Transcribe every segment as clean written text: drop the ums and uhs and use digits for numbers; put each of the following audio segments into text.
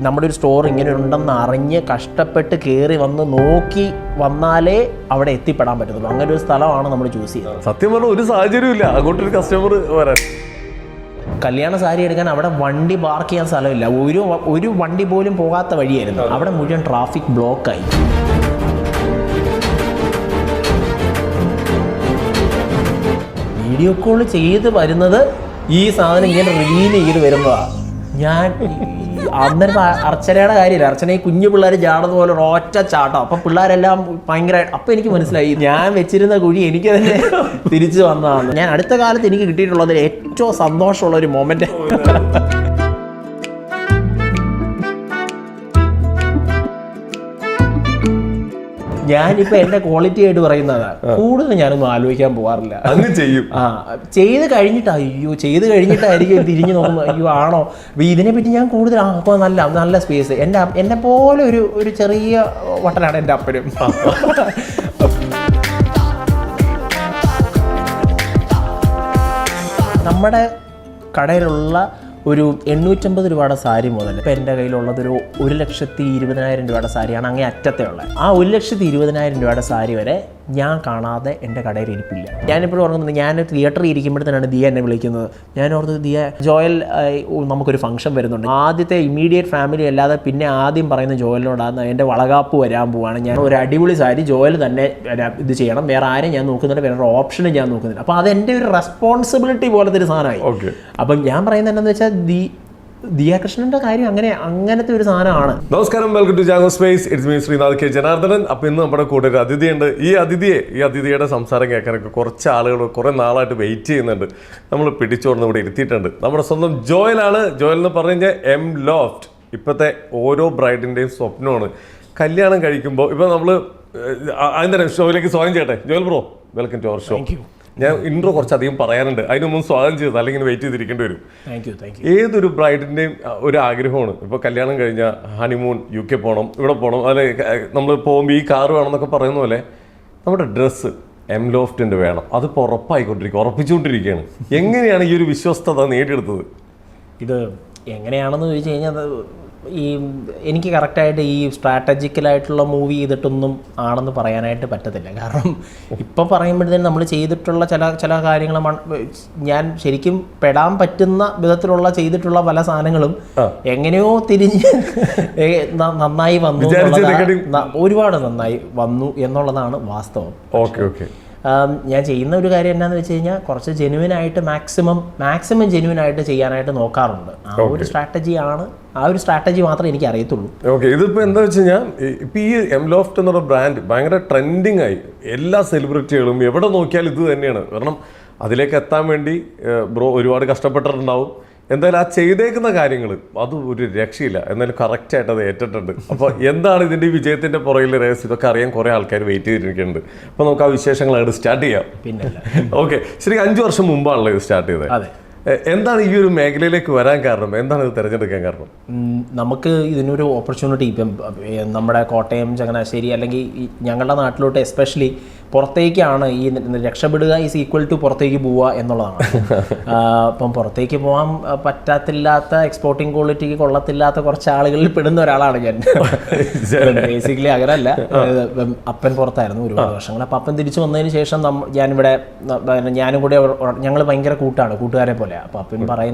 നമ്മുടെ ഒരു സ്റ്റോർ ഇങ്ങനെ ഉണ്ടെന്ന് അറിഞ്ഞ് കഷ്ടപ്പെട്ട് കയറി വന്ന് നോക്കി വന്നാലേ അവിടെ എത്തിപ്പെടാൻ പറ്റത്തുള്ളൂ. അങ്ങനെ ഒരു സ്ഥലമാണ് നമ്മൾ ചൂസ് ചെയ്തത്. സത്യം പറഞ്ഞാൽ ഒരു സാഹചര്യമില്ല അങ്ങോട്ടൊരു കസ്റ്റമർ വരാൻ. കല്യാണ സാരി എടുക്കാൻ അവിടെ വണ്ടി പാർക്ക് ചെയ്യാൻ സ്ഥലമില്ല. ഒരു വണ്ടി പോലും പോകാത്ത വഴിയായിരുന്നു. അവിടെ മുഴുവൻ ട്രാഫിക് ബ്ലോക്കായി. വീഡിയോ കോൾ ചെയ്ത് വരുന്നത് ഈ സാധനം ഇങ്ങനെ റിവീൽ ചെയ്ത് വരുന്നതാണ്. ഞാൻ അന്നേരം അർച്ചനയുടെ കാര്യമില്ല, അർച്ചന ഈ കുഞ്ഞു പിള്ളേർ ചാടുന്ന പോലെ ഒറ്റ ചാട്ടം. അപ്പം പിള്ളേരെല്ലാം ഭയങ്കരമായിട്ട് അപ്പം എനിക്ക് മനസ്സിലായി ഞാൻ വെച്ചിരുന്ന കുഴി എനിക്ക് തന്നെ തിരിച്ചു വന്നതാണ്. ഞാൻ അടുത്ത കാലത്ത് എനിക്ക് കിട്ടിയിട്ടുള്ളതിൽ ഏറ്റവും സന്തോഷമുള്ള ഒരു മൊമെന്റ്. ഞാനിപ്പോൾ എൻ്റെ ക്വാളിറ്റി ആയിട്ട് പറയുന്നതാണ്. കൂടുതൽ ഞാനൊന്നും ആലോചിക്കാൻ പോകാറില്ല. ചെയ്ത് കഴിഞ്ഞിട്ടായിരിക്കും തിരിഞ്ഞു നോക്കുമ്പോൾ അയ്യോ ആണോ ഇതിനെപ്പറ്റി ഞാൻ കൂടുതൽ അപ്പോൾ നല്ല സ്പേസ്. എന്നെ പോലെ ഒരു ചെറിയ വട്ടനാണ് എൻ്റെ അപ്പനും. നമ്മുടെ കടയിലുള്ള ഒരു 850 രൂപയുടെ സാരി മുതൽ ഇപ്പം എൻ്റെ കയ്യിലുള്ളതൊരു 1,20,000 രൂപയുടെ സാരിയാണ് അങ്ങേ അറ്റത്തെ ഉള്ളത്. ആ 1,20,000 രൂപയുടെ സാരി വരെ ഞാൻ കാണാതെ എൻ്റെ കടയിൽ ഇരിപ്പില്ല. ഞാനിപ്പോഴും ഓർക്കുന്നത്, ഞാൻ തിയേറ്ററിൽ ഇരിക്കുമ്പോഴത്തേനാണ് ദിയ എന്നെ വിളിക്കുന്നത്. ഞാൻ ഓർത്തത് ദിയ ജോയൽ നമുക്കൊരു ഫംഗ്ഷൻ വരുന്നുണ്ട്. ആദ്യത്തെ ഇമ്മീഡിയറ്റ് ഫാമിലി അല്ലാതെ പിന്നെ ആദ്യം പറയുന്ന ജോയലിനോടാണ് എൻ്റെ വളകാപ്പ് വരാൻ പോവാണ്. ഞാൻ ഒരു അടിപൊളി സാരി ജോയൽ തന്നെ ഇത് ചെയ്യണം, വേറെ ആരും ഞാൻ നോക്കുന്നുണ്ട്, വേറെ ഓപ്ഷനും ഞാൻ നോക്കുന്നില്ല. അപ്പോൾ അതെൻ്റെ ഒരു റെസ്പോൺസിബിലിറ്റി പോലത്തെ ഒരു സാധനമായി. അപ്പം ഞാൻ പറയുന്നത് എന്താണെന്ന് വെച്ചാൽ ദിയാകൃഷ്ണന്റെ കാര്യം അങ്ങനത്തെ ഒരു സാധനമാണ്. നമസ്കാരം, welcome to Jango Space. It's me Sreenath K Janardhanan. അപ്പോൾ ഇന്ന് നമ്മുടെ കൂടെ ഒരു അതിഥിയുണ്ട്. ഈ അതിഥിയുടെ സംസാരം കേൾക്കാനൊക്കെ കുറച്ച് ആളുകൾ കുറേ നാളായിട്ട് വെയിറ്റ് ചെയ്യുന്നുണ്ട്. നമ്മൾ പിടിച്ചോടുന്ന് ഇവിടെ ഇരുത്തിയിട്ടുണ്ട്. നമ്മുടെ സ്വന്തം ജോയലാണ്. ജോയൽ എന്ന് പറഞ്ഞു കഴിഞ്ഞാൽ എം ലോഫ്റ്റ്. ഇപ്പോഴത്തെ ഓരോ ബ്രൈഡിൻ്റെയും സ്വപ്നമാണ് കല്യാണം കഴിക്കുമ്പോൾ. ഇപ്പോൾ നമ്മൾ അതിൻ്റെ ഷോയിലേക്ക് സ്വാഗതം ചെയ്യട്ടെ. Joel bro, welcome to our show. ഞാൻ ഇൻട്രോ കുറച്ചധികം പറയാനുണ്ട്, അതിന് മുമ്പ് സ്വാഗതം ചെയ്തത്, അല്ലെങ്കിൽ വെയിറ്റ് ചെയ്തിരിക്കേണ്ടി വരും. ഏതൊരു ബ്രൈഡിൻ്റെയും ഒരു ആഗ്രഹമാണ്. ഇപ്പോൾ കല്യാണം കഴിഞ്ഞാൽ ഹണിമൂൺ, UK പോകണം, ഇവിടെ പോകണം, അല്ലെ നമ്മൾ പോകുമ്പോൾ ഈ കാറ് വേണം എന്നൊക്കെ പറയുന്ന പോലെ നമ്മുടെ ഡ്രസ്സ് എം ലോഫ്റ്റിൻ്റെ വേണം. അതിപ്പോൾ ഉറപ്പിച്ചുകൊണ്ടിരിക്കുകയാണ്. എങ്ങനെയാണ് ഈ ഒരു വിശ്വസ്തത നേടിയെടുത്തത്? ഇത് എങ്ങനെയാണെന്ന് ചോദിച്ചു കഴിഞ്ഞാൽ എനിക്ക് കറക്റ്റായിട്ട് ഈ സ്ട്രാറ്റജിക്കലായിട്ടുള്ള മൂവി ചെയ്തിട്ടൊന്നും ആണെന്ന് പറയാനായിട്ട് പറ്റത്തില്ല. കാരണം ഇപ്പം പറയുമ്പോഴത്തേനും നമ്മൾ ചെയ്തിട്ടുള്ള ചില കാര്യങ്ങൾ ഞാൻ ശരിക്കും പെടാൻ പറ്റുന്ന വിധത്തിലുള്ള ചെയ്തിട്ടുള്ള പല സാധനങ്ങളും എങ്ങനെയോ തിരിഞ്ഞ് നന്നായി വന്നു, ഒരുപാട് നന്നായി വന്നു എന്നുള്ളതാണ് വാസ്തവം. ഞാൻ ചെയ്യുന്ന ഒരു കാര്യം എന്താണെന്ന് വെച്ച് കഴിഞ്ഞാൽ കുറച്ച് ജെന്യുവനായിട്ട് മാക്സിമം ജെന്യുവനായിട്ട് ചെയ്യാനായിട്ട് നോക്കാറുണ്ട്. ആ ഒരു സ്ട്രാറ്റജി മാത്രമേ എനിക്ക് അറിയത്തുള്ളൂ. ഇതിപ്പോൾ എന്താ വെച്ച് കഴിഞ്ഞാൽ ഇപ്പം ഈ എം ലോഫ്റ്റ് എന്നുള്ള ബ്രാൻഡ് ഭയങ്കര ട്രെൻഡിങ് ആയി. എല്ലാ സെലിബ്രിറ്റികളും എവിടെ നോക്കിയാലും ഇത് തന്നെയാണ്. കാരണം അതിലേക്ക് എത്താൻ വേണ്ടി ബ്രോ ഒരുപാട് കഷ്ടപ്പെട്ടിട്ടുണ്ടാവും. എന്തായാലും ആ ചെയ്തേക്കുന്ന കാര്യങ്ങൾ അത് ഒരു രക്ഷയില്ല. എന്നാലും കറക്റ്റായിട്ട് അത് ഏറ്റിട്ടുണ്ട്. അപ്പോൾ എന്താണ് ഇതിൻ്റെ ഈ വിജയത്തിൻ്റെ പുറകിൽ രഹസ്യം? ഇതൊക്കെ അറിയാൻ കുറേ ആൾക്കാർ വെയിറ്റ് ചെയ്തിരിക്കുന്നുണ്ട്. അപ്പോൾ നമുക്ക് ആ വിശേഷങ്ങളായിട്ട് സ്റ്റാർട്ട് ചെയ്യാം. ഓക്കെ, ശരിക്കും 5 വർഷം മുമ്പാണല്ലോ ഇത് സ്റ്റാർട്ട് ചെയ്തത്. എന്താണ് ഈ ഒരു മേഖലയിലേക്ക് വരാൻ കാരണം? എന്താണ് ഇത് തിരഞ്ഞെടുക്കാൻ കാരണം? നമുക്ക് ഇതിനൊരു ഓപ്പർച്യൂണിറ്റി ഇപ്പം നമ്മുടെ കോട്ടയം, ചങ്ങനാശ്ശേരി അല്ലെങ്കിൽ ഞങ്ങളുടെ നാട്ടിലോട്ട് എസ്പെഷ്യലി പുറത്തേക്കാണ് ഈ രക്ഷപ്പെടുക ഈസ് ഈക്വൽ ടു പുറത്തേക്ക് പോവുക എന്നുള്ളതാണ്. അപ്പം പുറത്തേക്ക് പോകാൻ പറ്റാത്തില്ലാത്ത, എക്സ്പോർട്ടിങ് ക്വാളിറ്റിക്ക് കൊള്ളത്തില്ലാത്ത കുറച്ച് ആളുകളിൽ പെടുന്ന ഒരാളാണ് ഞാൻ. ബേസിക്കലി അങ്ങനല്ല. അപ്പൻ പുറത്തായിരുന്നു ഒരുപാട് വർഷങ്ങൾ. അപ്പം അപ്പൻ തിരിച്ചു വന്നതിന് ശേഷം ഞാനും കൂടെ ഞങ്ങൾ ഭയങ്കര കൂട്ടുകാരെ പോലെ. അപ്പോൾ അപ്പൻ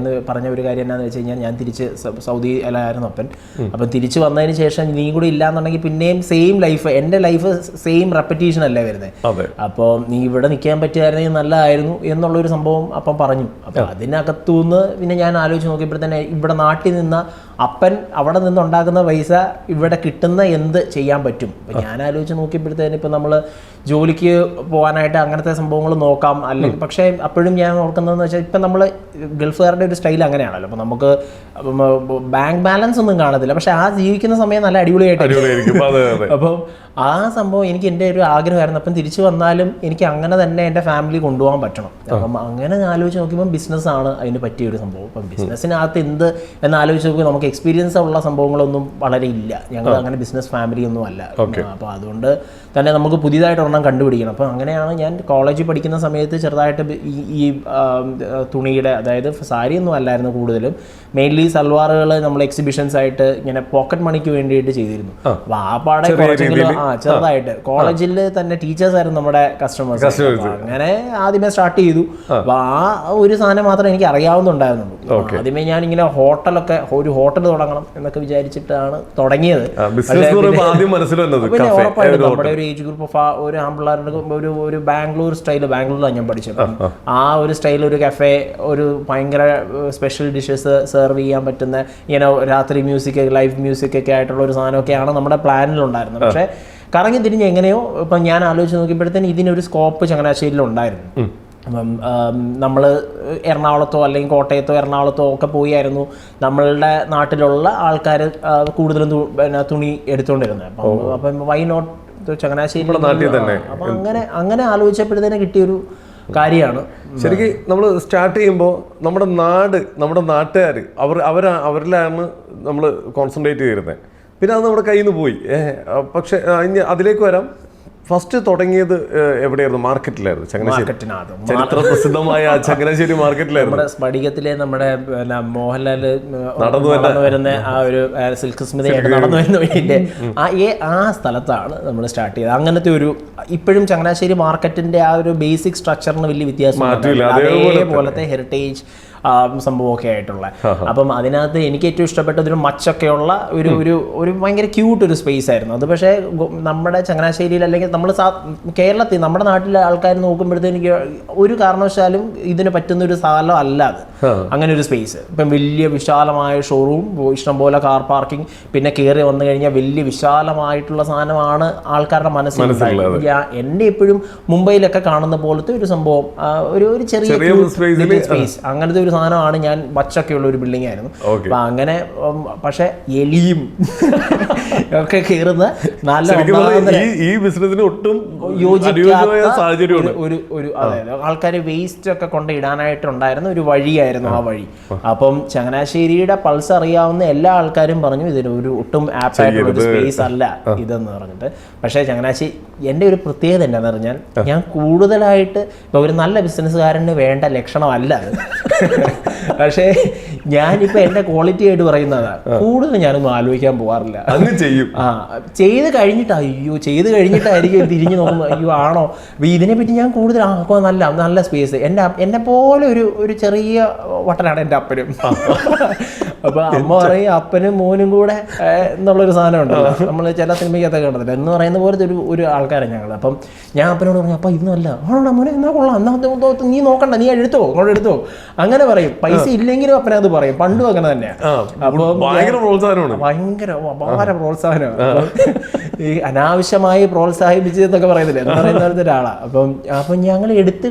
പറഞ്ഞ ഒരു കാര്യം എന്താണെന്ന് വെച്ച് കഴിഞ്ഞാൽ, ഞാൻ തിരിച്ച് സൗദിയിലായിരുന്നു അപ്പൻ. അപ്പം തിരിച്ചു വന്നതിന് ശേഷം നീ കൂടി ഇല്ലാന്നുണ്ടെങ്കിൽ പിന്നെയും സെയിം ലൈഫ്, എൻ്റെ ലൈഫ് സെയിം റെപ്പറ്റീഷൻ അല്ലേ വരുന്നത്. അപ്പോൾ നീ ഇവിടെ നിൽക്കാൻ പറ്റുമായിരുന്നെങ്കിൽ നല്ലതായിരുന്നു എന്നുള്ളൊരു സംഭവം അപ്പം പറഞ്ഞു. അപ്പോൾ അതിനകത്തുനിന്ന് പിന്നെ ഞാൻ ആലോചിച്ച് നോക്കിയപ്പോഴത്തന്നെ ഇവിടെ നാട്ടിൽ നിന്ന് അപ്പൻ അവിടെ നിന്നുണ്ടാക്കുന്ന പൈസ ഇവിടെ കിട്ടുന്ന എന്ത് ചെയ്യാൻ പറ്റും. അപ്പം ഞാൻ ആലോചിച്ച് നോക്കിയപ്പോഴത്തേന് ഇപ്പം നമ്മൾ ജോലിക്ക് പോകാനായിട്ട് അങ്ങനത്തെ സംഭവങ്ങൾ നോക്കാം. അല്ലെങ്കിൽ പക്ഷേ അപ്പോഴും ഞാൻ ഓർക്കുന്നതെന്ന് വെച്ചാൽ ഇപ്പം നമ്മൾ ഗൾഫുകാരുടെ ഒരു സ്റ്റൈൽ അങ്ങനെയാണല്ലോ. അപ്പം നമുക്ക് ബാങ്ക് ബാലൻസ് ഒന്നും കാണത്തില്ല, പക്ഷെ ആ ജീവിക്കുന്ന സമയം നല്ല അടിപൊളിയായിട്ട്. അപ്പം ആ സംഭവം എനിക്ക് എൻ്റെ ഒരു ആഗ്രഹമായിരുന്നു. അപ്പം തിരിച്ചു വന്നാലും എനിക്ക് അങ്ങനെ തന്നെ എൻ്റെ ഫാമിലി കൊണ്ടുപോകാൻ പറ്റണം. അപ്പം അങ്ങനെ ആലോചിച്ച് നോക്കിയപ്പോൾ ബിസിനസ്സാണ് അതിന് പറ്റിയൊരു സംഭവം. അപ്പം ബിസിനസ്സിനകത്ത് എന്ത് എന്നാലോചിച്ച് നോക്കുമ്പോൾ നമുക്ക് എക്സ്പീരിയൻസ് ഉള്ള സംഭവങ്ങളൊന്നും വളരെ ഇല്ല. ഞങ്ങൾ അങ്ങനെ ബിസിനസ് ഫാമിലി ഒന്നും അല്ല. അപ്പോൾ അതുകൊണ്ട് തന്നെ നമുക്ക് പുതിയതായിട്ട് ഒരെണ്ണം കണ്ടുപിടിക്കണം. അപ്പോൾ അങ്ങനെയാണ് ഞാൻ കോളേജിൽ പഠിക്കുന്ന സമയത്ത് ചെറുതായിട്ട് ഈ തുണിയുടെ, അതായത് സാരി ഒന്നും അല്ലായിരുന്നു കൂടുതലും, മെയിൻലി സൽവാറുകൾ നമ്മൾ എക്സിബിഷൻസ് ആയിട്ട് ഇങ്ങനെ പോക്കറ്റ് മണിക്ക് വേണ്ടിയിട്ട് ചെയ്തിരുന്നു. അപ്പോൾ ആ പാടെ ചെറുതായിട്ട് കോളേജിൽ തന്നെ ടീച്ചേഴ്സ് ആയിരുന്നു നമ്മുടെ കസ്റ്റമേഴ്സ്. അങ്ങനെ ആദ്യമേ സ്റ്റാർട്ട് ചെയ്തു. അപ്പോൾ ആ ഒരു സാധനം മാത്രമേ എനിക്ക് അറിയാവുന്നുണ്ടായിരുന്നുള്ളൂ. ആദ്യമേ ഞാൻ ഇങ്ങനെ ഒരു ഹോട്ടൽ തുടങ്ങണം എന്നൊക്കെ വിചാരിച്ചിട്ടാണ് തുടങ്ങിയത്. പിന്നെ ഉറപ്പായിട്ടും നമ്മുടെ ഒരു ഏജ് ഗ്രൂപ്പ് ഓഫ് ഒരു ആമ്പിള്ളേരുടെ ഒരു ബാംഗ്ലൂർ ബാംഗ്ലൂരിലാണ് ഞാൻ പഠിച്ചത്. ആ ഒരു സ്റ്റൈൽ ഒരു കഫേ, ഒരു ഭയങ്കര സ്പെഷ്യൽ ഡിഷസ് സെർവ് ചെയ്യാൻ പറ്റുന്ന ഇങ്ങനെ രാത്രി മ്യൂസിക്, ലൈവ് മ്യൂസിക് ഒക്കെ ആയിട്ടുള്ള ഒരു സാധനമൊക്കെയാണ് നമ്മുടെ പ്ലാനിലുണ്ടായിരുന്നത്. പക്ഷേ കറങ്ങി തിരിഞ്ഞ് എങ്ങനെയോ ഇപ്പം ഞാൻ ആലോചിച്ച് നോക്കിയപ്പോഴത്തേന് ഇതിനൊരു സ്കോപ്പ് ചങ്ങനാശ്ശേരിയിലുണ്ടായിരുന്നു. അപ്പം നമ്മൾ എറണാകുളത്തോ അല്ലെങ്കിൽ കോട്ടയത്തോ എറണാകുളത്തോ ഒക്കെ പോയായിരുന്നു നമ്മളുടെ നാട്ടിലുള്ള ആൾക്കാർ കൂടുതലും തുണി എടുത്തുകൊണ്ടിരുന്നത്. അപ്പം വൈ നോട്ട് ചങ്ങനാശ്ശേരി? അപ്പം അങ്ങനെ ആലോചിച്ചപ്പോഴത്തേനെ കിട്ടിയൊരു കാര്യമാണ്. ശരിക്കും നമ്മൾ സ്റ്റാർട്ട് ചെയ്യുമ്പോൾ നമ്മുടെ നാട്ടുകാർ അവരിലാണ് നമ്മൾ കോൺസെൻട്രേറ്റ് ചെയ്തിരുന്നത്. പിന്നെ അത് നമ്മുടെ കയ്യിൽ നിന്ന് പോയി. പക്ഷെ അതിലേക്ക് വരാം. ഫസ്റ്റ് തുടങ്ങിയത് എവിടെയായിരുന്നു? മാർക്കറ്റിലായിരുന്നു. ചങ്ങനാശ്ശേരി ചരിത്ര പ്രസിദ്ധമായ ചങ്ങനാശ്ശേരി മാർക്കറ്റിലായിരുന്നു. സ്ഫടികത്തിലെ നമ്മുടെ മോഹൻലാൽ നടന്നു വരുന്ന ആ ഒരു സിൽക്ക് സ്മിതയായിട്ട് നടന്നു വരുന്ന വഴിയിലെ ആ സ്ഥലത്താണ് നമ്മൾ സ്റ്റാർട്ട് ചെയ്തത്. അങ്ങനത്തെ ഒരു ഇപ്പോഴും ചങ്ങനാശ്ശേരി മാർക്കറ്റിന്റെ ആ ഒരു ബേസിക് സ്ട്രക്ചറിന് വലിയ വ്യത്യാസം, അതേപോലത്തെ ഹെറിറ്റേജ് സംഭവമൊക്കെ ആയിട്ടുള്ള. അപ്പം അതിനകത്ത് എനിക്ക് ഏറ്റവും ഇഷ്ടപ്പെട്ടത് ഒരു മച്ചൊക്കെയുള്ള ഒരു ഭയങ്കര ക്യൂട്ട് ഒരു സ്പേസ് ആയിരുന്നു അത്. പക്ഷേ നമ്മുടെ ചങ്ങനാശ്ശേരിയിൽ അല്ലെങ്കിൽ നമ്മൾ കേരളത്തിൽ നമ്മുടെ നാട്ടിലെ ആൾക്കാർ നോക്കുമ്പോഴത്തേക്ക് ഒരു കാരണവശാലും ഇതിന് പറ്റുന്ന ഒരു സ്ഥലം അല്ല അത്. അങ്ങനെ ഒരു സ്പേസ്, ഇപ്പം വലിയ വിശാലമായ ഷോറൂം, ഇഷ്ടംപോലെ കാർ പാർക്കിംഗ്, പിന്നെ കയറി വന്നു കഴിഞ്ഞാൽ വലിയ വിശാലമായിട്ടുള്ള സാധനമാണ് ആൾക്കാരുടെ മനസ്സിലുണ്ടായത്. എന്നെ എപ്പോഴും മുംബൈയിലൊക്കെ കാണുന്ന പോലത്തെ ഒരു സംഭവം, ഒരു ചെറിയ സ്പേസ്, അങ്ങനത്തെ ഒരു സാധനമാണ്. ഞാൻ മച്ചൊക്കെയുള്ള ഒരു ബിൽഡിംഗ് ആയിരുന്നു. അപ്പൊ അങ്ങനെ പക്ഷെ എലിയും ഒക്കെ കയറുന്ന നല്ല ഈ ബിസിനസിന് ഒട്ടും ഒരു അതായത് ആൾക്കാര് വേസ്റ്റ് ഒക്കെ കൊണ്ട് ഇടാനായിട്ടുണ്ടായിരുന്ന ഒരു വഴിയായിരുന്നു ആ വഴി. അപ്പം ചങ്ങനാശ്ശേരിയുടെ പൾസ് അറിയാവുന്ന എല്ലാ ആൾക്കാരും പറഞ്ഞു ഇതിന് ഒരു ഒട്ടും ആപ്റ്റായിട്ടുള്ള ഒരു സ്പേസ് അല്ല ഇതെന്ന് പറഞ്ഞിട്ട്. പക്ഷേ ചങ്ങനാശ്ശേരി എൻ്റെ ഒരു പ്രത്യേകത എന്താണെന്ന് പറഞ്ഞാൽ ഞാൻ കൂടുതലായിട്ട് ഇപ്പൊ ഒരു നല്ല ബിസിനസ്സുകാരന് വേണ്ട ലക്ഷണമല്ല അത്. പക്ഷേ ഞാനിപ്പോ എന്റെ ക്വാളിറ്റി ആയിട്ട് പറയുന്നതാണ്, കൂടുതൽ ഞാനൊന്നും ആലോചിക്കാൻ പോകാറില്ല. ചെയ്ത് കഴിഞ്ഞിട്ടായിരിക്കും തിരിഞ്ഞു നോക്കുമ്പോൾ അയ്യോ ആണോ ഇതിനെപ്പറ്റി ഞാൻ കൂടുതൽ നല്ല സ്പേസ്. എന്നെ പോലെ ഒരു ചെറിയ വട്ടനാണ് എൻ്റെ അപ്പനും. അപ്പൊ അമ്മ പറയും അപ്പനും മോനും കൂടെ എന്നുള്ളൊരു സാധനം ഉണ്ടല്ലോ നമ്മൾ ചില സിനിമയ്ക്കകത്തൊക്കെ കണ്ടതില്ല എന്ന് പറയുന്ന പോലത്തെ ഒരു ആൾക്കാരാണ് ഞങ്ങൾ. അപ്പം ഞാൻ അപ്പനോട് പറഞ്ഞു അപ്പൊ ഇതൊന്നല്ല ആണോടാ മോനെ എന്നാ കൊള്ളാം, എന്നാ നീ നോക്കണ്ട, നീ അങ്ങോട്ട് എടുത്തോ അങ്ങനെ പറയും. പൈസ ഇല്ലെങ്കിലും അപ്പനത് പറയും, പണ്ടും അങ്ങനെ തന്നെയാണ്. അപ്പൊ ഭയങ്കര പ്രോത്സാഹനമാണ്. ഈ അനാവശ്യമായി പ്രോത്സാഹിപ്പിച്ചതെന്നൊക്കെ പറയുന്നില്ല എന്ന് പറയുന്ന ഒരാളാണ്. അപ്പം ഞങ്ങൾ എടുത്തു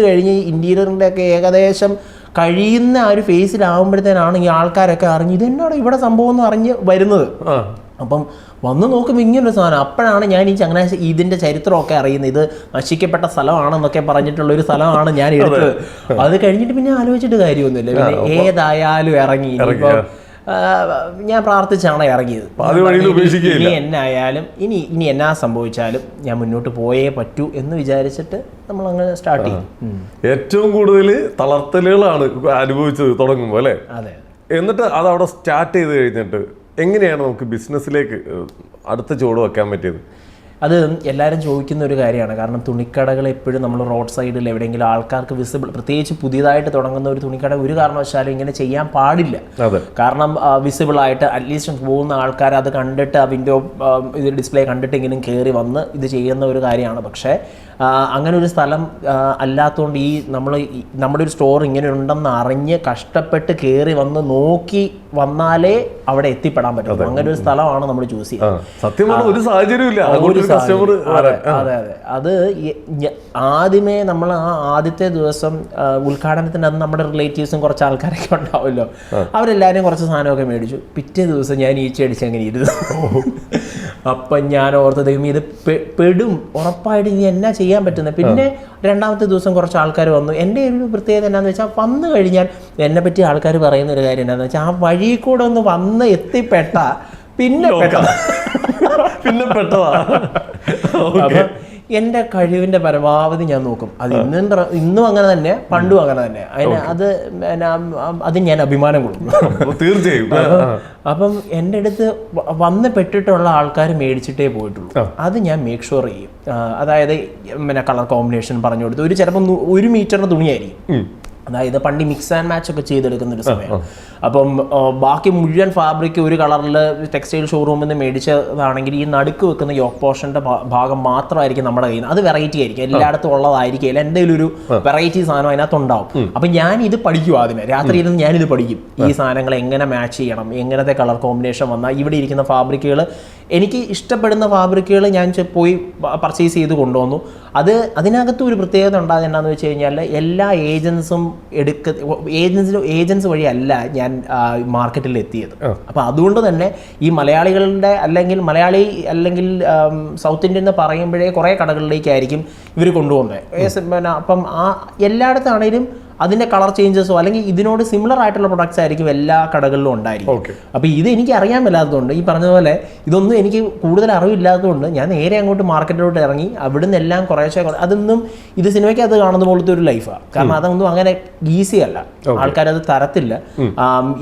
കഴിഞ്ഞ് ഇന്റീരിയറിന്റെ ഒക്കെ ഏകദേശം കഴിയുന്ന ആ ഒരു ഫേസിലാവുമ്പോഴത്തേനാണ് ഈ ആൾക്കാരൊക്കെ അറിഞ്ഞ് ഇതെന്നോട് ഇവിടെ സംഭവം എന്ന് അറിഞ്ഞ് വരുന്നത്. അപ്പം വന്ന് നോക്കുമ്പോൾ ഇങ്ങനൊരു സാധനം. അപ്പോഴാണ് ഞാൻ ഈ ചങ്ങനാശ്ശേരി ഇതിന്റെ ചരിത്രമൊക്കെ അറിയുന്നത്. ഇത് നശിക്കപ്പെട്ട സ്ഥലമാണെന്നൊക്കെ പറഞ്ഞിട്ടുള്ള ഒരു സ്ഥലമാണ് ഞാൻ എടുത്തത്. അത് കഴിഞ്ഞിട്ട് പിന്നെ ആലോചിച്ചിട്ട് കാര്യമൊന്നുമില്ല. പിന്നെ ഏതായാലും ഇറങ്ങി. ഞാൻ പ്രാർത്ഥിച്ചാണ് ഇറങ്ങിയത്. ഇനി എന്നായാലും ഇനി എന്നാ സംഭവിച്ചാലും ഞാൻ മുന്നോട്ട് പോയേ പറ്റൂ എന്ന് വിചാരിച്ചിട്ട് നമ്മൾ അങ്ങനെ സ്റ്റാർട്ട് ചെയ്തു. ഏറ്റവും കൂടുതൽ തളർത്തലുകളാണ് അനുഭവിച്ചത് തുടങ്ങുമ്പോൾ അല്ലേ? അതെ. എന്നിട്ട് അത് അവിടെ സ്റ്റാർട്ട് ചെയ്ത് കഴിഞ്ഞിട്ട് എങ്ങനെയാണ് നമുക്ക് ബിസിനസ്സിലേക്ക് അടുത്ത ചുവട് വെക്കാൻ പറ്റിയത്? അത് എല്ലാവരും ചോദിക്കുന്ന ഒരു കാര്യമാണ്. കാരണം തുണിക്കടകൾ എപ്പോഴും നമ്മൾ റോഡ് സൈഡിൽ എവിടെയെങ്കിലും ആൾക്കാർക്ക് വിസിബിൾ, പ്രത്യേകിച്ച് പുതിയതായിട്ട് തുടങ്ങുന്ന ഒരു തുണിക്കട ഒരു കാരണവശാലും ഇങ്ങനെ ചെയ്യാൻ പാടില്ല. കാരണം വിസിബിളായിട്ട് അറ്റ്ലീസ്റ്റ് പോകുന്ന ആൾക്കാർ അത് കണ്ടിട്ട് ആ വിൻഡോ ഇത് ഡിസ്പ്ലേ കണ്ടിട്ടെങ്കിലും കയറി വന്ന് ഇത് ചെയ്യുന്ന ഒരു കാര്യമാണ്. പക്ഷേ അങ്ങനെ ഒരു സ്ഥലം അല്ലാത്തതുകൊണ്ട് നമ്മുടെ ഒരു സ്റ്റോർ ഇങ്ങനെ ഉണ്ടെന്ന് അറിഞ്ഞ് കഷ്ടപ്പെട്ട് കയറി വന്ന് നോക്കി വന്നാലേ അവിടെ എത്തിപ്പെടാൻ പറ്റും. അങ്ങനെ ഒരു സ്ഥലമാണ് നമ്മൾ ചൂസ് ചെയ്യുന്നത്. ഒരു സാഹചര്യമില്ല. അതെ അതെ. അത് ആദ്യമേ നമ്മൾ ആദ്യത്തെ ദിവസം ഉദ്ഘാടനത്തിന് അന്ന് നമ്മുടെ റിലേറ്റീവ്സും കുറച്ച് ആൾക്കാരൊക്കെ ഉണ്ടാവുമല്ലോ, അവരെല്ലാവരും കുറച്ച് സാധനമൊക്കെ മേടിച്ചു. പിറ്റേ ദിവസം ഞാൻ ഈച്ച അടിച്ച് അങ്ങനെ ഇരുന്നു. അപ്പം ഞാൻ ഓർത്തത് ഇത് പെടും ഉറപ്പായിട്ട് ഇനി എന്നാ ചെയ്യാൻ പറ്റുന്നത്. പിന്നെ രണ്ടാമത്തെ ദിവസം കുറച്ച് ആൾക്കാർ വന്നു. എൻ്റെ ഒരു പ്രത്യേകത എന്നാന്ന് വെച്ചാൽ വന്നു കഴിഞ്ഞാൽ എന്നെ പറ്റി ആൾക്കാർ പറയുന്ന ഒരു കാര്യം എന്താണെന്ന് വെച്ചാൽ ആ വഴി കൂടെ ഒന്ന് വന്ന് എത്തിപ്പെട്ട പിന്നെ പെട്ടതാ. അപ്പം എൻ്റെ കഴിവിൻ്റെ പരമാവധി ഞാൻ നോക്കും. അത് ഇന്നും അങ്ങനെ തന്നെ, പണ്ടും അങ്ങനെ തന്നെ. അത് ഞാൻ അഭിമാനം കൊടുക്കും തീർച്ചയായും. അപ്പം എൻ്റെ അടുത്ത് വന്ന് പെട്ടിട്ടുള്ള ആൾക്കാർ മേടിച്ചിട്ടേ പോയിട്ടുള്ളൂ. അത് ഞാൻ മേക്ക് ഷുവർ ചെയ്യും. അതായത് പിന്നെ കളർ കോമ്പിനേഷൻ പറഞ്ഞു കൊടുത്ത് ചിലപ്പോൾ 1 മീറ്ററിന് തുണിയായിരിക്കും. അതായത് പണ്ട് മിക്സ് ആൻഡ് മാച്ച് ഒക്കെ ചെയ്തെടുക്കുന്ന ഒരു സമയം. അപ്പം ബാക്കി മുഴുവൻ ഫാബ്രിക് ഒരു കളറിൽ ടെക്സ്റ്റൈൽ ഷോറൂമിൽ നിന്ന് മേടിച്ചതാണെങ്കിൽ ഈ നടുക്ക് വെക്കുന്ന യോക്ക് പോർഷന്റെ ഭാഗം മാത്രമായിരിക്കും നമ്മുടെ കയ്യിൽ നിന്ന്. അത് വെറൈറ്റി ആയിരിക്കും, എല്ലായിടത്തും ഉള്ളതായിരിക്കില്ല. എന്തെങ്കിലും ഒരു വെറൈറ്റി സാധനം അതിനകത്തുണ്ടാവും. അപ്പം ഞാൻ ഇത് പഠിക്കും. ആദ്യമേ രാത്രി ഇരുന്ന് ഞാനിത് പഠിക്കും. ഈ സാധനങ്ങൾ എങ്ങനെ മാച്ച് ചെയ്യണം, എങ്ങനത്തെ കളർ കോമ്പിനേഷൻ വന്നാൽ ഇവിടെ ഇരിക്കുന്ന ഫാബ്രിക്കുകൾ എനിക്ക് ഇഷ്ടപ്പെടുന്ന ഫാബ്രിക്കുകൾ ഞാൻ പോയി പർച്ചേസ് ചെയ്ത് കൊണ്ടുവന്നു. അതിനകത്ത് ഒരു പ്രത്യേകത ഉണ്ടാകുന്നത് എന്താണെന്ന് വെച്ച് കഴിഞ്ഞാൽ എല്ലാ ഏജൻസ് വഴിയല്ല ഞാൻ മാർക്കറ്റിൽ എത്തിയത്. അപ്പം അതുകൊണ്ട് തന്നെ ഈ മലയാളികളുടെ അല്ലെങ്കിൽ സൗത്ത് ഇന്ത്യൻ എന്ന് പറയുമ്പോഴേ കുറേ കടകളിലേക്കായിരിക്കും ഇവർ കൊണ്ടുപോകുന്നത്. അപ്പം എല്ലായിടത്താണേലും അതിൻ്റെ കളർ ചേഞ്ചസോ അല്ലെങ്കിൽ ഇതിനോട് സിമിലർ ആയിട്ടുള്ള പ്രൊഡക്ട്സ് ആയിരിക്കും എല്ലാ കടകളിലും ഉണ്ടായിരിക്കും. അപ്പോൾ ഇത് എനിക്ക് അറിയാൻ മേലാത്തതുകൊണ്ട്, ഈ പറഞ്ഞതുപോലെ ഇതൊന്നും എനിക്ക് കൂടുതൽ അറിവില്ലാത്തതുകൊണ്ട് ഞാൻ നേരെ അങ്ങോട്ട് മാർക്കറ്റിലോട്ട് ഇറങ്ങി അവിടുന്ന് എല്ലാം കുറേശ്ശെ അതൊന്നും ഇത് സിനിമയ്ക്ക് അത് കാണുന്ന പോലത്തെ ഒരു ലൈഫാണ്. കാരണം അതൊന്നും അങ്ങനെ ഈസി അല്ല, ആൾക്കാരത് തരത്തില്ല.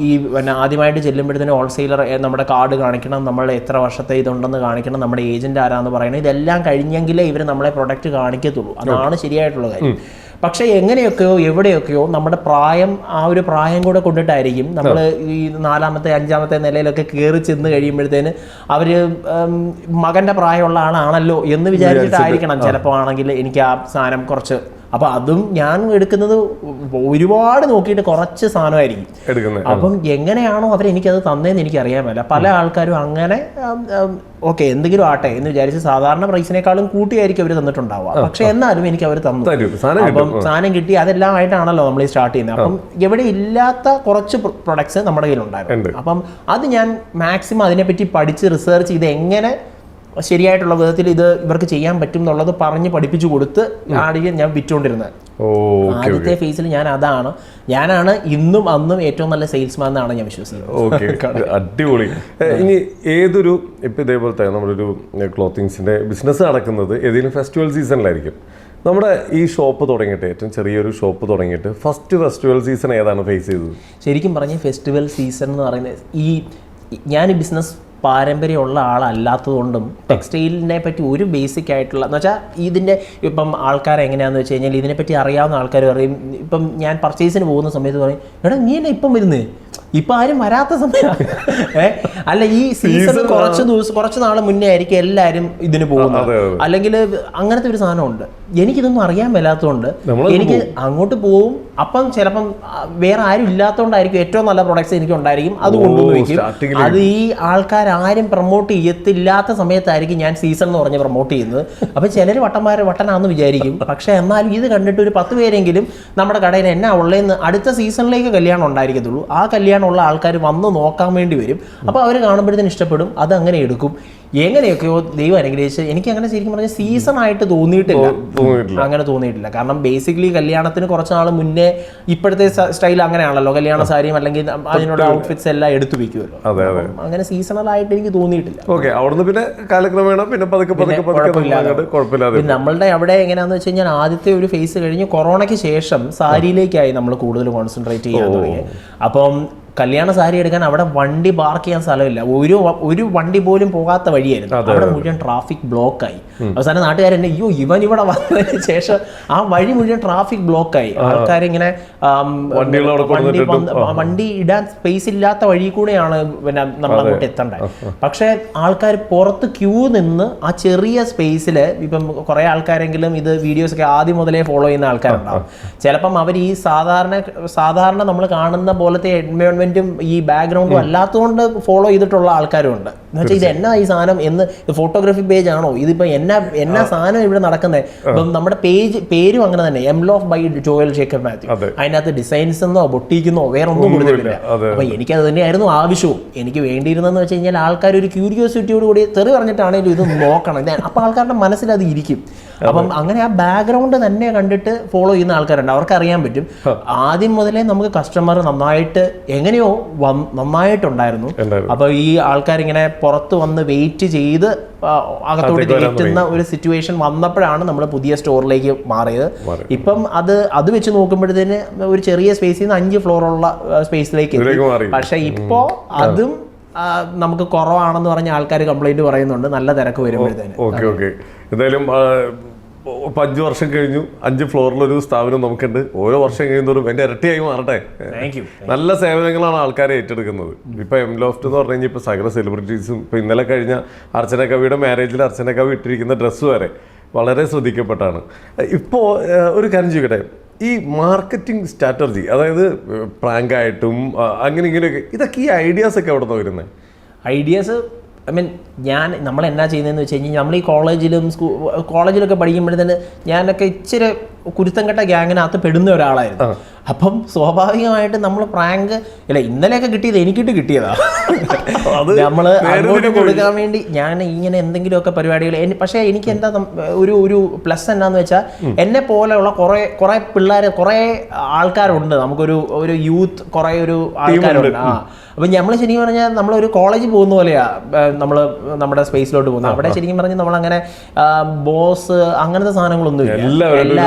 ഈ പിന്നെ ആദ്യമായിട്ട് ചെല്ലുമ്പോഴത്തേനും ഹോൾസെയിലർ നമ്മുടെ കാർഡ് കാണിക്കണം, നമ്മൾ എത്ര വർഷത്തെ ഇതുണ്ടെന്ന് കാണിക്കണം, നമ്മുടെ ഏജന്റ് ആരാന്ന് പറയണം. ഇതെല്ലാം കഴിഞ്ഞെങ്കിലേ ഇവർ നമ്മളെ പ്രൊഡക്റ്റ് കാണിക്കത്തുള്ളൂ. അതാണ് ശരിയായിട്ടുള്ള കാര്യം. പക്ഷേ എങ്ങനെയൊക്കെയോ എവിടെയൊക്കെയോ നമ്മുടെ പ്രായം, ആ ഒരു പ്രായം കൂടെ കൊണ്ടിട്ടായിരിക്കും നമ്മൾ ഈ 4ാമത്തെ 5ാമത്തെ നിലയിലൊക്കെ കയറി ചെന്ന് കഴിയുമ്പോഴത്തേന് അവർ മകൻ്റെ പ്രായമുള്ള ആളാണല്ലോ എന്ന് വിചാരിച്ചിട്ടായിരിക്കണം ചിലപ്പോൾ ആണെങ്കിൽ എനിക്ക് ആ സാധനം കുറച്ച്. അപ്പം അതും ഞാൻ എടുക്കുന്നത് ഒരുപാട് നോക്കിയിട്ട് കുറച്ച് സാധനമായിരിക്കും എടുക്കുന്നത്. അപ്പം എങ്ങനെയാണോ അവരെനിക്കത് തന്നതെന്ന് എനിക്കറിയാൻ പറ്റില്ല. പല ആൾക്കാരും അങ്ങനെ ഓക്കെ എന്തെങ്കിലും ആട്ടെ എന്ന് വിചാരിച്ച് സാധാരണ പ്രൈസിനേക്കാളും കൂട്ടിയായിരിക്കും അവർ തന്നിട്ടുണ്ടാവുക. പക്ഷെ എന്നാലും എനിക്ക് അവർ തന്നു. അപ്പം സാധനം കിട്ടി. അതെല്ലാം ആയിട്ടാണല്ലോ നമ്മൾ ഈ സ്റ്റാർട്ട് ചെയ്യുന്നത്. അപ്പം എവിടെ ഇല്ലാത്ത കുറച്ച് പ്രൊഡക്ട്സ് നമ്മുടെ കയ്യിലുണ്ടായിരുന്നു. അപ്പം അത് ഞാൻ മാക്സിമം അതിനെപ്പറ്റി പഠിച്ച് റിസർച്ച് ചെയ്ത് എങ്ങനെ ശരിയായിട്ടുള്ള വിധത്തിൽ ഇത് ഇവർക്ക് ചെയ്യാൻ പറ്റും എന്നുള്ളത് പറഞ്ഞ് പഠിപ്പിച്ചു കൊടുത്ത് ആദ്യം ഞാൻ വിറ്റുകൊണ്ടിരുന്നത്. ആദ്യത്തെ ഫേസിൽ ഞാനാണ് ഇന്നും അന്നും ഏറ്റവും നല്ല സെയിൽസ്മാൻ എന്നാണ് ഞാൻ വിശ്വസിക്കുന്നത്. അടിപൊളി. ഇനി ഏതൊരു ഇപ്പം ഇതേപോലത്തെ നമ്മളൊരു ക്ലോത്തിങ്സിന്റെ ബിസിനസ് നടക്കുന്നത് ഏതെങ്കിലും ഫെസ്റ്റിവൽ സീസണിലായിരിക്കും. നമ്മുടെ ഈ ഷോപ്പ് തുടങ്ങിയിട്ട്, ഏറ്റവും ചെറിയൊരു ഷോപ്പ് തുടങ്ങിയിട്ട് ഫസ്റ്റ് ഫെസ്റ്റിവൽ സീസൺ ഏതാണ് ഫേസ് ചെയ്തത്? ശരിക്കും പറഞ്ഞ ഫെസ്റ്റിവൽ സീസൺ എന്ന് പറയുന്നത് ഞാൻ ഈ ബിസിനസ് പാരമ്പര്യമുള്ള ആളല്ലാത്തതുകൊണ്ടും ടെക്സ്റ്റൈലിനെ പറ്റി ഒരു ബേസിക് ആയിട്ടുള്ള എന്ന് വെച്ചാൽ ഇതിൻ്റെ ഇപ്പം ആൾക്കാർ എങ്ങനെയാണെന്ന് വെച്ച് കഴിഞ്ഞാൽ ഇതിനെപ്പറ്റി അറിയാവുന്ന ആൾക്കാർ പറയും. ഇപ്പം ഞാൻ പർച്ചേസിന് പോകുന്ന സമയത്ത് പറയും, എടാ നീ എന്നെ ഇപ്പം വരുന്നത്, ഇപ്പം ആരും വരാത്ത സമയമാണ്. അല്ല ഈ സീസൺ കുറച്ച് നാൾ മുന്നേ ആയിരിക്കും എല്ലാവരും ഇതിന് പോകുന്നത്. അല്ലെങ്കിൽ അങ്ങനത്തെ ഒരു സാധനമുണ്ട്. എനിക്കിതൊന്നും അറിയാൻ മേലാത്തതുകൊണ്ട് എനിക്ക് അങ്ങോട്ട് പോവും. അപ്പം ചിലപ്പം വേറെ ആരും ഇല്ലാത്തതുകൊണ്ടായിരിക്കും ഏറ്റവും നല്ല പ്രൊഡക്ട്സ് എനിക്ക് ഉണ്ടായിരിക്കും, അത് കൊണ്ടുവന്ന് വയ്ക്കും. അത് ഈ ആൾക്കാരും പ്രൊമോട്ട് ചെയ്യത്തില്ലാത്ത സമയത്തായിരിക്കും ഞാൻ സീസൺ എന്ന് പറഞ്ഞ് പ്രൊമോട്ട് ചെയ്യുന്നത്. അപ്പം ചിലർ വട്ടനാന്ന് വിചാരിക്കും. പക്ഷെ എന്നാലും ഇത് കണ്ടിട്ട് ഒരു 10 പേരെങ്കിലും നമ്മുടെ കടയിൽ എന്നാ ഉള്ളതെന്ന് അടുത്ത സീസണിലേക്ക് കല്യാണം ഉണ്ടായിരിക്കത്തുള്ളൂ. ആ കല്യാണമുള്ള ആൾക്കാർ വന്ന് നോക്കാൻ വേണ്ടി വരും. അപ്പോൾ അവർ കാണുമ്പോഴത്തേന് ഇഷ്ടപ്പെടും, അത് അങ്ങനെ എടുക്കും. എങ്ങനെയൊക്കെയോ ദൈവം അനുഗ്രഹിച്ച് എനിക്ക് അങ്ങനെ ശരിക്കും പറഞ്ഞാൽ സീസൺ ആയിട്ട് തോന്നിയിട്ടില്ല. അങ്ങനെ തോന്നിയിട്ടില്ല. കാരണം ബേസിക്കലി കല്യാണത്തിന് കുറച്ച് നാൾ മുന്നേ ഇപ്പോഴത്തെ സ്റ്റൈൽ അങ്ങനെയാണല്ലോ, കല്യാണ സാരിയും അല്ലെങ്കിൽ അതിനുള്ള ഔട്ട്ഫിറ്റ്സ് എല്ലാം എടുത്തു വെക്കുമല്ലോ. അങ്ങനെ സീസണൽ ആയിട്ട് എനിക്ക് തോന്നിയിട്ടില്ല. പിന്നെ കാലക്രമേണ പിന്നെ നമ്മളുടെ അവിടെ എങ്ങനെയാണെന്ന് വെച്ച് കഴിഞ്ഞാൽ ആദ്യത്തെ ഒരു ഫേസ് കഴിഞ്ഞ് കൊറോണയ്ക്ക് ശേഷം സാരിയിലേക്കായി നമ്മൾ കൂടുതൽ കോൺസെൻട്രേറ്റ് ചെയ്യാൻ തുടങ്ങി. അപ്പം കല്യാണ സാരി എടുക്കാൻ അവിടെ വണ്ടി പാർക്ക് ചെയ്യാൻ സ്ഥലമില്ല. ഒരു വണ്ടി പോലും പോകാത്ത വഴിയായിരുന്നു. അവിടെ മുഴുവൻ ട്രാഫിക് ബ്ലോക്കായി. അവസാനം നാട്ടുകാരെന്നെ അയ്യോ ഇവൻ ഇവിടെ വന്നതിന് ശേഷം ആ വഴി മുഴുവൻ ട്രാഫിക് ബ്ലോക്കായി. ആൾക്കാരിങ്ങനെ വണ്ടി ഇടാൻ സ്പേസ് ഇല്ലാത്ത വഴി കൂടെയാണ് പിന്നെ നമ്മൾ അങ്ങോട്ട് എത്തേണ്ടത്. പക്ഷെ ആൾക്കാർ പുറത്ത് ക്യൂ നിന്ന് ആ ചെറിയ സ്പേസിൽ ഇപ്പം കുറെ ആൾക്കാരെങ്കിലും ഇത് വീഡിയോസ് ഒക്കെ ആദ്യം മുതലേ ഫോളോ ചെയ്യുന്ന ആൾക്കാരുണ്ടാവും. ചിലപ്പം അവർ ഈ സാധാരണ നമ്മൾ കാണുന്ന പോലത്തെ എൻവയോൺമെന്റ് എലമെന്റും ഈ ബാക്ക്ഗ്രൗണ്ടും അല്ലാത്തതുകൊണ്ട് ഫോളോ ചെയ്തിട്ടുള്ള ആൾക്കാരും ഉണ്ട്. എന്ന് വെച്ചാൽ ഇത് എന്നാ ഈ സാധനം എന്ന്, ഫോട്ടോഗ്രാഫി പേജ് ആണോ ഇതിപ്പോ എന്നാ സാധനം ഇവിടെ നടക്കുന്നത്. ഇപ്പം നമ്മുടെ പേരും അങ്ങനെ തന്നെ, എംലോഫ് ബൈ ജോയൽ ജേക്കബ് മാത്യു. അതിനകത്ത് ഡിസൈൻസ് എന്നോ ബൊട്ടീക്കുന്നോ വേറെ ഒന്നും കൊടുത്തിട്ടില്ല. അപ്പൊ എനിക്കത് തന്നെയായിരുന്നു ആവശ്യവും. എനിക്ക് വേണ്ടിയിരുന്നെന്ന് വെച്ച് കഴിഞ്ഞാൽ ആൾക്കാർ ഒരു ക്യൂരിയോസിറ്റിയോട് കൂടി തെറി പറഞ്ഞിട്ടാണെങ്കിലും ഇത് നോക്കണം, അപ്പൊ ആൾക്കാരുടെ മനസ്സിൽ അത് ഇരിക്കും. അപ്പം അങ്ങനെ ആ ബാക്ക്ഗ്രൗണ്ട് തന്നെ കണ്ടിട്ട് ഫോളോ ചെയ്യുന്ന ആൾക്കാരുണ്ട്, അവർക്ക് അറിയാൻ പറ്റും. ആദ്യം മുതലേ നമുക്ക് കസ്റ്റമർ നന്നായിട്ട് എങ്ങനെയോ നന്നായിട്ടുണ്ടായിരുന്നു. അപ്പൊ ഈ ആൾക്കാരിങ്ങനെ പുറത്ത് വന്ന് വെയിറ്റ് ചെയ്ത് അകത്തോട്ട് കയറ്റുന്ന ഒരു സിറ്റുവേഷൻ വന്നപ്പോഴാണ് നമ്മൾ പുതിയ സ്റ്റോറിലേക്ക് മാറിയത്. ഇപ്പം അത് വെച്ച് നോക്കുമ്പോഴത്തേന് ഒരു ചെറിയ സ്പേസിൽ നിന്ന് 5 ഫ്ലോറുള്ള സ്പേസിലേക്ക് എത്തി. പക്ഷെ ഇപ്പോ അതും നമുക്ക് കുറവാണെന്ന് പറഞ്ഞ ആൾക്കാർ കംപ്ലൈന്റ് പറയുന്നുണ്ട്, നല്ല തിരക്ക് വരുമ്പോഴത്തേന്. എന്തായാലും 5 വർഷം കഴിഞ്ഞു, 5 ഫ്ലോറിലൊരു സ്ഥാപനം നമുക്കുണ്ട്. ഓരോ വർഷം കഴിയുന്നതോറും എൻ്റെ ഇരട്ടിയായി മാറട്ടെ. നല്ല സേവനങ്ങളാണ് ആൾക്കാരെ ഏറ്റെടുക്കുന്നത്. ഇപ്പൊ എംലോഫ്റ്റ് എന്ന് പറഞ്ഞു കഴിഞ്ഞാൽ ഇപ്പൊ സകല സെലിബ്രിറ്റീസും, ഇപ്പൊ ഇന്നലെ കഴിഞ്ഞ അർച്ചന കവിയുടെ മാരേജിൽ അർച്ചന കവി ഇട്ടിരിക്കുന്ന ഡ്രസ്സ് വരെ വളരെ ശ്രദ്ധിക്കപ്പെട്ടാണ്. ഇപ്പോൾ ഒരു കാര്യം ചോദിക്കട്ടെ, ഈ മാർക്കറ്റിംഗ് സ്ട്രാറ്റജി, അതായത് പ്രാങ്കായിട്ടും അങ്ങനെ ഇങ്ങനെയൊക്കെ, ഇതൊക്കെ ഈ ഐഡിയാസ് ഒക്കെ എവിടെ നിന്ന് വരുന്നത്? ഐഡിയാസ് നമ്മൾ എന്നാ ചെയ്യുന്നതെന്ന് വെച്ച് കഴിഞ്ഞാൽ, നമ്മൾ ഈ കോളേജിലൊക്കെ പഠിക്കുമ്പോഴത്തേന് ഞാനൊക്കെ ഇച്ചിരി കുരുത്തം കെട്ട ഗ്യാങ്ങിനകത്ത് പെടുന്ന ഒരാളായിരുന്നു. അപ്പം സ്വാഭാവികമായിട്ട് നമ്മൾ പ്രാങ്ക് ഇന്നലെയൊക്കെ കിട്ടിയത് എനിക്കിട്ട് കിട്ടിയതാ. നമ്മൾ അങ്ങോട്ട് കൊടുക്കാൻ വേണ്ടി ഞാൻ ഇങ്ങനെ എന്തെങ്കിലുമൊക്കെ പരിപാടികൾ. പക്ഷേ എനിക്ക് എന്താ ഒരു പ്ലസ് എന്നാന്ന് വെച്ചാൽ, എന്നെ പോലെയുള്ള കുറെ പിള്ളേർ, കുറെ ആൾക്കാരുണ്ട്, നമുക്കൊരു യൂത്ത് കുറെ ഒരു ആൾക്കാരുണ്ട്. അപ്പം നമ്മൾ ശരിക്കും പറഞ്ഞാൽ നമ്മളൊരു കോളേജിൽ പോകുന്ന പോലെയാ നമ്മൾ നമ്മുടെ സ്പേസിലോട്ട് പോകുന്നത്. അവിടെ ശരിക്കും പറഞ്ഞാൽ നമ്മളങ്ങനെ ബോസ് അങ്ങനത്തെ സാധനങ്ങളൊന്നും ഇല്ല.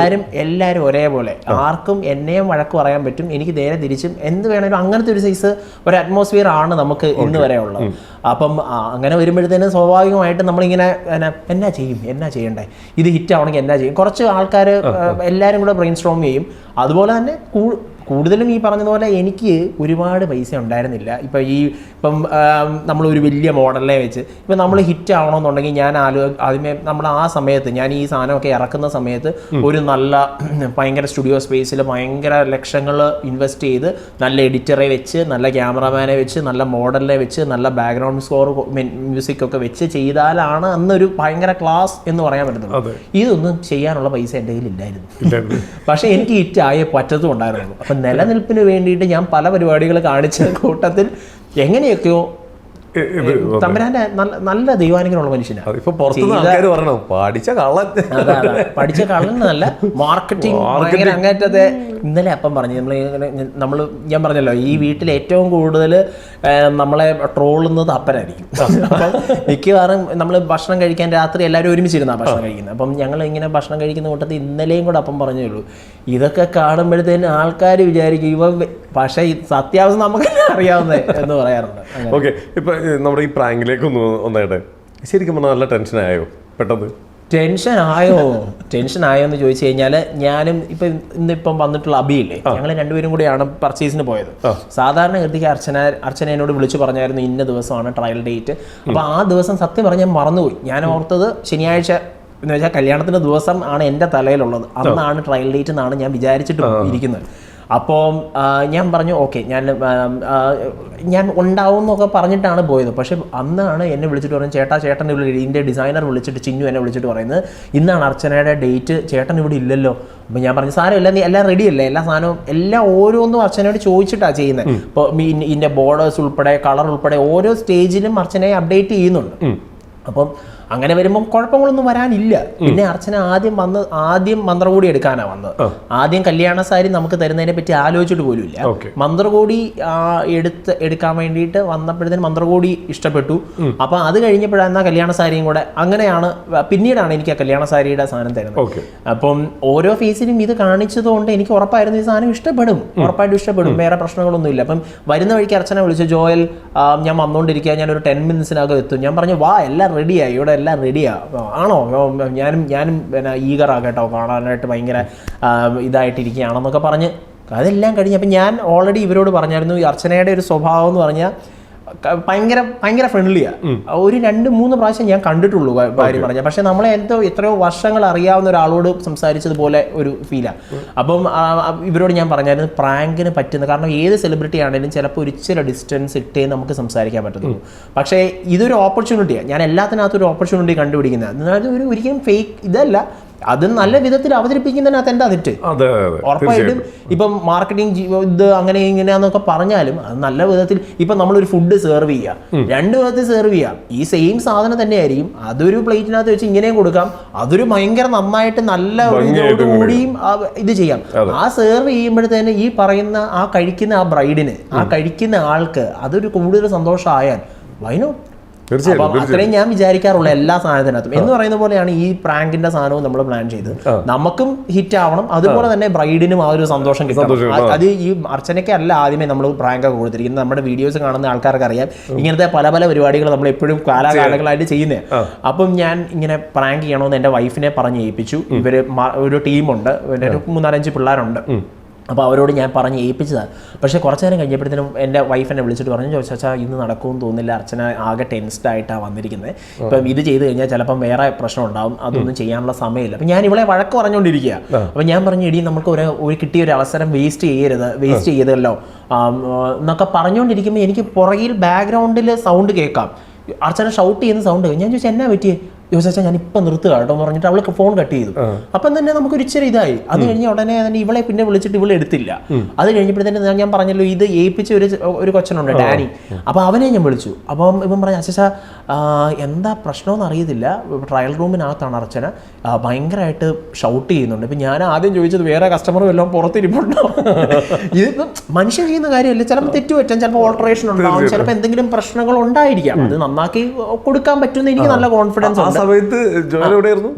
എല്ലാവരും ഒരേപോലെ, ആർക്കും എന്നെയും വഴക്ക് പറയാൻ പറ്റും, എനിക്ക് നേരെ തിരിച്ചും എന്ത് വേണമെങ്കിലും അങ്ങനത്തെ ഒരു സൈസ് ഒരു അറ്റ്മോസ്ഫിയർ ആണ് നമുക്ക് ഇന്ന് വരെ ഉള്ളത്. അപ്പം അങ്ങനെ വരുമ്പോഴത്തേനും സ്വാഭാവികമായിട്ട് നമ്മളിങ്ങനെ എന്നാ ചെയ്യണ്ടേ, ഇത് ഹിറ്റ് ആവണമെങ്കിൽ എന്നാ ചെയ്യും, കുറച്ച് ആൾക്കാർ എല്ലാവരും കൂടെ ബ്രെയിൻ സ്ട്രോം ചെയ്യും. അതുപോലെ തന്നെ കൂടുതലും ഈ പറഞ്ഞതുപോലെ എനിക്ക് ഒരുപാട് പൈസ ഉണ്ടായിരുന്നില്ല. ഇപ്പം നമ്മളൊരു വലിയ മോഡലിനെ വെച്ച് ഇപ്പം നമ്മൾ ഹിറ്റ് ആവണമെന്നുണ്ടെങ്കിൽ ഞാൻ ആദ്യമേ നമ്മൾ ആ സമയത്ത് ഞാൻ ഈ സാധനമൊക്കെ ഇറക്കുന്ന സമയത്ത് ഒരു നല്ല ഭയങ്കര സ്റ്റുഡിയോ സ്പേസിൽ ഭയങ്കര ലക്ഷങ്ങൾ ഇൻവെസ്റ്റ് ചെയ്ത് നല്ല എഡിറ്ററെ വെച്ച്, നല്ല ക്യാമറമാനെ വെച്ച്, നല്ല മോഡലിനെ വെച്ച്, നല്ല ബാക്ക്ഗ്രൗണ്ട് സ്കോർ മ്യൂസിക് ഒക്കെ വെച്ച് ചെയ്താലാണ് അന്നൊരു ഭയങ്കര ക്ലാസ് എന്ന് പറയാൻ പറ്റുന്നത്. ഇതൊന്നും ചെയ്യാനുള്ള പൈസ എൻ്റെ കയ്യിൽ ഇല്ലായിരുന്നു. പക്ഷേ എനിക്ക് ഹിറ്റ് ആയേ പറ്റത്തും ഉണ്ടായിരുന്നു. അപ്പം നിലനിൽപ്പിന് വേണ്ടിയിട്ട് ഞാൻ പല പരിപാടികൾ കാണിച്ച കൂട്ടത്തിൽ എങ്ങനെയൊക്കെയോ തമ്പുരാന്റെ നല്ല ദൈവാനുഗ്രഹമുള്ള മനുഷ്യനാണ്. പഠിച്ച കള്ളനല്ല, മാർക്കറ്റിംഗ് ഭയങ്കര അങ്ങേറ്റത്തെ. ഇന്നലെ അപ്പം പറഞ്ഞു നമ്മൾ ഞാൻ പറഞ്ഞല്ലോ, ഈ വീട്ടിൽ ഏറ്റവും കൂടുതൽ നമ്മളെ ട്രോളുന്നത് അപ്പനായിരിക്കും. അപ്പം മിക്കവാറും നമ്മൾ ഭക്ഷണം കഴിക്കാൻ രാത്രി എല്ലാവരും ഒരുമിച്ചിരുന്നാണ് ഭക്ഷണം കഴിക്കുന്നത്. അപ്പം ഞങ്ങൾ ഇങ്ങനെ ഭക്ഷണം കഴിക്കുന്ന കൂട്ടത്തിൽ ഇന്നലെയും കൂടെ അപ്പം പറഞ്ഞുള്ളൂ, ഇതൊക്കെ കാണുമ്പോഴത്തേന് ആൾക്കാർ വിചാരിക്കും ഇവ, പക്ഷേ സത്യാവസ്ഥ നമുക്ക് അറിയാവുന്നേ എന്ന് പറയാറുണ്ട്. ഓക്കെ, ഇപ്പൊ നമ്മുടെ ഈ പ്രാങ്കിലേക്ക് ഒന്നായിട്ട് ശരിക്കും പറഞ്ഞാൽ നല്ല ടെൻഷനായോ? പെട്ടെന്ന് ടെൻഷൻ ആയോ എന്ന് ചോദിച്ചു കഴിഞ്ഞാൽ, ഞാനും ഇന്നിപ്പം വന്നിട്ടുള്ള അബിയില്ലേ, ഞങ്ങൾ രണ്ടുപേരും കൂടിയാണ് പർച്ചേസിന് പോയത്. സാധാരണ ഗതിക്ക് അർച്ചന എന്നോട് വിളിച്ചു പറഞ്ഞായിരുന്നു ഇന്ന ദിവസമാണ് ട്രയൽ ഡേറ്റ്. അപ്പോൾ ആ ദിവസം സത്യം പറഞ്ഞാൽ മറന്നുപോയി. ഞാൻ ഓർത്തത് ശനിയാഴ്ച എന്ന് വെച്ചാൽ കല്യാണത്തിൻ്റെ ദിവസം ആണ് എൻ്റെ തലയിലുള്ളത്, അന്നാണ് ട്രയൽ ഡേറ്റ് എന്നാണ് ഞാൻ വിചാരിച്ചിട്ട് ഇരിക്കുന്നത്. അപ്പോൾ ഞാൻ പറഞ്ഞു ഓക്കെ, ഞാൻ ഉണ്ടാവും എന്നൊക്കെ പറഞ്ഞിട്ടാണ് പോയത്. പക്ഷെ അന്നാണ് എന്നെ വിളിച്ചിട്ട് പറയുന്നത്, ചേട്ടൻ ഇതിൻ്റെ ഡിസൈനർ വിളിച്ചിട്ട്, ചിന്നു എന്നെ വിളിച്ചിട്ട് പറയുന്നത് ഇന്നാണ് അർച്ചനയുടെ ഡേറ്റ്, ചേട്ടൻ ഇവിടെ ഇല്ലല്ലോ. അപ്പം ഞാൻ പറഞ്ഞു സാരമില്ല, നീ എല്ലാം റെഡിയല്ലേ, എല്ലാ സാധനവും എല്ലാം ഓരോന്നും അർച്ചനയോട് ചോദിച്ചിട്ടാണ് ചെയ്യുന്നത്. ഇപ്പോൾ ഇതിൻ്റെ ബോർഡേഴ്സ് ഉൾപ്പെടെ കളർ ഉൾപ്പെടെ ഓരോ സ്റ്റേജിലും അർച്ചനയെ അപ്ഡേറ്റ് ചെയ്യുന്നുണ്ട്. അപ്പം അങ്ങനെ വരുമ്പം കുഴപ്പങ്ങളൊന്നും വരാനില്ല. പിന്നെ അർച്ചന ആദ്യം മന്ത്രകോടി എടുക്കാനാണ് വന്നത്. ആദ്യം കല്യാണ സാരി നമുക്ക് തരുന്നതിനെ പറ്റി ആലോചിച്ചിട്ട് പോലും ഇല്ല. മന്ത്രകോടി എടുക്കാൻ വേണ്ടിയിട്ട് വന്നപ്പോഴത്തേന് മന്ത്രകോടി ഇഷ്ടപ്പെട്ടു. അപ്പം അത് കഴിഞ്ഞപ്പോഴാണ് കല്യാണ സാരിയും കൂടെ, അങ്ങനെയാണ് പിന്നീടാണ് എനിക്ക് ആ കല്യാണ സാരിയുടെ സാധനം തരുന്നത്. അപ്പം ഓരോ ഫേസിലും ഇത് കാണിച്ചതുകൊണ്ട് എനിക്ക് ഉറപ്പായിരുന്നു ഈ സാധനം ഉറപ്പായിട്ടും ഇഷ്ടപ്പെടും, വേറെ പ്രശ്നങ്ങളൊന്നും ഇല്ല. അപ്പം വരുന്ന വഴിക്ക് അർച്ചന വിളിച്ചു, ജോയൽ ഞാൻ വന്നുകൊണ്ടിരിക്കുക, ഞാനൊരു 10 മിനിറ്റ്സിനകം എത്തും. ഞാൻ പറഞ്ഞു വാ, എല്ലാം റെഡിയായി, ഇവിടെ എല്ലാം റെഡിയാ. ആണോ? ഞാനും പിന്നെ ഈഗറാകട്ടോ, കാണാനായിട്ട് ഭയങ്കര ഇതായിട്ടിരിക്കുകയാണെന്നൊക്കെ പറഞ്ഞ് അതെല്ലാം കഴിഞ്ഞ് അപ്പം ഞാൻ ഓൾറെഡി ഇവരോട് പറഞ്ഞായിരുന്നു, ഈ അർച്ചനയുടെ ഒരു സ്വഭാവം എന്ന് പറഞ്ഞാൽ ഭയങ്കര ഫ്രണ്ട്ലിയാ. ഒരു 2-3 പ്രാവശ്യം ഞാൻ കണ്ടിട്ടുള്ളൂ ഭാര്യ പറഞ്ഞ. പക്ഷെ നമ്മളെ എത്രയോ വർഷങ്ങൾ അറിയാവുന്ന ഒരാളോട് സംസാരിച്ചതുപോലെ ഒരു ഫീലാണ്. അപ്പം ഇവരോട് ഞാൻ പറഞ്ഞായിരുന്നു പ്രാങ്കിന് പറ്റുന്ന, കാരണം ഏത് സെലിബ്രിറ്റി ആണെങ്കിലും ചിലപ്പോൾ ഒരു ഇച്ചിരി ഡിസ്റ്റൻസ് ഇട്ടേ നമുക്ക് സംസാരിക്കാൻ പറ്റത്തുള്ളൂ. പക്ഷേ ഇതൊരു ഓപ്പർച്യൂണിറ്റിയാണ്. ഞാൻ എല്ലാത്തിനകത്തും ഒരു ഓപ്പർച്യൂണിറ്റി കണ്ടുപിടിക്കുന്നത്. അതായത് ഒരിക്കലും ഫേക്ക് ഇതല്ല, അത് നല്ല വിധത്തിൽ അവതരിപ്പിക്കുന്നതിനകത്ത് എന്താ തെറ്റ്? ഉറപ്പായിട്ടും ഇപ്പം മാർക്കറ്റിംഗ് ഇത് അങ്ങനെ ഇങ്ങനെയാന്നൊക്കെ പറഞ്ഞാലും അത് നല്ല വിധത്തിൽ. ഇപ്പം നമ്മളൊരു ഫുഡ് സെർവ് ചെയ്യാം, 2 വിധത്തിൽ സെർവ് ചെയ്യാം, ഈ സെയിം സാധനം തന്നെയായിരിക്കും. അതൊരു പ്ലേറ്റിനകത്ത് വെച്ച് ഇങ്ങനെയും കൊടുക്കാം, അതൊരു ഭയങ്കര നന്നായിട്ട് നല്ല കൂടിയും ഇത് ചെയ്യാം. ആ സെർവ് ചെയ്യുമ്പോഴത്തേന് ഈ പറയുന്ന ആ കഴിക്കുന്ന ആ ബ്രൈഡിന്, ആ കഴിക്കുന്ന ആൾക്ക് അതൊരു കൂടുതൽ സന്തോഷമായാൽ വൈനോ. അത്രയും ഞാൻ വിചാരിക്കാറുള്ള എല്ലാ സാധനത്തിനകത്തും. എന്ന് പറയുന്ന പോലെയാണ് ഈ പ്രാങ്കിന്റെ സാധനവും നമ്മൾ പ്ലാൻ ചെയ്ത് നമുക്കും ഹിറ്റ് ആവണം, അതുപോലെ തന്നെ ബ്രൈഡിനും ആ ഒരു സന്തോഷം കിട്ടണം. അത് ഈ അർച്ചനയ്ക്ക് അല്ല ആദ്യമേ നമ്മൾ പ്രാങ്ക് ഒക്കെ കൊടുത്തിരിക്കുന്നത്. നമ്മുടെ വീഡിയോസ് കാണുന്ന ആൾക്കാർക്ക് അറിയാം, ഇങ്ങനത്തെ പല പരിപാടികൾ നമ്മൾ എപ്പോഴും കാലാകാലങ്ങളായിട്ട് ചെയ്യുന്നത്. അപ്പം ഞാൻ ഇങ്ങനെ പ്രാങ്ക് ചെയ്യണമെന്ന് എൻ്റെ വൈഫിനെ പറഞ്ഞ് ഏൽപ്പിച്ചു. ഇവര് ഒരു ടീമുണ്ട്, 3-4-5 പിള്ളേരുണ്ട്. അപ്പോൾ അവരോട് ഞാൻ പറഞ്ഞ് ഏൽപ്പിച്ചതാണ്. പക്ഷേ കുറച്ച് നേരം കഴിഞ്ഞപ്പോഴത്തേനും എൻ്റെ വൈഫ് എന്നെ വിളിച്ചിട്ട് പറഞ്ഞു, ചോദിച്ചാൽ ഇന്ന് നടക്കുമെന്ന് തോന്നുന്നില്ല, അർച്ചന ആകെ ടെൻസ്ഡ് ആയിട്ടാണ് വന്നിരിക്കുന്നത്. ഇപ്പം ഇത് ചെയ്ത് കഴിഞ്ഞാൽ ചിലപ്പം വേറെ പ്രശ്നം ഉണ്ടാവും, അതൊന്നും ചെയ്യാനുള്ള സമയമില്ല. അപ്പം ഞാൻ ഇവളെ വഴക്ക് പറഞ്ഞുകൊണ്ടിരിക്കുക. അപ്പം ഞാൻ പറഞ്ഞു, എടി നമുക്ക് ഒരു കിട്ടിയ ഒരു അവസരം വേസ്റ്റ് ചെയ്തല്ലോ എന്നൊക്കെ പറഞ്ഞുകൊണ്ടിരിക്കുമ്പോൾ എനിക്ക് പുറകിൽ ബാക്ക്ഗ്രൗണ്ടിൽ സൗണ്ട് കേൾക്കാം, അർച്ചന ഷൗട്ട് ചെയ്യുന്ന സൗണ്ട്. ഞാൻ ചോദിച്ചാൽ എന്നാ പറ്റിയേ? ചോദിച്ചാൽ ഞാൻ ഇപ്പം നിർത്തുക കേട്ടോ എന്ന് പറഞ്ഞിട്ട് അവൾക്ക് ഫോൺ കട്ട് ചെയ്തു. അപ്പം തന്നെ നമുക്കൊരു ഇച്ചിരി ഇതായി. അത് കഴിഞ്ഞ് ഉടനെ തന്നെ ഇവളെ പിന്നെ വിളിച്ചിട്ട് ഇവളെ എടുത്തില്ല. അത് കഴിഞ്ഞപ്പോഴത്തേന് ഞാൻ പറഞ്ഞല്ലോ, ഇത് ഏൽപ്പിച്ച ഒരു കൊച്ചനുണ്ട് ഡാനി, അപ്പോൾ അവനെ ഞാൻ വിളിച്ചു. അപ്പം ഇവൻ പറഞ്ഞു, അച്ഛാ എന്താ പ്രശ്നമെന്ന് അറിയത്തില്ല, ട്രയൽ റൂമിനകത്താണ് അർച്ചന, ഭയങ്കരമായിട്ട് ഷൗട്ട് ചെയ്യുന്നുണ്ട്. ഇപ്പം ഞാൻ ആദ്യം ചോദിച്ചത് വേറെ കസ്റ്റമറും എല്ലാം പുറത്തിരിപ്പുണ്ടോ? ഇതിപ്പം മനുഷ്യൻ ചെയ്യുന്ന കാര്യമല്ല, ചിലപ്പോൾ തെറ്റുപറ്റാം, ചിലപ്പോൾ ഓൾട്ടറേഷൻ ഉണ്ടാവും, ചിലപ്പോൾ എന്തെങ്കിലും പ്രശ്നങ്ങൾ ഉണ്ടായിരിക്കാം. അത് നന്നാക്കി കൊടുക്കാൻ പറ്റുമെന്ന് എനിക്ക് നല്ല കോൺഫിഡൻസ് ഉണ്ട്.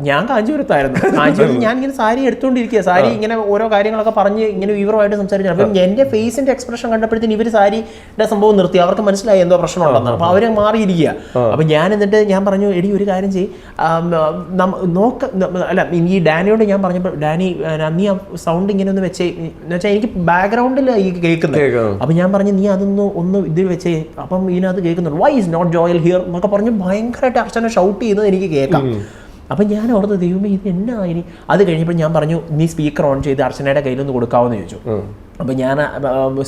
ഞാൻ കാഞ്ചീപുരത്തായിരുന്നു. കാഞ്ചീപുരത്ത് ഞാൻ ഇങ്ങനെ സാരി എടുത്തുകൊണ്ടിരിക്കുക, സാരി ഇങ്ങനെ ഓരോ കാര്യങ്ങളൊക്കെ പറഞ്ഞ് ഇങ്ങനെ വിവരമായിട്ട് സംസാരിച്ചു. അപ്പം എൻ്റെ ഫേസിന്റെ എക്സ്പ്രഷൻ കണ്ടപ്പോഴത്തേന് ഇവർ സാരിയുടെ സംഭവം നിർത്തി, അവർക്ക് മനസ്സിലായി എന്തോ പ്രശ്നം ഉണ്ടെന്ന്. അപ്പോൾ അവർ മാറിയിരിക്കുക. അപ്പം എന്നിട്ട് ഞാൻ പറഞ്ഞു, എടി ഒരു കാര്യം ചെയ്യ്, അല്ല ഈ ഡാനിയോട് ഞാൻ പറഞ്ഞപ്പോൾ ഡാനി നീ ആ സൗണ്ട് ഇങ്ങനെ ഒന്ന് വെച്ചേ എന്ന് വെച്ചാൽ എനിക്ക് ബാക്ക്ഗ്രൗണ്ടിൽ ഈ കേൾക്കുന്നത്. അപ്പം ഞാൻ പറഞ്ഞു, നീ ഒന്ന് ഇതിൽ വെച്ചേ. അപ്പം ഇതിനകത്ത് കേൾക്കുന്നുണ്ട്, why is not Joel here എന്നൊക്കെ പറഞ്ഞ് ഭയങ്കരമായിട്ട് അർച്ചന ഷൗട്ട് ചെയ്യുന്നത് എനിക്ക് കേൾക്കാം. അപ്പം ഞാൻ ഓർത്ത്, ദൈവമേ ഇത് എന്നാ ഇനി. അത് കഴിഞ്ഞപ്പോൾ ഞാൻ പറഞ്ഞു, നീ സ്പീക്കർ ഓൺ ചെയ്ത് അർച്ചനയുടെ കയ്യിലൊന്ന് കൊടുക്കാമെന്ന് ചോദിച്ചു. അപ്പോൾ ഞാൻ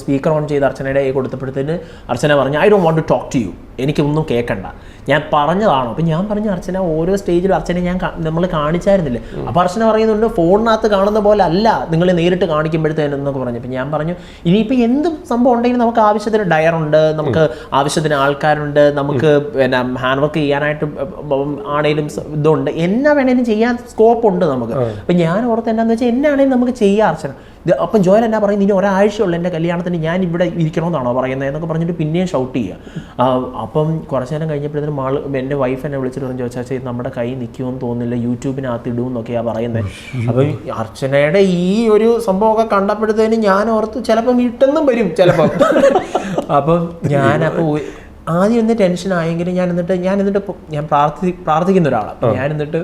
സ്പീക്കർ ഓൺ ചെയ്ത് അർച്ചനയുടെ കൈ കൊടുത്തപ്പോഴത്തേന് അർച്ചന പറഞ്ഞു, I don't want to talk to you, എനിക്കൊന്നും കേൾക്കണ്ട, ഞാൻ പറഞ്ഞതാണോ. അപ്പം ഞാൻ പറഞ്ഞു, അർച്ചന ഓരോ സ്റ്റേജിലും അർച്ചനെ നമ്മൾ കാണിച്ചായിരുന്നില്ലേ. അപ്പോൾ അർച്ചന പറയുന്നുണ്ട്, ഫോണിനകത്ത് കാണുന്ന പോലെ അല്ല നിങ്ങൾ നേരിട്ട് കാണിക്കുമ്പോഴത്തേനെന്നൊക്കെ പറഞ്ഞു. അപ്പം ഞാൻ പറഞ്ഞു, ഇനിയിപ്പോൾ എന്ത് സംഭവം ഉണ്ടെങ്കിലും നമുക്ക് ആവശ്യത്തിന് ഡയറുണ്ട്, നമുക്ക് ആവശ്യത്തിന് ആൾക്കാരുണ്ട്, നമുക്ക് പിന്നെ ഹാൻഡ് വർക്ക് ചെയ്യാനായിട്ട് ആണെങ്കിലും ഇതുണ്ട്, എന്നാ വേണേലും ചെയ്യാൻ സ്കോപ്പ് ഉണ്ട് നമുക്ക്. അപ്പം ഞാൻ ഓർത്ത് എന്നാന്ന് വെച്ചാൽ എന്നാണേലും നമുക്ക് ചെയ്യാം അർച്ചന. അപ്പം ജോയൽ എന്നാ പറയും, ഇനി ഒരാഴ്ചയുള്ള എൻ്റെ കല്യാണത്തിന് ഞാൻ ഇവിടെ ഇരിക്കണമെന്നാണോ പറയുന്നത് എന്നൊക്കെ പറഞ്ഞിട്ട് പിന്നെയും ഷൗട്ട് ചെയ്യുക. അപ്പം കുറച്ച് നേരം കഴിഞ്ഞപ്പോഴത്തേനും എൻ്റെ വൈഫ് എന്നെ വിളിച്ചിട്ട് പറഞ്ഞു, ചോദിച്ചാൽ നമ്മുടെ കൈ നിൽക്കുമെന്ന് തോന്നുന്നില്ല, യൂട്യൂബിനകത്ത് ഇടുമെന്നൊക്കെയാണ് പറയുന്നത്. അപ്പം അർച്ചനയുടെ ഈ ഒരു സംഭവമൊക്കെ കണ്ടപ്പോഴത്തേനും ഞാൻ ഓർത്ത് ചിലപ്പം ഇട്ടെന്നും വരും ചിലപ്പം. അപ്പം ഞാനപ്പോൾ ആദ്യം ഒന്ന് ടെൻഷൻ ആയെങ്കിലും ഞാൻ പ്രാർത്ഥിക്കുന്ന ഒരാളാണ്. ഞാൻ എന്നിട്ട്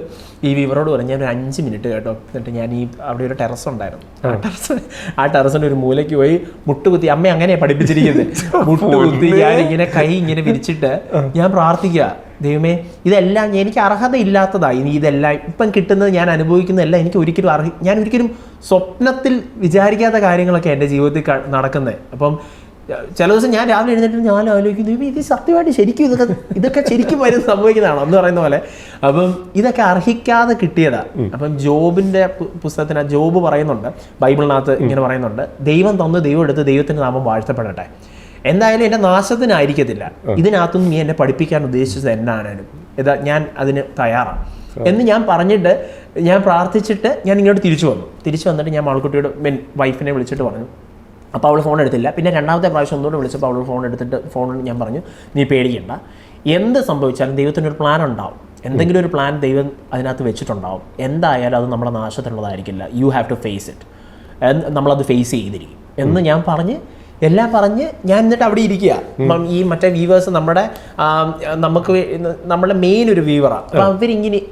ഈ വിവരോട് പറഞ്ഞു, ഞാൻ ഒരു 5 മിനിറ്റ് കേട്ടോ. എന്നിട്ട് ഞാൻ അവിടെ ഒരു ടെറസ് ഉണ്ടായിരുന്നു, ആ ടെറസിൻ്റെ ഒരു മൂലയ്ക്ക് പോയി മുട്ടുകുത്തി. അമ്മ അങ്ങനെയാണ് പഠിപ്പിച്ചിരിക്കുന്നത്, മുട്ടുകുത്തി ഞാൻ ഇങ്ങനെ കൈ ഇങ്ങനെ വിരിച്ചിട്ട് ഞാൻ പ്രാർത്ഥിക്കുക, ദൈവമേ ഇതെല്ലാം എനിക്ക് അർഹത ഇല്ലാത്തതാണ്, ഇനി ഇതെല്ലാം ഇപ്പം കിട്ടുന്നത് ഞാൻ അനുഭവിക്കുന്നതല്ല, എനിക്ക് ഒരിക്കലും ഞാൻ ഒരിക്കലും സ്വപ്നത്തിൽ വിചാരിക്കാത്ത കാര്യങ്ങളൊക്കെ എൻ്റെ ജീവിതത്തിൽ നടക്കുന്നത്. അപ്പം ചില ദിവസം ഞാൻ രാവിലെ എഴുന്നേറ്റ് ഞാൻ ആലോചിക്കുന്നു, ഇത് സത്യമായിട്ട് ശരിക്കും ഇതൊക്കെ ശരിക്കും വരും സംഭവിക്കുന്നതാണോ എന്ന് പറയുന്ന പോലെ. അപ്പം ഇതൊക്കെ അർഹിക്കാതെ കിട്ടിയതാണ്. അപ്പം ജോബിൻ്റെ പുസ്തകത്തിന് ജോബ് പറയുന്നുണ്ട്, ബൈബിളിനകത്ത് ഇങ്ങനെ പറയുന്നുണ്ട്, ദൈവം തന്ന് ദൈവം എടുത്ത് ദൈവത്തിൻ്റെ നാമം വാഴ്ത്തപ്പെടട്ടെ, എന്തായാലും എൻ്റെ നാശത്തിനായിരിക്കത്തില്ല, ഇതിനകത്തൊന്നും നീ എന്നെ പഠിപ്പിക്കാൻ ഉദ്ദേശിച്ചത് എന്നാണേലും ഞാൻ അതിന് തയ്യാറാണ് എന്ന് ഞാൻ പറഞ്ഞിട്ട് ഞാൻ പ്രാർത്ഥിച്ചിട്ട് ഞാൻ ഇങ്ങോട്ട് തിരിച്ചു വന്നിട്ട് ഞാൻ മാൾക്കുട്ടിയോട് വൈഫിനെ വിളിച്ചിട്ട് പറഞ്ഞു. അപ്പോൾ അവൾ ഫോൺ എടുത്തില്ല. പിന്നെ രണ്ടാമത്തെ പ്രാവശ്യം ഒന്നുകൂടെ വിളിച്ചപ്പോൾ അവൾ ഫോൺ എടുത്തിട്ട് ഞാൻ പറഞ്ഞു, നീ പേടിക്കണ്ട, എന്ത് സംഭവിച്ചാലും ദൈവത്തിനൊരു പ്ലാൻ ഉണ്ടാവും, എന്തെങ്കിലും ഒരു പ്ലാൻ ദൈവം അതിനകത്ത് വെച്ചിട്ടുണ്ടാവും, എന്തായാലും അത് നമ്മുടെ നാശത്തിനുള്ളതായിരിക്കില്ല, you have to face it, നമ്മളത് ഫേസ് ചെയ്തിരിക്കും എന്ന് ഞാൻ എല്ലാം പറഞ്ഞ് ഞാൻ എന്നിട്ട് അവിടെ ഇരിക്കുക. ഈ മറ്റേ വ്യൂവേഴ്സ് നമ്മുടെ മെയിൻ ഒരു വ്യൂവറാണ്. അപ്പം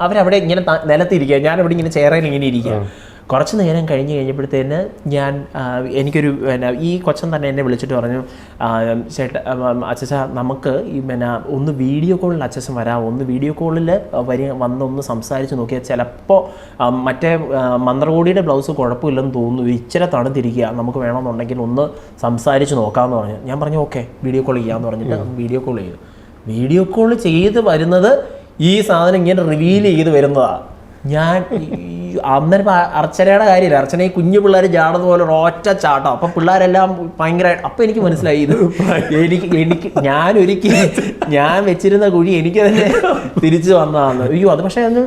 അവരവിടെ ഇങ്ങനെ നിലത്തിരിക്കുക, ഞാനവിടെ ഇങ്ങനെ ചെയറിൽ ഇങ്ങനെ ഇരിക്കുക. കുറച്ച് നേരം കഴിഞ്ഞപ്പോഴത്തേന് എനിക്കൊരു ഈ കൊച്ചൻ തന്നെ എന്നെ വിളിച്ചിട്ട് പറഞ്ഞു, ചേട്ടാ അച്ഛാ നമുക്ക് ഈ ഒന്ന് വീഡിയോ കോളിൽ അച്ഛൻ വരാമോ, ഒന്ന് വീഡിയോ കോളിൽ വന്നൊന്ന് സംസാരിച്ച് നോക്കിയാൽ ചിലപ്പോൾ മറ്റേ മന്ത്രകോടിയുടെ ബ്ലൗസ് കുഴപ്പമില്ലെന്ന് തോന്നുന്നു, ഇച്ചിരി തണുത്തിരിക്കുക, നമുക്ക് വേണമെന്നുണ്ടെങ്കിൽ ഒന്ന് സംസാരിച്ച് നോക്കാമെന്ന് പറഞ്ഞു. ഞാൻ പറഞ്ഞു ഓക്കെ വീഡിയോ കോൾ ചെയ്യാമെന്ന് പറഞ്ഞിട്ട് വീഡിയോ കോൾ ചെയ്തു. വീഡിയോ കോൾ ചെയ്ത് വരുന്നത് ഈ സാധനം ഇങ്ങനെ റിവീൽ ചെയ്ത് വരുന്നതാണ്. ഞാൻ അന്നേരം അർച്ചനയുടെ കാര്യമില്ല, അർച്ചന ഈ കുഞ്ഞു പിള്ളേർ ചാടുന്ന പോലെ ഒറ്റ ചാട്ടം. അപ്പം പിള്ളേരെല്ലാം ഭയങ്കരമായിട്ട് അപ്പം എനിക്ക് മനസ്സിലായി ഇത് ഞാൻ വെച്ചിരുന്ന കുഴി എനിക്ക് തന്നെ തിരിച്ചു വന്നതാണ്. അയ്യോ അത് പക്ഷേ എന്ന്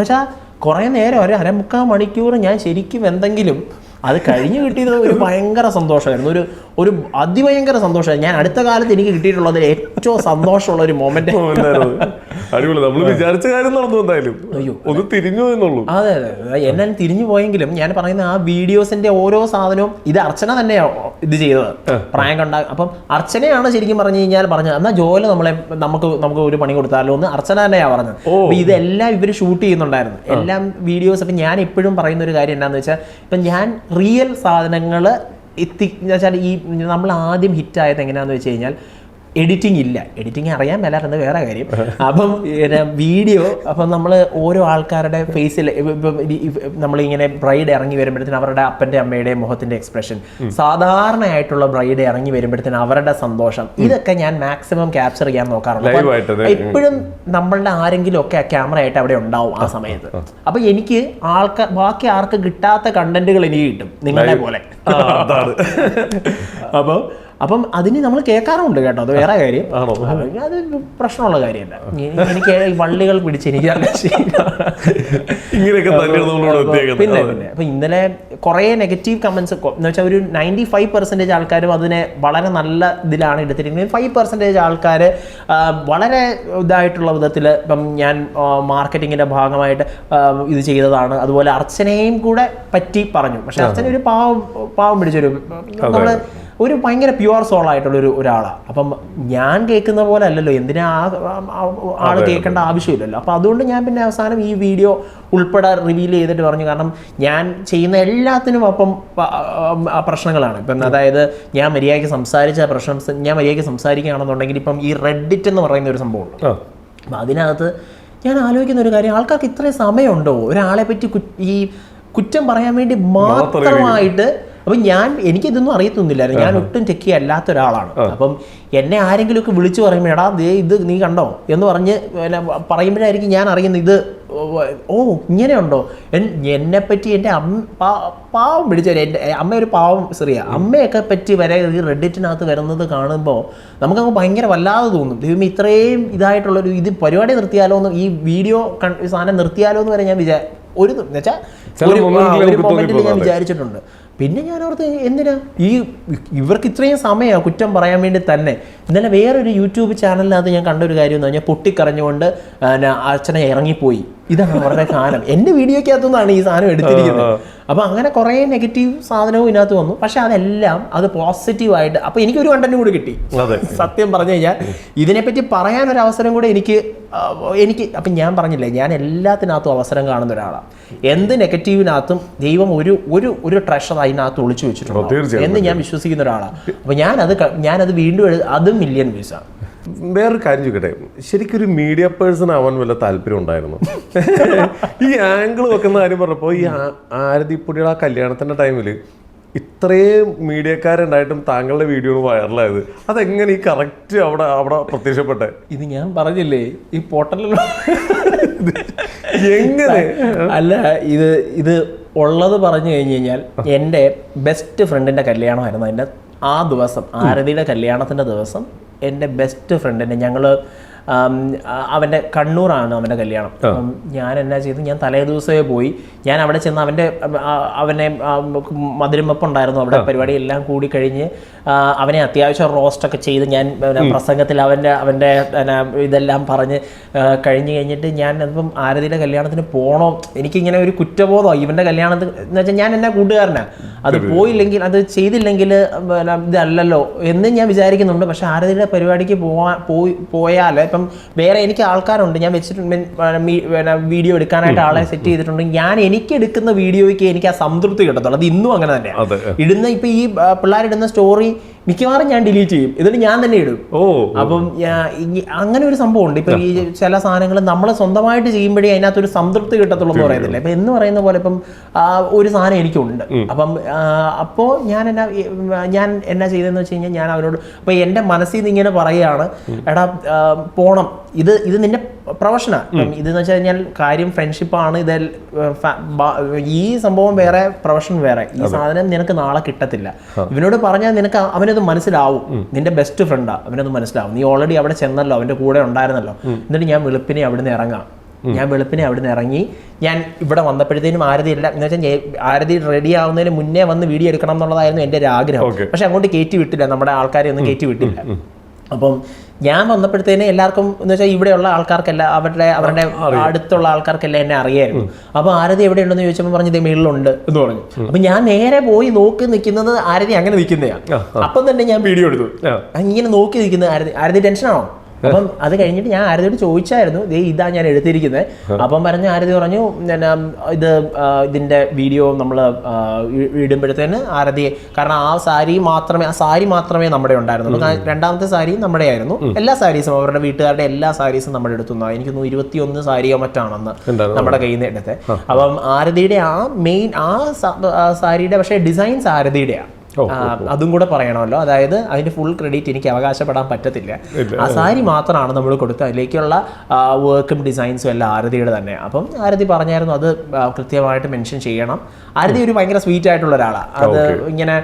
വെച്ചാൽ കുറേ നേരം ഒരു 1.25 മണിക്കൂർ ഞാൻ ശരിക്കും എന്തെങ്കിലും അത് കഴിഞ്ഞ് കിട്ടിയത് ഒരു ഭയങ്കര സന്തോഷമായിരുന്നു, ഒരു അതിഭയങ്കര സന്തോഷമായിരുന്നു. ഞാൻ അടുത്ത കാലത്ത് എനിക്ക് കിട്ടിയിട്ടുള്ളത് ഏറ്റവും സന്തോഷമുള്ള ഒരു മൊമെന്റ്. അടിപൊളി, നമ്മൾ വിചാരിച്ച കാര്യം നടന്നു എന്തായാലും. അയ്യോ ഒന്ന് തിരിഞ്ഞു എന്നുള്ളൂ. അതെ അതെ, എന്നെ തിരിഞ്ഞു പോയെങ്കിലും ഞാൻ പറയുന്ന ആ വീഡിയോസിന്റെ ഓരോ സാധനവും ഇത് അർച്ചന തന്നെയാണ് ഇത് ചെയ്തത്, പ്രായം ഉണ്ടാകും. അപ്പം അർച്ചനയാണ് ശരിക്കും പറഞ്ഞു കഴിഞ്ഞാൽ പറഞ്ഞത് എന്നാൽ ജോലി നമുക്ക് ഒരു പണി കൊടുത്താലോ എന്ന് അർച്ചന തന്നെയാണ് പറഞ്ഞത്. അപ്പൊ ഇതെല്ലാം ഇവർ ഷൂട്ട് ചെയ്യുന്നുണ്ടായിരുന്നു, എല്ലാം വീഡിയോസ്. അപ്പം ഞാൻ എപ്പോഴും പറയുന്ന ഒരു കാര്യം എന്താണെന്ന് വെച്ചാൽ ഇപ്പം ഞാൻ റിയൽ സാധനങ്ങൾ വെച്ചാൽ ഈ നമ്മൾ ആദ്യം ഹിറ്റായത് എങ്ങനെയാണെന്ന് വെച്ച് കഴിഞ്ഞാൽ എഡിറ്റിംഗ് ഇല്ല, എഡിറ്റിംഗ് അറിയാൻ മേലായിരുന്നു വേറെ കാര്യം. അപ്പം വീഡിയോ അപ്പം നമ്മൾ ഓരോ ആൾക്കാരുടെ ഫേസിൽ ഇപ്പം നമ്മളിങ്ങനെ ബ്രൈഡ് ഇറങ്ങി വരുമ്പോഴത്തേന് അവരുടെ അപ്പൻ്റെ അമ്മയുടെയും മുഖത്തിൻ്റെ എക്സ്പ്രഷൻ, സാധാരണയായിട്ടുള്ള ബ്രൈഡ് ഇറങ്ങി വരുമ്പോഴത്തേന് അവരുടെ സന്തോഷം, ഇതൊക്കെ ഞാൻ മാക്സിമം ക്യാപ്ചർ ചെയ്യാൻ നോക്കാറുണ്ട്. എപ്പോഴും നമ്മളുടെ ആരെങ്കിലും ഒക്കെ ക്യാമറ ആയിട്ട് അവിടെ ഉണ്ടാവും ആ സമയത്ത്. അപ്പം എനിക്ക് ബാക്കി ആർക്ക് കിട്ടാത്ത കണ്ടന്റുകൾ എനിക്ക് കിട്ടും നിങ്ങളെ പോലെ. അപ്പം അതിന് നമ്മൾ കേൾക്കാറുണ്ട് കേട്ടോ, അത് വേറെ കാര്യം, അത് പ്രശ്നമുള്ള കാര്യമല്ല. എനിക്ക് വള്ളികൾ പിടിച്ച് എനിക്ക് പിന്നെ അപ്പൊ ഇന്നലെ കുറേ നെഗറ്റീവ് കമന്റ്സ് എന്ന് വെച്ചാൽ ഒരു 95% ആൾക്കാരും അതിനെ വളരെ നല്ല ഇതിലാണ് എടുത്തിരിക്കുന്നത്. 5% ആൾക്കാർ വളരെ ഇതായിട്ടുള്ള വിധത്തിൽ ഇപ്പം ഞാൻ മാർക്കറ്റിങ്ങിന്റെ ഭാഗമായിട്ട് ഇത് ചെയ്തതാണ്, അതുപോലെ അർച്ചനയും കൂടെ പറ്റി പറഞ്ഞു. പക്ഷെ അർച്ചന ഒരു പാവം പിടിച്ചൊരു നമ്മള് ഒരു ഭയങ്കര പ്യുവർ സോൾ ആയിട്ടുള്ള ഒരാളാണ്. അപ്പം ഞാൻ കേൾക്കുന്ന പോലെ അല്ലല്ലോ, എന്തിനാ ആള് കേൾക്കേണ്ട ആവശ്യമില്ലല്ലോ. അപ്പം അതുകൊണ്ട് ഞാൻ പിന്നെ അവസാനം ഈ വീഡിയോ ഉൾപ്പെടെ റിവീൽ ചെയ്തിട്ട് പറഞ്ഞു, കാരണം ഞാൻ ചെയ്യുന്ന എല്ലാത്തിനും അപ്പം പ്രശ്നങ്ങളാണ്. ഇപ്പം അതായത് ഞാൻ മര്യാദയ്ക്ക് സംസാരിക്കുകയാണെന്നുണ്ടെങ്കിൽ ഇപ്പം ഈ റെഡിറ്റ് എന്ന് പറയുന്ന ഒരു സംഭവമുണ്ട്. അപ്പം അതിനകത്ത് ഞാൻ ആലോചിക്കുന്ന ഒരു കാര്യം, ആൾക്കാർക്ക് ഇത്രയും സമയമുണ്ടോ ഒരാളെ പറ്റി ഈ കുറ്റം പറയാൻ വേണ്ടി മാത്രമായിട്ട്? അപ്പം എനിക്കിതൊന്നും അറിയത്തൊന്നുമില്ലായിരുന്നു, ഞാൻ ഒട്ടും ടെക്കി അല്ലാത്ത ഒരാളാണ്. അപ്പം എന്നെ ആരെങ്കിലും ഒക്കെ വിളിച്ചു പറയുമ്പോൾ എടാ ഇത് നീ കണ്ടോ എന്ന് പറഞ്ഞ് പറയുമ്പോഴായിരിക്കും ഞാൻ അറിയുന്നത് ഇത് ഇങ്ങനെയുണ്ടോ. എന്നെപ്പറ്റി എൻ്റെ പാവം പിടിച്ചവരെ, എൻ്റെ അമ്മ ഒരു പാവം സ്ത്രീയാണ്, അമ്മയൊക്കെ പറ്റി വരെ ഈ റെഡിറ്റിനകത്ത് വരുന്നത് കാണുമ്പോൾ നമുക്കങ്ങ് ഭയങ്കര വല്ലാതെ തോന്നും. ദൈവം ഇത്രയും ഇതായിട്ടുള്ളൊരു ഇത് പരിപാടി നിർത്തിയാലോ എന്ന്, ഈ വീഡിയോ സാധനം നിർത്തിയാലോ എന്ന് വരെ ഞാൻ ഒരു മൊമെന്റിൽ ഞാൻ വിചാരിച്ചിട്ടുണ്ട്. പിന്നെ ഞാൻ ഓർത്ത് എന്തിനാ ഇവർക്ക് ഇത്രയും സമയമാണ് കുറ്റം പറയാൻ വേണ്ടി തന്നെ. ഇന്നലെ വേറൊരു യൂട്യൂബ് ചാനലിനകത്ത് ഞാൻ കണ്ടൊരു കാര്യം എന്ന് പറഞ്ഞാൽ പൊട്ടിക്കരഞ്ഞുകൊണ്ട് അർച്ചന ഇറങ്ങിപ്പോയി. ഇതാണ് അവരുടെ സാധനം. എൻ്റെ വീഡിയോക്കകത്തുനിന്നാണ് ഈ സാധനം എടുത്തിരിക്കുന്നത്. അപ്പം അങ്ങനെ കുറേ നെഗറ്റീവ് സാധനവും ഇതിനകത്ത് വന്നു. പക്ഷെ അതെല്ലാം അത് പോസിറ്റീവായിട്ട് അപ്പോൾ എനിക്കൊരു കണ്ടന്റ് കൂടി കിട്ടി. സത്യം പറഞ്ഞു കഴിഞ്ഞാൽ ഇതിനെപ്പറ്റി പറയാനൊരു അവസരം കൂടെ എനിക്ക് അപ്പം ഞാൻ പറഞ്ഞില്ലേ, ഞാൻ എല്ലാത്തിനകത്തും അവസരം കാണുന്ന ഒരാളാണ്. എന്ത് നെഗറ്റീവിനകത്തും ദൈവം ഒരു ട്രഷർ അതിനകത്ത് ഒളിച്ചു വെച്ചിട്ടുണ്ട് എന്ന് ഞാൻ വിശ്വസിക്കുന്ന ഒരാളാണ്. അപ്പം ഞാനത് വീണ്ടും അതും മില്യൺ വ്യൂസാണ്. വേറൊരു കാര്യം ചോദിക്കട്ടെ, ശരിക്കും ഒരു മീഡിയ പേഴ്സൺ ആവാൻ വല്ല താല്പര്യം ഉണ്ടായിരുന്നു? ഈ ആംഗിൾ വെക്കുന്ന കാര്യം പറഞ്ഞപ്പോൾ ഈ ആരതിപ്പൊടിയുടെ ആ കല്യാണത്തിന്റെ ടൈമില് ഇത്രയും മീഡിയക്കാരുണ്ടായിട്ടും താങ്കളുടെ വീഡിയോ വൈറലായത് അതെങ്ങനെ ഈ കറക്റ്റ് അവിടെ പ്രത്യക്ഷപ്പെട്ടെ? ഇത് ഞാൻ പറഞ്ഞില്ലേ, ഈ പോർട്ടലിൽ എങ്ങനെ അല്ല ഇത് ഉള്ളത് പറഞ്ഞു കഴിഞ്ഞു കഴിഞ്ഞാൽ എൻ്റെ ബെസ്റ്റ് ഫ്രണ്ടിൻ്റെ കല്യാണമായിരുന്നു. അതിൻ്റെ ആ ദിവസം ആരതിയുടെ കല്യാണത്തിൻ്റെ ദിവസം എൻ്റെ ബെസ്റ്റ് ഫ്രണ്ടിൻ്റെ അവൻ്റെ കണ്ണൂറാണ് അവൻ്റെ കല്യാണം. ഞാൻ എന്നാ ചെയ്തു, ഞാൻ തലേ ദിവസമേ പോയി. ഞാൻ അവിടെ ചെന്ന് അവനെ മധുരമപ്പം ഉണ്ടായിരുന്നു അവിടെ, പരിപാടി എല്ലാം കൂടി കഴിഞ്ഞ് അവനെ അത്യാവശ്യം റോസ്റ്റൊക്കെ ചെയ്ത് ഞാൻ പ്രസംഗത്തിൽ അവൻ്റെ ഇതെല്ലാം പറഞ്ഞ് കഴിഞ്ഞിട്ട് ഞാൻ ഇപ്പം ആരതിയുടെ കല്യാണത്തിന് പോകണോ, എനിക്കിങ്ങനെ ഒരു കുറ്റബോധം. ഇവൻ്റെ കല്യാണത്തിന് എന്ന് വെച്ചാൽ ഞാൻ എന്നാ കൂട്ടുകാരനാണ്, അത് പോയില്ലെങ്കിൽ അത് ചെയ്തില്ലെങ്കിൽ ഇതല്ലല്ലോ എന്ന് ഞാൻ വിചാരിക്കുന്നുണ്ട്. പക്ഷെ ആരതിയുടെ പരിപാടിക്ക് പോയാൽ ഇപ്പം വേറെ എനിക്ക് ആൾക്കാരുണ്ട്, ഞാൻ വെച്ചിട്ടുണ്ട് വീഡിയോ എടുക്കാനായിട്ട് ആളെ സെറ്റ് ചെയ്തിട്ടുണ്ട്. ഞാൻ എനിക്ക് എടുക്കുന്ന വീഡിയോയ്ക്ക് എനിക്ക് ആ സംതൃപ്തി കിട്ടത്തുള്ളൂ. അത് ഇന്നും അങ്ങനെ തന്നെയാണ്. ഇടുന്ന ഇപ്പൊ ഈ പിള്ളേരിടുന്ന സ്റ്റോറി മിക്കവാറും ഞാൻ ഡിലീറ്റ് ചെയ്യും, എന്നിട്ട് ഞാൻ തന്നെ ഇടും. അപ്പം അങ്ങനെ ഒരു സംഭവം ഉണ്ട്. ഇപ്പൊ ഈ ചില സാധനങ്ങൾ നമ്മൾ സ്വന്തമായിട്ട് ചെയ്യുമ്പോഴേ അതിനകത്തൊരു സംതൃപ്തി കിട്ടത്തുള്ളൂ എന്ന് പറയുന്നില്ല. ഇപ്പൊ എന്ന് പറയുന്ന പോലെ ഇപ്പം ഒരു സാധനം എനിക്കുണ്ട്. അപ്പം അപ്പോൾ ഞാൻ എന്നാ ചെയ്തതെന്ന് വെച്ച് കഴിഞ്ഞാൽ, ഞാൻ അവരോട് ഇപ്പൊ എന്റെ മനസ്സിൽ നിന്ന് ഇങ്ങനെ പറയുകയാണ്, എടാ പോണം, ഇത് നിന്റെ പ്രൊഫഷനാണ്. ഇതെന്ന് വെച്ച് കഴിഞ്ഞാൽ കാര്യം ഫ്രണ്ട്ഷിപ്പാണ്. ഇത് ഈ സംഭവം വേറെ, പ്രൊഫഷൻ വേറെ. ഈ സാധനം നിനക്ക് നാളെ കിട്ടത്തില്ല. ഇവനോട് പറഞ്ഞാൽ നിനക്ക് അവനത് മനസ്സിലാവും. നിന്റെ ബെസ്റ്റ് ഫ്രണ്ടാ, അവനത് മനസ്സിലാവും. നീ ഓൾറെഡി അവിടെ ചെന്നല്ലോ, അവന്റെ കൂടെ ഉണ്ടായിരുന്നല്ലോ. എന്നിട്ട് ഞാൻ വെളുപ്പിനെ അവിടുന്ന് ഇറങ്ങാം. ഞാൻ വെളുപ്പിനെ അവിടുന്ന് ഇറങ്ങി ഞാൻ ഇവിടെ വന്നപ്പോഴത്തേനും ആരതി എല്ലാം എന്ന് വെച്ചാൽ ആരതി റെഡി ആവുന്നതിന് മുന്നേ വന്ന് വീഡിയോ എടുക്കണം എന്നുള്ളതായിരുന്നു എൻ്റെ ഒരു ആഗ്രഹം. പക്ഷെ അങ്ങോട്ട് കയറ്റി വിട്ടില്ല, നമ്മുടെ ആൾക്കാരെ ഒന്നും കയറ്റി വിട്ടില്ല. അപ്പം ഞാൻ വന്നപ്പോഴത്തേനും എല്ലാവർക്കും എന്ന് വെച്ചാൽ ഇവിടെയുള്ള ആൾക്കാർക്കെല്ലാം അവരുടെ അടുത്തുള്ള ആൾക്കാർക്കെല്ലാം എന്നെ അറിയായിരുന്നു. അപ്പോൾ ആരതി എവിടെ ഉണ്ടെന്ന് ചോദിച്ചപ്പോൾ പറഞ്ഞു ഇതേ മേളിലുണ്ട് എന്ന് പറഞ്ഞു. അപ്പൊ ഞാൻ നേരെ പോയി നോക്കി നിൽക്കുന്നത് ആരതി അങ്ങനെ നിൽക്കുന്നതാണ്. അപ്പം തന്നെ ഞാൻ വീഡിയോ എടുത്തു. ഇങ്ങനെ നോക്കി നിൽക്കുന്നത് ആരതി ടെൻഷനാണോ? അപ്പം അത് കഴിഞ്ഞിട്ട് ഞാൻ ആരതിയോട് ചോദിച്ചായിരുന്നു, ഇതാ ഞാൻ എടുത്തിരിക്കുന്നത്. അപ്പം ആരതി പറഞ്ഞു ഇതിന്റെ വീഡിയോ നമ്മൾ ഇടുമ്പോഴത്തേന് ആരതി, കാരണം ആ സാരി മാത്രമേ നമ്മുടെ ഉണ്ടായിരുന്നുള്ളൂ. രണ്ടാമത്തെ സാരി നമ്മുടെ ആയിരുന്നു. എല്ലാ സാരീസും അവരുടെ വീട്ടുകാരുടെ എല്ലാ സാരീസും നമ്മൾ എടുത്തു. എനിക്ക് 21 സാരിയോ മറ്റാണെന്ന് നമ്മുടെ കയ്യിൽ നിന്ന് എടുത്തത്. അപ്പം ആരതിയുടെ ആ മെയിൻ ആ സാരിയുടെ പക്ഷേ ഡിസൈൻസ് ആരതിയുടെയാണ്. അതും കൂടെ പറയണമല്ലോ. അതായത് അതിന്റെ ഫുൾ ക്രെഡിറ്റ് എനിക്ക് അവകാശപ്പെടാൻ പറ്റത്തില്ല. ആ സാരി മാത്രമാണ് നമ്മൾ കൊടുത്തത്. അതിലേക്കുള്ള വർക്കും ഡിസൈൻസും എല്ലാം ആരതിയുടെ തന്നെ. അപ്പം ആരതി പറഞ്ഞായിരുന്നു അത് കൃത്യമായിട്ട് മെൻഷൻ ചെയ്യണം. ആരതി ഒരു ഭയങ്കര സ്വീറ്റ് ആയിട്ടുള്ള ഒരാളാണ്. അത് ഇങ്ങനെ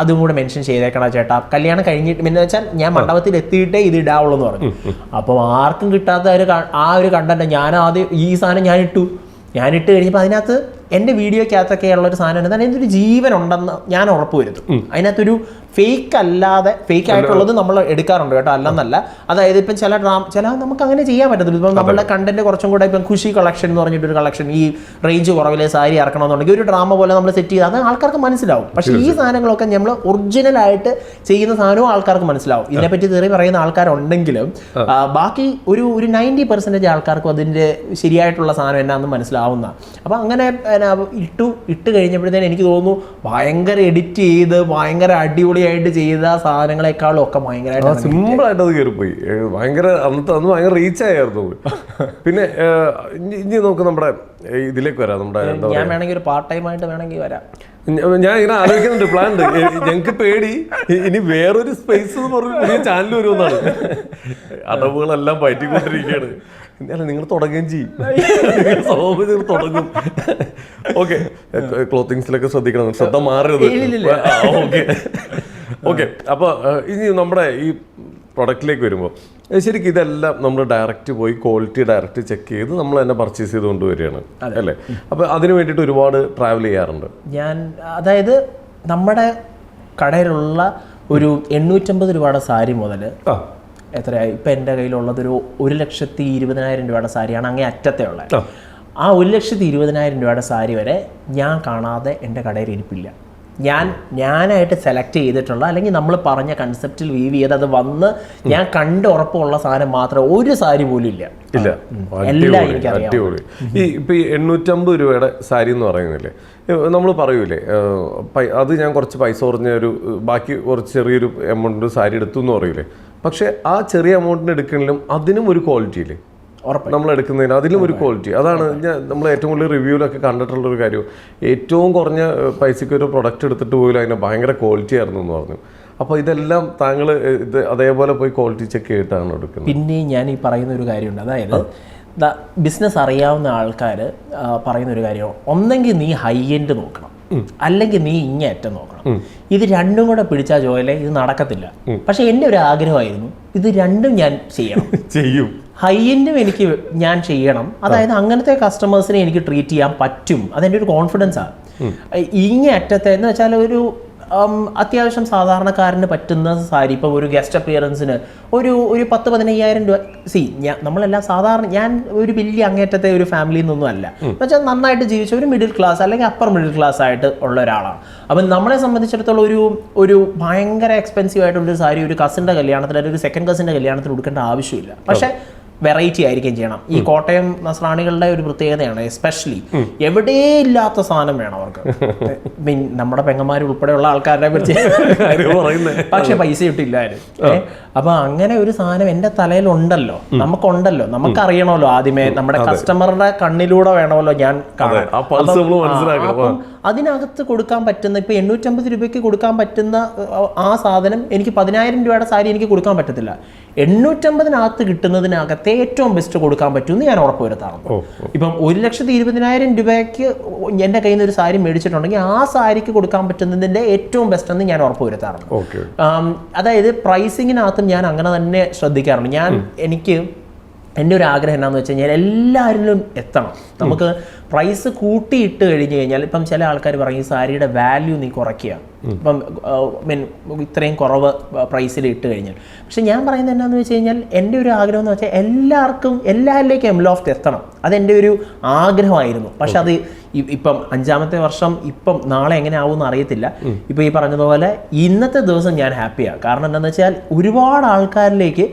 അതും കൂടെ മെൻഷൻ ചെയ്തേക്കണം ചേട്ടാ. കല്യാണം കഴിഞ്ഞിട്ട് പിന്നെ വെച്ചാൽ ഞാൻ മണ്ഡപത്തിൽ എത്തിയിട്ടേ ഇത് ഇടാവുള്ളൂ എന്ന് പറഞ്ഞു. അപ്പം ആർക്കും കിട്ടാത്ത ഒരു കണ്ടന്റ് ഞാൻ ആദ്യം ഈ സാധനം ഞാനിട്ട് കഴിഞ്ഞപ്പോൾ അതിനകത്ത് എൻ്റെ വീഡിയോക്കകത്തൊക്കെ ഉള്ളൊരു സാധനം ഉണ്ട്. അതിനകത്തൊരു ജീവൻ ഉണ്ടെന്ന് ഞാൻ ഉറപ്പ് വരുത്തും. അതിനകത്തൊരു ഫേക്ക് അല്ലാതെ, ഫേക്ക് ആയിട്ടുള്ളത് നമ്മൾ എടുക്കാറുണ്ട് കേട്ടോ, അല്ലെന്നല്ല. അതായത് ഇപ്പം ചില നമുക്ക് അങ്ങനെ ചെയ്യാൻ പറ്റത്തില്ല. ഇപ്പം നമ്മളുടെ കണ്ടന്റ് കുറച്ചും കൂടെ ഇപ്പം ഖുഷി കളക്ഷൻ എന്ന് പറഞ്ഞിട്ടൊരു കളക്ഷൻ, ഈ റേഞ്ച് കുറവിലെ സാരി ഇറക്കണമെന്നുണ്ടെങ്കിൽ ഒരു ഡ്രാമ പോലെ നമ്മൾ സെറ്റ് ചെയ്ത് അത് ആൾക്കാർക്ക് മനസ്സിലാവും. പക്ഷേ ഈ സാധനങ്ങളൊക്കെ നമ്മൾ ഒറിജിനലായിട്ട് ചെയ്യുന്ന സാധനവും ആൾക്കാർക്ക് മനസ്സിലാവും. ഇതിനെപ്പറ്റി തെറി പറയുന്ന ആൾക്കാരുണ്ടെങ്കിലും ബാക്കി ഒരു 90% ആൾക്കാർക്കും അതിൻ്റെ ശരിയായിട്ടുള്ള സാധനം എന്നാന്ന് മനസ്സിലാവുന്ന. അപ്പം അങ്ങനെ ഇട്ട് കഴിഞ്ഞപ്പോഴത്തേനും എനിക്ക് തോന്നുന്നു ഭയങ്കര എഡിറ്റ് ചെയ്ത് ഭയങ്കര അടിപൊളിയായിട്ട് ചെയ്ത സാധനങ്ങളെക്കാളും ഒക്കെ ഭയങ്കരമായിട്ട് സിമ്പിൾ ആയിട്ട് അത് കയറിപ്പോയി. ഭയങ്കര അന്ന് ഭയങ്കര റീച്ച് ആയിരുന്നു. പിന്നെ ഇനി നമുക്ക് നമ്മുടെ ഇതിലേക്ക് വരാം. നമ്മുടെ ഞാൻ വേണമെങ്കിൽ ഒരു പാർട്ട് ടൈം ആയിട്ട് വേണമെങ്കിൽ വരാം. ഞാൻ ഇങ്ങനെ ആലോചിക്കുന്നുണ്ട്, പ്ലാൻ ഉണ്ട്. ഞങ്ങൾക്ക് പേടി ഇനി വേറൊരു സ്പേസ് എന്ന് പറഞ്ഞ പുതിയ ചാനൽ വരുമെന്നാണ്. അടവുകളെല്ലാം പറ്റിക്കൊണ്ടിരിക്കുകയാണ്. അല്ല, നിങ്ങൾ തുടങ്ങുകയും ചെയ്യും, തുടങ്ങും. ഓക്കെ, ക്ലോത്തിങ്സിലൊക്കെ ശ്രദ്ധിക്കണം, ശ്രദ്ധ മാറരുത്. ഓക്കെ. അപ്പോൾ ഇനി നമ്മുടെ ഈ പ്രൊഡക്റ്റിലേക്ക് വരുമ്പോൾ ശരിക്കും ഇതെല്ലാം നമ്മൾ ഡയറക്റ്റ് പോയി ക്വാളിറ്റി ഡയറക്റ്റ് ചെക്ക് ചെയ്ത് നമ്മൾ തന്നെ പർച്ചേസ് ചെയ്ത് കൊണ്ടുവരികയാണ് അല്ലേ? അപ്പോൾ അതിന് വേണ്ടിയിട്ട് ഒരുപാട് ട്രാവൽ ചെയ്യാറുണ്ട് ഞാൻ. അതായത് നമ്മുടെ കടയിലുള്ള ഒരു 850 രൂപയുടെ സാരി മുതൽ എത്രയായി ഇപ്പം എൻ്റെ കയ്യിലുള്ളതൊരു 1,20,000 രൂപയുടെ സാരിയാണ് അങ്ങേ അറ്റത്തെ ഉള്ളത്. ആ 1,20,000 രൂപയുടെ സാരി വരെ ഞാൻ കാണാതെ എൻ്റെ കടയിൽ ഇരിപ്പില്ല. ഞാനായിട്ട് സെലക്ട് ചെയ്തിട്ടുള്ള, അല്ലെങ്കിൽ നമ്മൾ പറഞ്ഞ കൺസെപ്റ്റിൽ വീവ് ചെയ്ത് അത് വന്ന് ഞാൻ കണ്ട് ഉറപ്പുള്ള സാധനം മാത്രം ഒരു സാരി പോലും ഇല്ല. എല്ലാം എനിക്കറിയാം. ഈ ഇപ്പം ഈ 850 രൂപയുടെ സാരി എന്ന് പറയുന്നില്ലേ, നമ്മൾ പറയൂലേ അത് ഞാൻ കുറച്ച് പൈസ കുറഞ്ഞൊരു ബാക്കി കുറച്ച് ചെറിയൊരു എമൗണ്ട് സാരി എടുത്തു എന്ന് പറയൂലേ. പക്ഷെ ആ ചെറിയ എമൗണ്ടിന് എടുക്കണമെങ്കിലും അതിനും ഒരു ക്വാളിറ്റി ഇല്ലേ നമ്മൾ എടുക്കുന്നതിന്, അതിലും ഒരു ക്വാളിറ്റി. അതാണ് നമ്മൾ ഏറ്റവും കൂടുതൽ റിവ്യൂവിലൊക്കെ കണ്ടിട്ടുള്ളൊരു കാര്യം. ഏറ്റവും കുറഞ്ഞ പൈസയ്ക്ക് ഒരു പ്രൊഡക്റ്റ് എടുത്തിട്ട് പോലും അതിന് ഭയങ്കര ക്വാളിറ്റി ആയിരുന്നു എന്ന് പറഞ്ഞു. അപ്പോൾ ഇതെല്ലാം താങ്കൾ ഇത് അതേപോലെ പോയി ക്വാളിറ്റി ചെക്ക് ചെയ്തിട്ടാണ് എടുക്കുന്നത്. പിന്നെ ഞാൻ ഈ പറയുന്ന ഒരു കാര്യമുണ്ട്, അതായത് ബിസിനസ് അറിയാവുന്ന ആൾക്കാർ പറയുന്ന ഒരു കാര്യമാണ്, ഒന്നെങ്കിൽ നീ ഹൈ എൻഡ് നോക്കണം, അല്ലെങ്കിൽ നീ ഇങ്ങേറ്റം നോക്കണം. ഇത് രണ്ടും കൂടെ പിടിച്ചാൽ ജോയിലെ ഇത് നടക്കത്തില്ല. പക്ഷെ എൻ്റെ ഒരു ആഗ്രഹമായിരുന്നു ഇത് രണ്ടും ഞാൻ ചെയ്യും. ഹൈ എൻഡും ഞാൻ ചെയ്യണം. അതായത് അങ്ങനത്തെ കസ്റ്റമേഴ്സിനെ എനിക്ക് ട്രീറ്റ് ചെയ്യാൻ പറ്റും. അതെൻ്റെ ഒരു കോൺഫിഡൻസാണ്. ഇങ്ങേ അറ്റത്തെ എന്ന് വെച്ചാൽ അത്യാവശ്യം സാധാരണക്കാരന് പറ്റുന്ന സാരി ഇപ്പോൾ ഒരു ഗസ്റ്റ് അപ്പിയറൻസിന് ഒരു 10-15,000 രൂപ. നമ്മളെല്ലാം സാധാരണ, ഞാൻ ഒരു വലിയ അങ്ങേറ്റത്തെ ഒരു ഫാമിലിയിൽ നിന്നൊന്നും അല്ല, എന്നുവെച്ചാൽ നന്നായിട്ട് ജീവിച്ച ഒരു മിഡിൽ ക്ലാസ് അല്ലെങ്കിൽ അപ്പർ മിഡിൽ ക്ലാസ് ആയിട്ട് ഉള്ള ഒരാളാണ്. അപ്പം നമ്മളെ സംബന്ധിച്ചിടത്തോളം ഒരു ഭയങ്കര എക്സ്പെൻസീവ് ആയിട്ടുള്ളൊരു സാരി ഒരു കസിൻ്റെ കല്യാണത്തിന് അല്ലെങ്കിൽ ഒരു സെക്കൻഡ് കസിൻ്റെ കല്യാണത്തിന് കൊടുക്കേണ്ട ആവശ്യമില്ല. പക്ഷേ വെറൈറ്റി ആയിരിക്കും ചെയ്യണം. ഈ കോട്ടയം നസ്രാണികളുടെ ഒരു പ്രത്യേകതയാണ്, എസ്പെഷ്യലി എവിടെയില്ലാത്ത സാധനം വേണം അവർക്ക്. നമ്മുടെ പെങ്ങന്മാർ ഉൾപ്പെടെയുള്ള ആൾക്കാരുടെ കുറിച്ച് പക്ഷെ പൈസ ഇട്ടില്ലായിരുന്നു. അപ്പൊ അങ്ങനെ ഒരു സാധനം എൻ്റെ തലയിലുണ്ടല്ലോ, നമുക്കറിയണമല്ലോ ആദ്യമേ നമ്മുടെ കസ്റ്റമറുടെ കണ്ണിലൂടെ വേണമല്ലോ ഞാൻ കാണാൻ. അതിനകത്ത് കൊടുക്കാൻ പറ്റുന്ന, ഇപ്പൊ 850 രൂപയ്ക്ക് കൊടുക്കാൻ പറ്റുന്ന ആ സാധനം എനിക്ക് 10,000 രൂപയുടെ സാരി എനിക്ക് കൊടുക്കാൻ പറ്റത്തില്ല. 850-നകത്ത് കിട്ടുന്നതിനകത്ത് ഏറ്റവും ബെസ്റ്റ് കൊടുക്കാൻ പറ്റുമെന്ന് ഞാൻ ഉറപ്പ് വരുത്താറുണ്ട്. ഇപ്പം 1,20,000 രൂപയ്ക്ക് എൻ്റെ കയ്യിൽ നിന്ന് ഒരു സാരി മേടിച്ചിട്ടുണ്ടെങ്കിൽ ആ സാരിക്ക് കൊടുക്കാൻ പറ്റുന്നതിൻ്റെ ഏറ്റവും ബെസ്റ്റ് എന്ന് ഞാൻ ഉറപ്പ് വരുത്താറുണ്ട്. അതായത് പ്രൈസിങ്ങിനകത്തും ഞാൻ അങ്ങനെ തന്നെ ശ്രദ്ധിക്കാറുണ്ട്. എനിക്ക് എൻ്റെ ഒരു ആഗ്രഹം എന്താണെന്ന് വെച്ച് കഴിഞ്ഞാൽ എല്ലാവരിലും എത്തണം. നമുക്ക് പ്രൈസ് കൂട്ടിയിട്ട് കഴിഞ്ഞ് കഴിഞ്ഞാൽ ഇപ്പം ചില ആൾക്കാർ പറയും ഈ സാരിയുടെ വാല്യൂ നീ കുറയ്ക്കുക, ഇപ്പം ഇത്രയും കുറവ് പ്രൈസിൽ ഇട്ട് കഴിഞ്ഞാൽ. പക്ഷെ ഞാൻ പറയുന്നത് എന്താണെന്ന് വെച്ച് കഴിഞ്ഞാൽ എൻ്റെ ഒരു ആഗ്രഹം എന്ന് വെച്ചാൽ എല്ലാവരിലേക്കും എംലോഫ്റ്റ് എത്തണം. അതെൻ്റെ ഒരു ആഗ്രഹമായിരുന്നു. പക്ഷെ അത് ഇപ്പം 5ാമത്തെ വർഷം, ഇപ്പം നാളെ എങ്ങനെ ആവുമെന്ന് അറിയത്തില്ല. ഇപ്പം ഈ പറഞ്ഞതുപോലെ ഇന്നത്തെ ദിവസം ഞാൻ ഹാപ്പിയാണ്. കാരണം എന്താണെന്ന് വെച്ചാൽ ഒരുപാട് ആൾക്കാരിലേക്ക്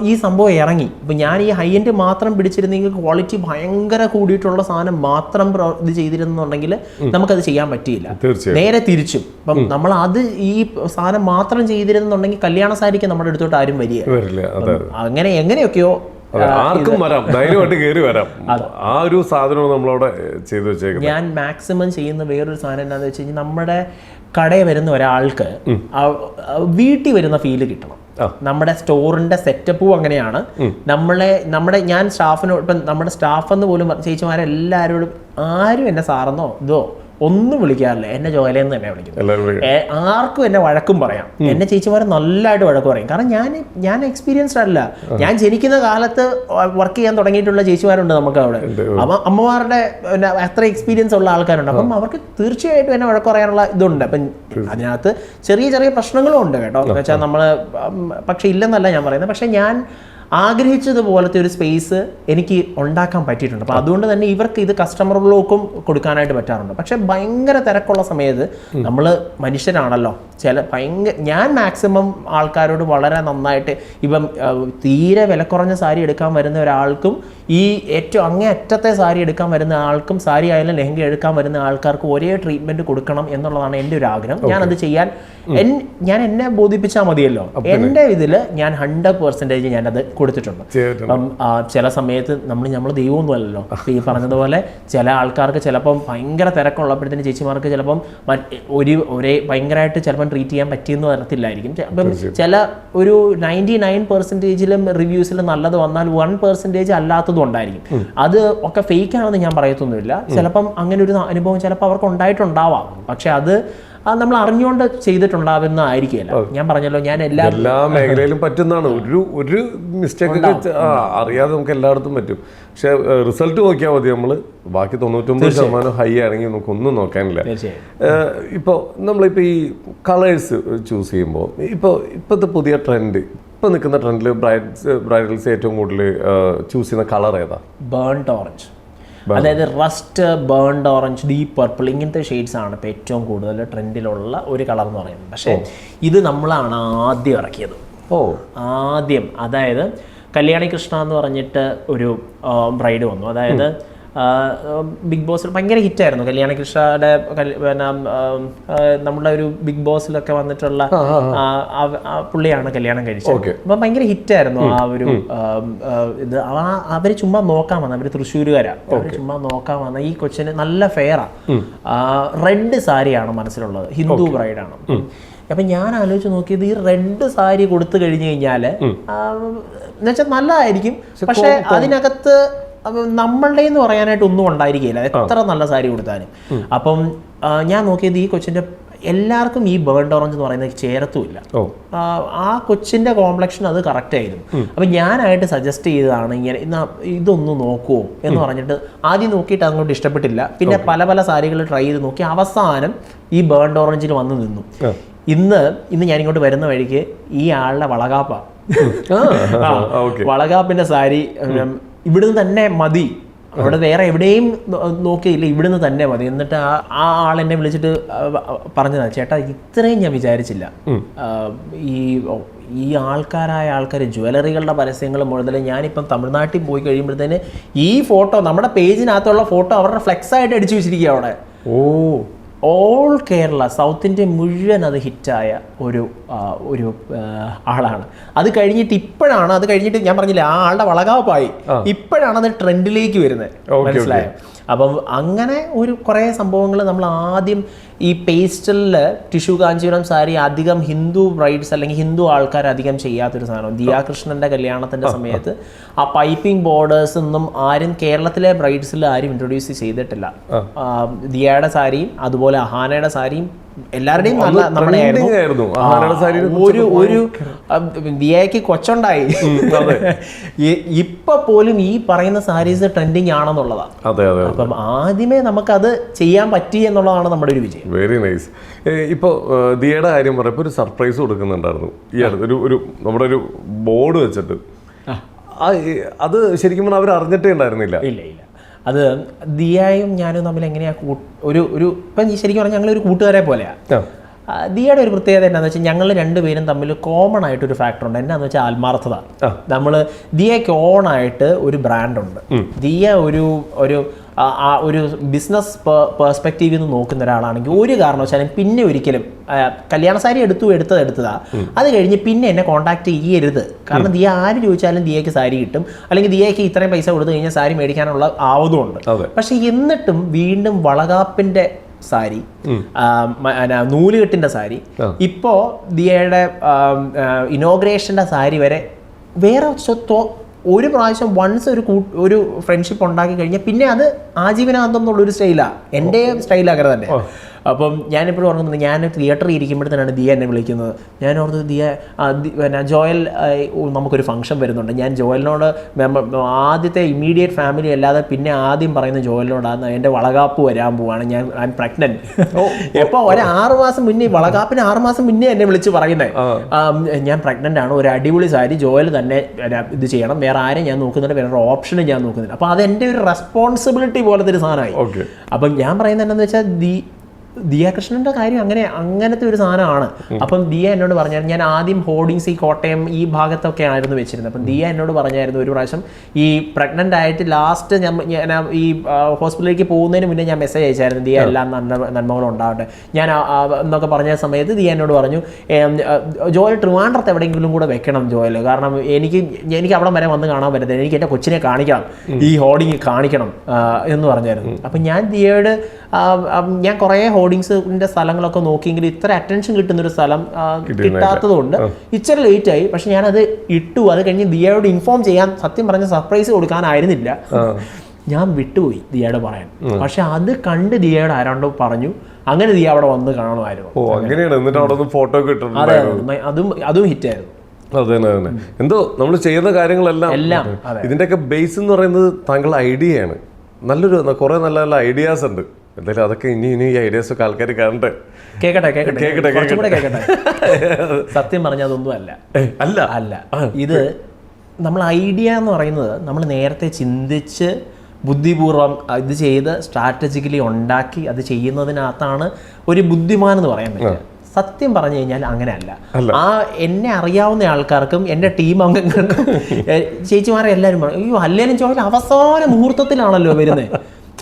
ഈ സംഭവം ഇറങ്ങി. ഇപ്പം ഞാൻ ഈ ഹൈ എൻഡ് മാത്രം പിടിച്ചിരുന്നെങ്കിൽ, ക്വാളിറ്റി ഭയങ്കര കൂടിയിട്ടുള്ള സാധനം മാത്രം ഇത് ചെയ്തിരുന്നുണ്ടെങ്കിൽ നമുക്കത് ചെയ്യാൻ പറ്റിയില്ല. നേരെ തിരിച്ചും ഇപ്പം നമ്മൾ ഈ സാധനം മാത്രം ചെയ്തിരുന്നുണ്ടെങ്കിൽ കല്യാണ സാരിക്ക് നമ്മുടെ അടുത്തോട്ട് ആരും വരിക. അങ്ങനെ എങ്ങനെയൊക്കെയോ ആർക്കും വരാം, ധൈര്യമായിട്ട് കയറി വരാം. ആ ഒരു സാധനമാണ് നമ്മളവിടെ ചെയ്തു വെച്ചേക്കുന്നത്. ഞാൻ മാക്സിമം ചെയ്യുന്ന വേറൊരു സാധനം എന്താണെന്ന് വെച്ച് കഴിഞ്ഞാൽ, നമ്മുടെ കടയിൽ വരുന്ന ഒരാൾക്ക് വീട്ടിൽ വരുന്ന ഫീല് കിട്ടണം. നമ്മുടെ സ്റ്റോറിന്റെ സെറ്റപ്പും അങ്ങനെയാണ്. ഞാൻ സ്റ്റാഫിനോട്, ഇപ്പം നമ്മുടെ സ്റ്റാഫ് എന്ന് പോലും ചേച്ചിമാരെല്ലാവരോടും ആരും എന്നെ സാറെന്നോ ഇതോ ഒന്നും വിളിക്കാറില്ല, എന്നെ ജോലയെന്ന് തന്നെ വിളിക്കുന്നത്. ആർക്കും എന്നെ വഴക്കും പറയാം. എന്നെ ചേച്ചിമാരെ നല്ലതായിട്ട് വഴക്ക് പറയും. കാരണം ഞാൻ എക്സ്പീരിയൻസ്ഡ് അല്ല. ഞാൻ ജനിക്കുന്ന കാലത്ത് വർക്ക് ചെയ്യാൻ തുടങ്ങിയിട്ടുള്ള ചേച്ചിമാരുണ്ട് നമുക്ക് അവിടെ. അമ്മമാരുടെ അത്ര എക്സ്പീരിയൻസ് ഉള്ള ആൾക്കാരുണ്ട്. അപ്പം അവർക്ക് തീർച്ചയായിട്ടും എന്നെ വഴക്ക് പറയാനുള്ള ഇതുണ്ട്. അപ്പം അതിനകത്ത് ചെറിയ പ്രശ്നങ്ങളും ഉണ്ട് കേട്ടോ. എന്ന് വെച്ചാൽ നമ്മൾ പക്ഷെ ഇല്ലെന്നല്ല ഞാൻ പറയുന്നത്. പക്ഷെ ഞാൻ ആഗ്രഹിച്ചതുപോലത്തെ ഒരു സ്പേസ് എനിക്ക് ഉണ്ടാക്കാൻ പറ്റിയിട്ടുണ്ട്. അപ്പോൾ അതുകൊണ്ട് തന്നെ ഇവർക്ക് ഇത് കസ്റ്റമറുകൾക്കും കൊടുക്കാനായിട്ട് പറ്റാറുണ്ട്. പക്ഷെ ഭയങ്കര തിരക്കുള്ള സമയത്ത് നമ്മൾ മനുഷ്യരാണല്ലോ, ഞാൻ മാക്സിമം ആൾക്കാരോട് വളരെ നന്നായിട്ട്, ഇപ്പം തീരെ വില കുറഞ്ഞ സാരി എടുക്കാൻ വരുന്ന ഒരാൾക്കും ഈ ഏറ്റവും അങ്ങേയറ്റത്തെ സാരി എടുക്കാൻ വരുന്ന ആൾക്കും, സാരി ആയാലും ലെഹങ്ക എടുക്കാൻ വരുന്ന ആൾക്കാർക്ക് ഒരേ ട്രീറ്റ്മെന്റ് കൊടുക്കണം എന്നുള്ളതാണ് എൻ്റെ ഒരു ആഗ്രഹം. ഞാനത് ചെയ്യാൻ എന്നെ ബോധിപ്പിച്ചാൽ മതിയല്ലോ. എൻ്റെ ഇതിൽ ഞാൻ 100% ഞാനത് കൊടുത്തിട്ടുണ്ട്. അപ്പം ചില സമയത്ത് നമ്മൾ ദൈവമൊന്നും അല്ലല്ലോ. ഈ പറഞ്ഞതുപോലെ ചില ആൾക്കാർക്ക് ചിലപ്പം ഭയങ്കര തിരക്കുള്ളപ്പോഴത്തേന് ചേച്ചിമാർക്ക് ചിലപ്പം ഒരേ ഭയങ്കരമായിട്ട് ചിലപ്പം ട്രീറ്റ് ചെയ്യാൻ പറ്റിയെന്ന് വരത്തില്ലായിരിക്കും. അപ്പം ചില ഒരു 99%-ലും റിവ്യൂസിൽ നല്ലത് വന്നാൽ 1% അല്ലാത്തതും ഉണ്ടായിരിക്കും. അത് ഒക്കെ ഫേക്ക് ആണെന്ന് ഞാൻ പറയത്തൊന്നുമില്ല. ചിലപ്പം അങ്ങനെ ഒരു അനുഭവം ചിലപ്പോൾ അവർക്ക് ഉണ്ടായിട്ടുണ്ടാവാം. പക്ഷെ അത് നമ്മൾ അറിഞ്ഞുകൊണ്ട് ചെയ്തിട്ടുണ്ടാവുന്നതായിരിക്കില്ല. ഞാൻ പറഞ്ഞല്ലോ, ഞാൻ എല്ലാ മേഖലയിലും പറ്റുന്നതാണ്. ഒരു മിസ്റ്റേക്ക് അറിയാതെ നമുക്ക് എല്ലായിടത്തും പറ്റും. പക്ഷെ റിസൾട്ട് നോക്കിയാൽ മതി. നമ്മൾ ബാക്കി 99% ഹൈ ആണെങ്കിൽ നമുക്കൊന്നും നോക്കാനില്ല. ഇപ്പോൾ നമ്മളിപ്പോൾ ഈ കളേഴ്സ് ചൂസ് ചെയ്യുമ്പോൾ ഇപ്പോഴത്തെ പുതിയ ട്രെൻഡ്, ഇപ്പോൾ നിൽക്കുന്ന ട്രെൻഡിൽ ബ്രൈഡൽസ് ഏറ്റവും കൂടുതൽ ചൂസ് ചെയ്യുന്ന കളർ ഏതാ? ബേൺഡ് ഓറഞ്ച്, അതായത് rust, burnt orange, deep purple, ഇങ്ങനത്തെ ഷെയ്ഡ്സ് ആണ് ഇപ്പോൾ ഏറ്റവും കൂടുതൽ ട്രെൻഡിലുള്ള ഒരു കളർ എന്ന് പറയുന്നത്. പക്ഷേ ഇത് നമ്മളാണ് ആദ്യം ഇറക്കിയത്. ആദ്യം, അതായത് കല്യാണി കൃഷ്ണ എന്ന് പറഞ്ഞിട്ട് ഒരു ബ്രൈഡ് വന്നു. അതായത് ബിഗ് ബോസിൽ ഭയങ്കര ഹിറ്റായിരുന്നു. കല്യാണി കൃഷ്ണയുടെ നമ്മുടെ ഒരു ബിഗ് ബോസിലൊക്കെ വന്നിട്ടുള്ള പുള്ളിയാണ് കല്യാണം കഴിച്ചത്. അപ്പം ഭയങ്കര ഹിറ്റായിരുന്നു ആ ഒരു ഇത്. അവര് ചുമ്മാ നോക്കാൻ വന്ന, അവര് തൃശ്ശൂരുകാരാണ്, അവര് ചുമ്മാ നോക്കാൻ വന്ന ഈ കൊച്ചിന് നല്ല ഫെയറാ. റെഡ് സാരിയാണ് മനസ്സിലുള്ളത്, ഹിന്ദു ബ്രൈഡാണ്. അപ്പം ഞാൻ ആലോചിച്ച് നോക്കിയത്, ഈ റെഡ് സാരി കൊടുത്തു കഴിഞ്ഞു കഴിഞ്ഞാല് എന്നുവെച്ചാൽ നല്ലതായിരിക്കും. പക്ഷെ അതിനകത്ത് നമ്മളുടെ എന്ന് പറയാനായിട്ട് ഒന്നും ഉണ്ടായിരിക്കില്ല, എത്ര നല്ല സാരി കൊടുത്താലും. അപ്പം ഞാൻ നോക്കിയത് ഈ കൊച്ചിൻ്റെ എല്ലാവർക്കും ഈ ബേൺഡ് ഓറഞ്ച് എന്ന് പറയുന്നത് ചേരത്തുമില്ല. ആ കൊച്ചിൻ്റെ കോംപ്ലക്ഷൻ അത് കറക്റ്റായിരുന്നു. അപ്പം ഞാനായിട്ട് സജസ്റ്റ് ചെയ്തതാണ് ഇങ്ങനെ ഇതൊന്ന് നോക്കുമോ എന്ന് പറഞ്ഞിട്ട് ആദ്യം നോക്കിയിട്ട് അങ്ങോട്ട് ഇഷ്ടപ്പെട്ടില്ല. പിന്നെ പല പല സാരികൾ ട്രൈ ചെയ്ത് നോക്കി അവസാനം ഈ ബേൺഡ് ഓറഞ്ചിൽ വന്ന് നിന്നു. ഇന്ന് ഞാനിങ്ങോട്ട് വരുന്ന വഴിക്ക് ഈ ആളുടെ വളകാപ്പിൻ്റെ സാരി ഇവിടുന്ന് തന്നെ മതി, അവിടെ വേറെ എവിടെയും നോക്കിയില്ല, ഇവിടുന്ന് തന്നെ മതി. എന്നിട്ട് ആ ആളെന്നെ വിളിച്ചിട്ട് പറഞ്ഞതാണ്, ചേട്ടാ ഇത്രയും ഞാൻ വിചാരിച്ചില്ല. ഈ ആൾക്കാർ ജ്വല്ലറികളുടെ പരസ്യങ്ങൾ മുതൽ ഞാനിപ്പം തമിഴ്നാട്ടിൽ പോയി കഴിയുമ്പോഴത്തേന് ഈ ഫോട്ടോ നമ്മുടെ പേജിനകത്തുള്ള ഫോട്ടോ അവരുടെ ഫ്ലെക്സ് ആയിട്ട് അടിച്ചു വെച്ചിരിക്കുക അവിടെ. ഓൾ കേരള, സൗത്ത് ഇന്ത്യ മുഴുവൻ അത് ഹിറ്റായ ഒരു ആളാണ്. അത് കഴിഞ്ഞിട്ട് ഞാൻ പറഞ്ഞില്ല ആ ആളുടെ വളകാപ്പായി, ഇപ്പോഴാണ് അത് ട്രെൻഡിലേക്ക് വരുന്നത്, മനസ്സിലായോ? അപ്പം അങ്ങനെ കുറേ സംഭവങ്ങൾ നമ്മൾ ആദ്യം ഈ പേസ്റ്റലിൽ ടിഷ്യൂ കാഞ്ചീപുരം സാരി അധികം ഹിന്ദു ബ്രൈഡ്സ് അല്ലെങ്കിൽ ഹിന്ദു ആൾക്കാർ അധികം ചെയ്യാത്തൊരു സാധനം. ദിയാകൃഷ്ണൻ്റെ കല്യാണത്തിൻ്റെ സമയത്ത് ആ പൈപ്പിംഗ് ബോർഡേഴ്സ് ഒന്നും ആരും കേരളത്തിലെ ബ്രൈഡ്സിൽ ആരും ഇൻട്രൊഡ്യൂസ് ചെയ്തിട്ടില്ല. ദിയയുടെ സാരിയും അതുപോലെ അഹാനയുടെ സാരിയും എല്ലാവരുടെയും നല്ല നമ്മുടെ ഒരു ദിയയ്ക്ക് കൊച്ചുണ്ടായി. ഇപ്പൊ പോലും ഈ പറയുന്ന സാരീസ് ട്രെൻഡിങ് ആണെന്നുള്ളതാണ്. അപ്പം ആദ്യമേ നമുക്കത് ചെയ്യാൻ പറ്റി എന്നുള്ളതാണ് നമ്മുടെ ഒരു വിജയം. Very nice. ഇപ്പോൾ ദിയയുടെ കാര്യം പറയുമ്പോൾ ഒരു സർപ്രൈസ് കൊടുക്കുന്നുണ്ടായിരുന്നു ഈ അടുത്ത്, നമ്മുടെ ഒരു ബോർഡ് വെച്ചിട്ട്. അത് ശരിക്കും പറഞ്ഞാൽ അവർ അറിഞ്ഞിട്ടേ ഉണ്ടായിരുന്നില്ല. ഇല്ല, അത് ദിയയും ഞാനും തമ്മിൽ എങ്ങനെയാണ് ഇപ്പം ശരിക്കും പറഞ്ഞാൽ ഞങ്ങളൊരു കൂട്ടുകാരെ പോലെയാണ്. ദിയയുടെ ഒരു പ്രത്യേകത എന്താണെന്ന് വെച്ചാൽ ഞങ്ങൾ രണ്ടുപേരും തമ്മിൽ കോമൺ ആയിട്ടൊരു ഫാക്ടർ ഉണ്ട്. എന്നാന്ന് വെച്ചാൽ ആത്മാർത്ഥത. ദിയയ്ക്ക് ഓണായിട്ട് ഒരു ബ്രാൻഡുണ്ട്. ദിയ ഒരു ബിസിനസ് പെർസ്പെക്റ്റീവിൽ നിന്ന് നോക്കുന്ന ഒരാളാണെങ്കിൽ ഒരു കാരണവശാലും പിന്നെ ഒരിക്കലും കല്യാണ സാരി എടുത്തതാ, അത് കഴിഞ്ഞ് പിന്നെ എന്നെ കോൺടാക്ട് ചെയ്യരുത്. കാരണം ദിയ ആര് ചോദിച്ചാലും ദിയയ്ക്ക് സാരി കിട്ടും, അല്ലെങ്കിൽ ദിയയ്ക്ക് ഇത്രയും പൈസ കൊടുത്തു കഴിഞ്ഞാൽ സാരി മേടിക്കാനുള്ള ആവതുമുണ്ട്. പക്ഷെ എന്നിട്ടും വീണ്ടും വളകാപ്പിൻ്റെ സാരി, നൂലുകെട്ടിൻ്റെ സാരി, ഇപ്പോൾ ദിയയുടെ ഇനോഗ്രേഷൻ്റെ സാരി വരെ വേറെ ഒരു പ്രാവശ്യം വൺസ് ഒരു ഫ്രണ്ട്ഷിപ്പ് ഉണ്ടാക്കി കഴിഞ്ഞാൽ പിന്നെ അത് ആജീവനാന്തം എന്നുള്ളൊരു സ്റ്റൈലാണ്. എൻ്റെ സ്റ്റൈൽ അങ്ങനെ തന്നെ. അപ്പം ഞാനിപ്പോഴും ഓർക്കുന്നത്, ഞാൻ തിയേറ്ററിൽ ഇരിക്കുമ്പോഴത്തേനാണ് ദിയ എന്നെ വിളിക്കുന്നത്. ഞാൻ ഓർത്തത് ജോയൽ നമുക്കൊരു ഫംഗ്ഷൻ വരുന്നുണ്ട്, ഞാൻ ജോയലിനോട് ആദ്യത്തെ ഇമ്മീഡിയറ്റ് ഫാമിലി അല്ലാതെ പിന്നെ ആദ്യം പറയുന്ന ജോയലിനോടാണ് എൻ്റെ വളകാപ്പ് വരാൻ പോവാണ്, ഐ ആം പ്രഗ്നന്റ്. എപ്പോൾ 6 മാസം മുന്നേ, വളകാപ്പിന് 6 മാസം മുന്നേ എന്നെ വിളിച്ച് പറയുന്നത്, ഞാൻ പ്രഗ്നന്റ് ആണ്, ഒരു അടിപൊളി സാരി ജോയൽ തന്നെ ഇത് ചെയ്യണം, വേറെ ആരും ഞാൻ നോക്കുന്നുണ്ട്, വേറെ ഓപ്ഷനും ഞാൻ നോക്കുന്നില്ല. അപ്പോൾ അതെൻ്റെ ഒരു റെസ്പോൺസിബിലിറ്റി പോലത്തെ ഒരു സാധനമായി. അപ്പം ഞാൻ പറയുന്നത് എന്താണെന്ന് വെച്ചാൽ ദിയാകൃഷ്ണൻ്റെ കാര്യം അങ്ങനത്തെ ഒരു സാധനമാണ്. അപ്പം ദിയ എന്നോട് പറഞ്ഞായിരുന്നു, ഞാൻ ആദ്യം ഹോർഡിങ്സ് ഈ കോട്ടയം ഈ ഭാഗത്തൊക്കെ ആയിരുന്നു വെച്ചിരുന്നത്. അപ്പം ദിയ എന്നോട് പറഞ്ഞായിരുന്നു ഒരു പ്രാവശ്യം, ഈ പ്രഗ്നൻ്റ് ആയിട്ട് ലാസ്റ്റ് ഞാൻ ഈ ഹോസ്പിറ്റലിലേക്ക് പോകുന്നതിന് മുന്നേ ഞാൻ മെസ്സേജ് അയച്ചായിരുന്നു, ദിയ എല്ലാം നന്മകളും ഉണ്ടാവട്ടെ ഞാൻ എന്നൊക്കെ പറഞ്ഞ സമയത്ത് ദിയ എന്നോട് പറഞ്ഞു, ജോയൽ ട്രിവാൻഡ്രത്ത് എവിടെയെങ്കിലും കൂടെ വെക്കണം ജോയൽ, കാരണം എനിക്ക് അവിടെ വരെ വന്ന് കാണാൻ പറ്റത്തില്ല, എനിക്ക് എൻ്റെ കൊച്ചിനെ കാണിക്കണം, ഈ ഹോർഡിങ് കാണിക്കണം എന്ന് പറഞ്ഞായിരുന്നു. അപ്പം ഞാൻ ദിയയോട് ഞാൻ കുറേ ഹോർഡിങ്സിൻ്റെ സ്ഥലങ്ങളൊക്കെ നോക്കിയെങ്കിൽ ഇത്ര അറ്റൻഷൻ കിട്ടുന്നൊരു സ്ഥലം കിട്ടാത്തതുകൊണ്ട് ഇച്ചിരി ലേറ്റ് ആയി. പക്ഷെ ഞാനത് ഇട്ടു. അത് കഴിഞ്ഞ് ദിയയോട് ഇൻഫോം ചെയ്യാൻ, സത്യം പറഞ്ഞ സർപ്രൈസ് കൊടുക്കാനായിരുന്നില്ല, ഞാൻ വിട്ടുപോയി ദിയയോട് പറയാൻ. പക്ഷെ അത് കണ്ട് ദിയയോട് ആരാണ്ടോ പറഞ്ഞു, അങ്ങനെ ദിയ അവിടെ വന്ന് കാണുമായിരുന്നു. അതും ഹിറ്റായിരുന്നു. അതെ, എന്തോ നമ്മൾ ചെയ്യുന്ന കാര്യങ്ങളെല്ലാം ഇതിന്റെയൊക്കെ ബേസ് എന്ന് പറയുന്നത് താങ്കളുടെ ഐഡിയയാണ്. കുറെ നല്ല നല്ല ഐഡിയാസ് ഉണ്ട്. എന്തായാലും അതൊക്കെ ഇനി ഈ ഐഡിയാസ് ഒക്കെ ആൾക്കാർ കാണട്ടെ, കേൾക്കട്ടെ. സത്യം പറഞ്ഞാൽ അതൊന്നും അല്ല. ഇത് നമ്മൾ ഐഡിയ എന്ന് പറയുന്നത് നമ്മൾ നേരത്തെ ചിന്തിച്ച് ബുദ്ധിപൂർവ്വം ഇത് ചെയ്ത് സ്ട്രാറ്റജിക്കലി ഉണ്ടാക്കി അത് ചെയ്യുന്നതിനകത്താണ് ഒരു ബുദ്ധിമാൻ എന്ന് പറയാൻ പറ്റുക. സത്യം പറഞ്ഞു കഴിഞ്ഞാൽ അങ്ങനെയല്ല. എന്നെ അറിയാവുന്ന ആൾക്കാർക്കും എൻ്റെ ടീം അംഗങ്ങൾക്കും ചേച്ചിമാരെ എല്ലാവരും പറയും, അയ്യോ അല്ലേലും ചോദിച്ചാൽ അവസാന മുഹൂർത്തത്തിലാണല്ലോ വരുന്നത്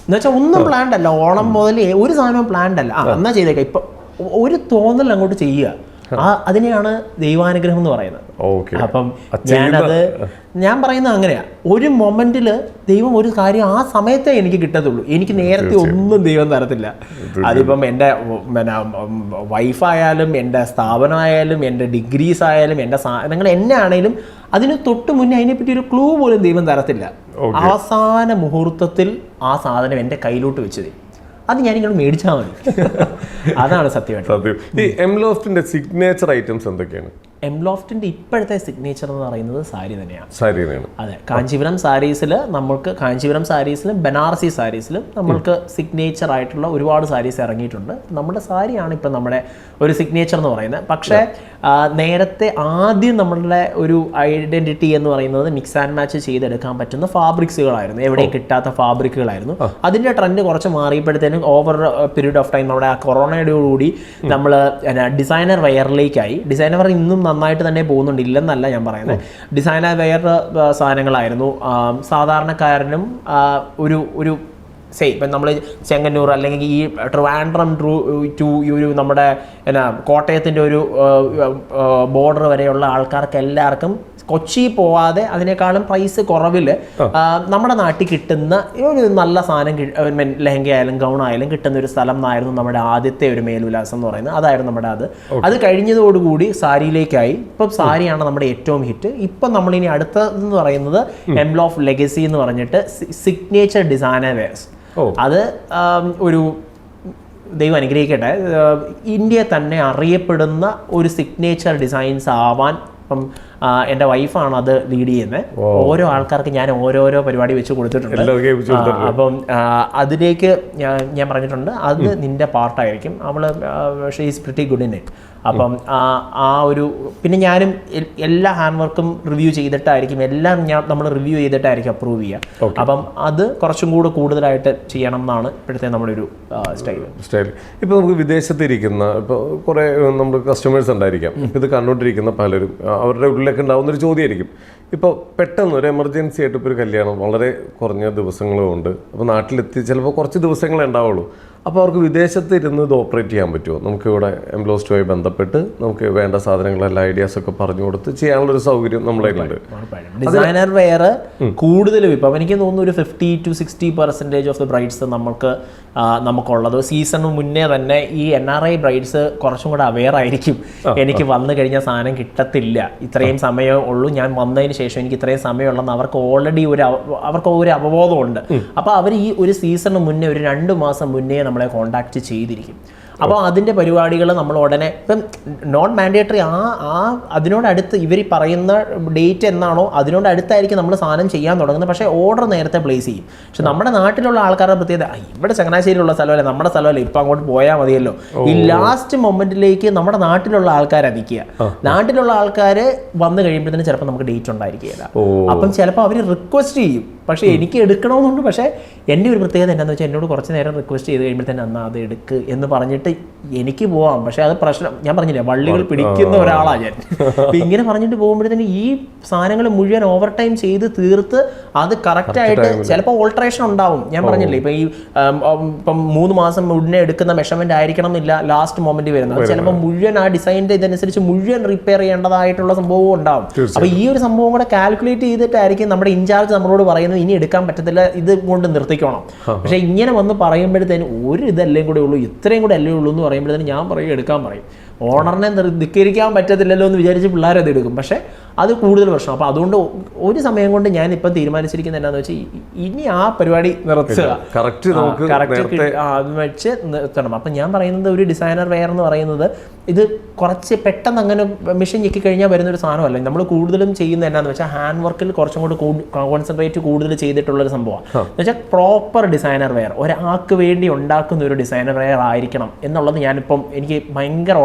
എന്നുവെച്ചാൽ ഒന്നും പ്ലാൻഡ് അല്ല. ഓണം മുതൽ ഒരു സാധനവും പ്ലാൻഡ് അല്ല. എന്നാ ചെയ്തേക്കാം, ഇപ്പം ഒരു തോന്നൽ അങ്ങോട്ട് ചെയ്യുക, അതിനെയാണ് ദൈവാനുഗ്രഹം എന്ന് പറയുന്നത്. അപ്പം ഞാൻ പറയുന്നത് അങ്ങനെയാ, ഒരു മൊമെന്റിൽ ദൈവം ഒരു കാര്യം ആ സമയത്തേ എനിക്ക് കിട്ടത്തുള്ളൂ. എനിക്ക് നേരത്തെ ഒന്നും ദൈവം തരത്തില്ല. അതിപ്പം എൻ്റെ വൈഫായാലും എൻ്റെ സ്ഥാപനമായാലും എൻ്റെ ഡിഗ്രീസ് ആയാലും എൻ്റെ സാധനങ്ങൾ എന്നെ ആണെങ്കിലും അതിന് തൊട്ട് മുന്നേ അതിനെപ്പറ്റി ഒരു ക്ലൂ പോലും ദൈവം തരത്തില്ല. അവസാന മുഹൂർത്തത്തിൽ ആ സാധനം എൻ്റെ കയ്യിലോട്ട് വെച്ചത്. അത് ഞാനിങ്ങോട്ട് മേടിച്ചാൽ മതി. അതാണ് സത്യമായിട്ട്. ഈ എംലോഫ്റ്റിന്റെ സിഗ്നേച്ചർ ഐറ്റംസ് എന്തൊക്കെയാണ്? എംലോഫ്റ്റിന്റെ ഇപ്പോഴത്തെ സിഗ്നേച്ചർ എന്ന് പറയുന്നത് സാരി തന്നെയാണ്. സാരി തന്നെയാണ്. അതെ, കാഞ്ചീപുരം സാരീസിലും ബനാറസി സാരീസിലും നമ്മൾക്ക് സിഗ്നേച്ചർ ആയിട്ടുള്ള ഒരുപാട് സാരീസ് ഇറങ്ങിയിട്ടുണ്ട്. നമ്മുടെ സാരിയാണ് ഇപ്പം നമ്മുടെ ഒരു സിഗ്നേച്ചർ എന്ന് പറയുന്നത്. പക്ഷേ നേരത്തെ ആദ്യം നമ്മളുടെ ഒരു ഐഡന്റിറ്റി എന്ന് പറയുന്നത് മിക്സ് ആൻഡ് മാച്ച് ചെയ്തെടുക്കാൻ പറ്റുന്ന ഫാബ്രിക്സുകളായിരുന്നു, എവിടെയും കിട്ടാത്ത ഫാബ്രിക്കുകളായിരുന്നു. അതിൻ്റെ ട്രെൻഡ് കുറച്ച് മാറിയപ്പോഴത്തേനും ഓവർ പീരീഡ് ഓഫ് ടൈം നമ്മുടെ ആ കൊറോണയോടുകൂടി നമ്മൾ ഡിസൈനർ വെയറിലേക്കായി. ഡിസൈനർ വെയർ ഇന്നും നന്നായിട്ട് തന്നെ പോകുന്നുണ്ട്, ഇല്ലെന്നല്ല ഞാൻ പറയുന്നത്. ഡിസൈനർ വെയർ സാധനങ്ങളായിരുന്നു സാധാരണക്കാരനും ഒരു ഇപ്പം നമ്മൾ ചെങ്ങന്നൂർ അല്ലെങ്കിൽ ഈ ട്രിവാൻഡ്രം ടു ഈ ഒരു നമ്മുടെ കോട്ടയത്തിൻ്റെ ഒരു ബോർഡർ വരെയുള്ള ആൾക്കാർക്ക് എല്ലാവർക്കും കൊച്ചി പോവാതെ അതിനേക്കാളും പ്രൈസ് കുറവിൽ നമ്മുടെ നാട്ടിൽ കിട്ടുന്ന ഒരു നല്ല സാധനം ലെഹങ്ക ആയാലും ഗൗൺ ആയാലും കിട്ടുന്ന ഒരു സ്ഥലം എന്നായിരുന്നു നമ്മുടെ ആദ്യത്തെ ഒരു മേൽവിലാസം എന്ന് പറയുന്നത്. അതായിരുന്നു നമ്മുടെ അത് കഴിഞ്ഞതോടുകൂടി സാരിയിലേക്കായി. ഇപ്പം സാരിയാണ് നമ്മുടെ ഏറ്റവും ഹിറ്റ്. ഇപ്പം നമ്മളിനി അടുത്തതെന്ന് പറയുന്നത് എംലോഫ് ലെഗസി എന്ന് പറഞ്ഞിട്ട് സിഗ്നേച്ചർ ഡിസൈനർ വെയർസ്. അത് ഒരു ദൈവം അനുഗ്രഹിക്കട്ടെ, ഇന്ത്യയിൽ തന്നെ അറിയപ്പെടുന്ന ഒരു സിഗ്നേച്ചർ ഡിസൈൻസ് ആവാൻ ഇപ്പം എൻ്റെ വൈഫാണ് അത് ലീഡ് ചെയ്യുന്നത്. ഓരോ ആൾക്കാർക്ക് ഞാൻ ഓരോരോ പരിപാടി വെച്ച് കൊടുത്തിട്ടുണ്ട്. അപ്പം അതിലേക്ക് ഞാൻ പറഞ്ഞിട്ടുണ്ട് അത് നിന്റെ പാർട്ടായിരിക്കും. She is pretty good in it. അപ്പം ആ ഒരു പിന്നെ ഞാനും എല്ലാ ഹാൻഡ് വർക്കും റിവ്യൂ ചെയ്തിട്ടായിരിക്കും, എല്ലാം നമ്മൾ റിവ്യൂ ചെയ്തിട്ടായിരിക്കും അപ്രൂവ് ചെയ്യുക. അപ്പം അത് കുറച്ചും കൂടെ കൂടുതലായിട്ട് ചെയ്യണം എന്നാണ് ഇപ്പോഴത്തെ നമ്മുടെ ഒരു സ്റ്റൈൽ. ഇപ്പോൾ നമുക്ക് വിദേശത്തിരിക്കുന്ന ഇപ്പോൾ കുറേ നമ്മുടെ കസ്റ്റമേഴ്സ് ഉണ്ടായിരിക്കാം. ഇപ്പോൾ ഇത് കണ്ടുകൊണ്ടിരിക്കുന്ന പലരും അവരുടെ ഉള്ളിലൊക്കെ ഉണ്ടാകുന്നൊരു ചോദ്യമായിരിക്കും, ഇപ്പോൾ പെട്ടെന്ന് ഒരു എമർജൻസി ആയിട്ട് ഇപ്പോൾ ഒരു കല്യാണം വളരെ കുറഞ്ഞ ദിവസങ്ങളുമുണ്ട്, അപ്പോൾ നാട്ടിലെത്തി ചിലപ്പോൾ കുറച്ച് ദിവസങ്ങളേ ഉണ്ടാവുള്ളൂ. അപ്പോൾ അവർക്ക് വിദേശത്ത് ഇരുന്ന് ഇത് ഓപ്പറേറ്റ് ചെയ്യാൻ പറ്റുമോ? നമുക്കിവിടെ എംലോസ്റ്റുമായി ബന്ധപ്പെട്ട് നമുക്ക് വേണ്ട സാധനങ്ങളെല്ലാം ഐഡിയാസൊക്കെ പറഞ്ഞു കൊടുത്ത് ചെയ്യാനുള്ളൊരു സൗകര്യം നമ്മുടെ കയ്യിലുണ്ട്. ഡിസൈനർ വെയർ കൂടുതലും ഇപ്പം എനിക്ക് തോന്നുന്നു ഒരു 50 to 60% ഓഫ് ദ ബ്രൈഡ്സ് നമുക്കുള്ളത്. സീസണിന് മുന്നേ തന്നെ ഈ NRI ബ്രൈഡ്സ് കുറച്ചും കൂടെ അവെയർ ആയിരിക്കും. എനിക്ക് വന്നു കഴിഞ്ഞാൽ സാധനം കിട്ടത്തില്ല, ഇത്രയും സമയമേ ഉള്ളൂ, ഞാൻ വന്നതിന് ശേഷം എനിക്ക് ഇത്രയും സമയമുള്ളതെന്ന് അവർക്ക് ഓൾറെഡി അവർക്ക് ഒരു അവബോധമുണ്ട്. അപ്പോൾ അവർ ഈ ഒരു സീസണിന് മുന്നേ ഒരു 2 മാസം മുന്നേ നമ്മളെ കോണ്ടാക്ട് ചെയ്തിരിക്കും. അപ്പോൾ അതിൻ്റെ പരിപാടികൾ നമ്മൾ ഉടനെ ഇപ്പം നോട്ട് മാൻഡേറ്ററി അതിനോടടുത്ത് ഇവർ പറയുന്ന ഡേറ്റ് എന്നാണോ അതിനോടടുത്തായിരിക്കും നമ്മൾ സാധനം ചെയ്യാൻ തുടങ്ങുന്നത്. പക്ഷേ ഓർഡർ നേരത്തെ പ്ലേസ് ചെയ്യും. പക്ഷെ നമ്മുടെ നാട്ടിലുള്ള ആൾക്കാരുടെ പ്രത്യേകത ഇവിടെ ചങ്ങനാശ്ശേരിയിലുള്ള സ്ഥലമല്ലേ, നമ്മുടെ സ്ഥലമല്ലേ, ഇപ്പം അങ്ങോട്ട് പോയാൽ മതിയല്ലോ. ഈ ലാസ്റ്റ് മൊമെന്റിലേക്ക് നമ്മുടെ നാട്ടിലുള്ള ആൾക്കാരെ നിൽക്കുക. നാട്ടിലുള്ള ആൾക്കാർ വന്നു കഴിയുമ്പോഴത്തേന് ചിലപ്പോൾ നമുക്ക് ഡേറ്റ് ഉണ്ടായിരിക്കില്ല. അപ്പം ചിലപ്പോൾ അവർ റിക്വസ്റ്റ് ചെയ്യും, പക്ഷേ എനിക്ക് എടുക്കണമെന്നുണ്ട്. പക്ഷേ എൻ്റെ ഒരു പ്രത്യേകത എന്താണെന്ന് വെച്ചാൽ എന്നോട് കുറച്ച് നേരം റിക്വസ്റ്റ് ചെയ്ത് കഴിയുമ്പോഴത്തേന് എന്നാൽ അത് എടുക്ക് എന്ന് പറഞ്ഞിട്ട് എനിക്ക് പോവാം. പക്ഷെ അത് പ്രശ്നം, ഞാൻ പറഞ്ഞില്ലേ വള്ളികൾ പിടിക്കുന്ന ഒരാളാണ് ഞാൻ. അപ്പം ഇങ്ങനെ പറഞ്ഞിട്ട് പോകുമ്പോഴത്തേന് ഈ സാധനങ്ങൾ മുഴുവൻ ഓവർ ടൈം ചെയ്ത് തീർത്ത് അത് കറക്റ്റായിട്ട് ചിലപ്പോൾ ഓൾട്ടറേഷൻ ഉണ്ടാവും. ഞാൻ പറഞ്ഞില്ലേ ഇപ്പം ഇപ്പം 3 മാസം മുന്നേ എടുക്കുന്ന മെഷർമെന്റ് ആയിരിക്കണം എന്നില്ല ലാസ്റ്റ് മൊമെന്റ് വരുന്നത്. ചിലപ്പോൾ മുഴുവൻ ആ ഡിസൈനിന്റെ ഇതനുസരിച്ച് മുഴുവൻ റിപ്പയർ ചെയ്യേണ്ടതായിട്ടുള്ള സംഭവവും ഉണ്ടാവും. അപ്പോൾ ഈ ഒരു സംഭവം കൂടെ കാൽക്കുലേറ്റ് ചെയ്തിട്ടായിരിക്കും നമ്മുടെ ഇൻചാർജ് നമ്മളോട് പറയുന്നത് ഇനി എടുക്കാൻ പറ്റത്തില്ല, ഇത് കൊണ്ട് നിർത്തിക്കണം. പക്ഷെ ഇങ്ങനെ വന്ന് പറയുമ്പോഴത്തേന് ഒരു ഇതല്ലേ കൂടെ ഉള്ളൂ, ഇത്രയും കൂടെ അല്ലേ ഉള്ളൂ എന്ന് പറയുമ്പോഴത്തേന് ഞാൻ പറയും എടുക്കാൻ പറയും. ഓണറിനെ ധിക്കരിക്കാൻ പറ്റത്തില്ലല്ലോ എന്ന് വിചാരിച്ച് പിള്ളേരത് എടുക്കും. പക്ഷേ അത് കൂടുതൽ പ്രശ്നം. അപ്പോൾ അതുകൊണ്ട് ഒരു സമയം കൊണ്ട് ഞാൻ ഇപ്പം തീരുമാനിച്ചിരിക്കുന്നത് എന്താണെന്ന് വെച്ചാൽ ഇനി ആ പരിപാടി നിർത്തുക, കറക്റ്റ് അത് വെച്ച് നിർത്തണം. അപ്പം ഞാൻ പറയുന്നത് ഒരു ഡിസൈനർ വെയർ എന്ന് പറയുന്നത് ഇത് കുറച്ച് പെട്ടെന്ന് അങ്ങനെ മെഷീൻ ഞെക്കി കഴിഞ്ഞാൽ വരുന്നൊരു സാധനമല്ല. നമ്മൾ കൂടുതലും ചെയ്യുന്നത് എന്നാന്ന് വെച്ചാൽ ഹാൻഡ് വർക്കിൽ കുറച്ചും കൂടി കോൺസെൻട്രേറ്റ് കൂടുതൽ ചെയ്തിട്ടുള്ളൊരു സംഭവമാണ്. എന്ന് വെച്ചാൽ പ്രോപ്പർ ഡിസൈനർ വെയർ ഒരാൾക്ക് വേണ്ടി ഉണ്ടാക്കുന്ന ഒരു ഡിസൈനർ വെയർ ആയിരിക്കണം എന്നുള്ളത് ഞാനിപ്പം എനിക്ക് ഭയങ്കര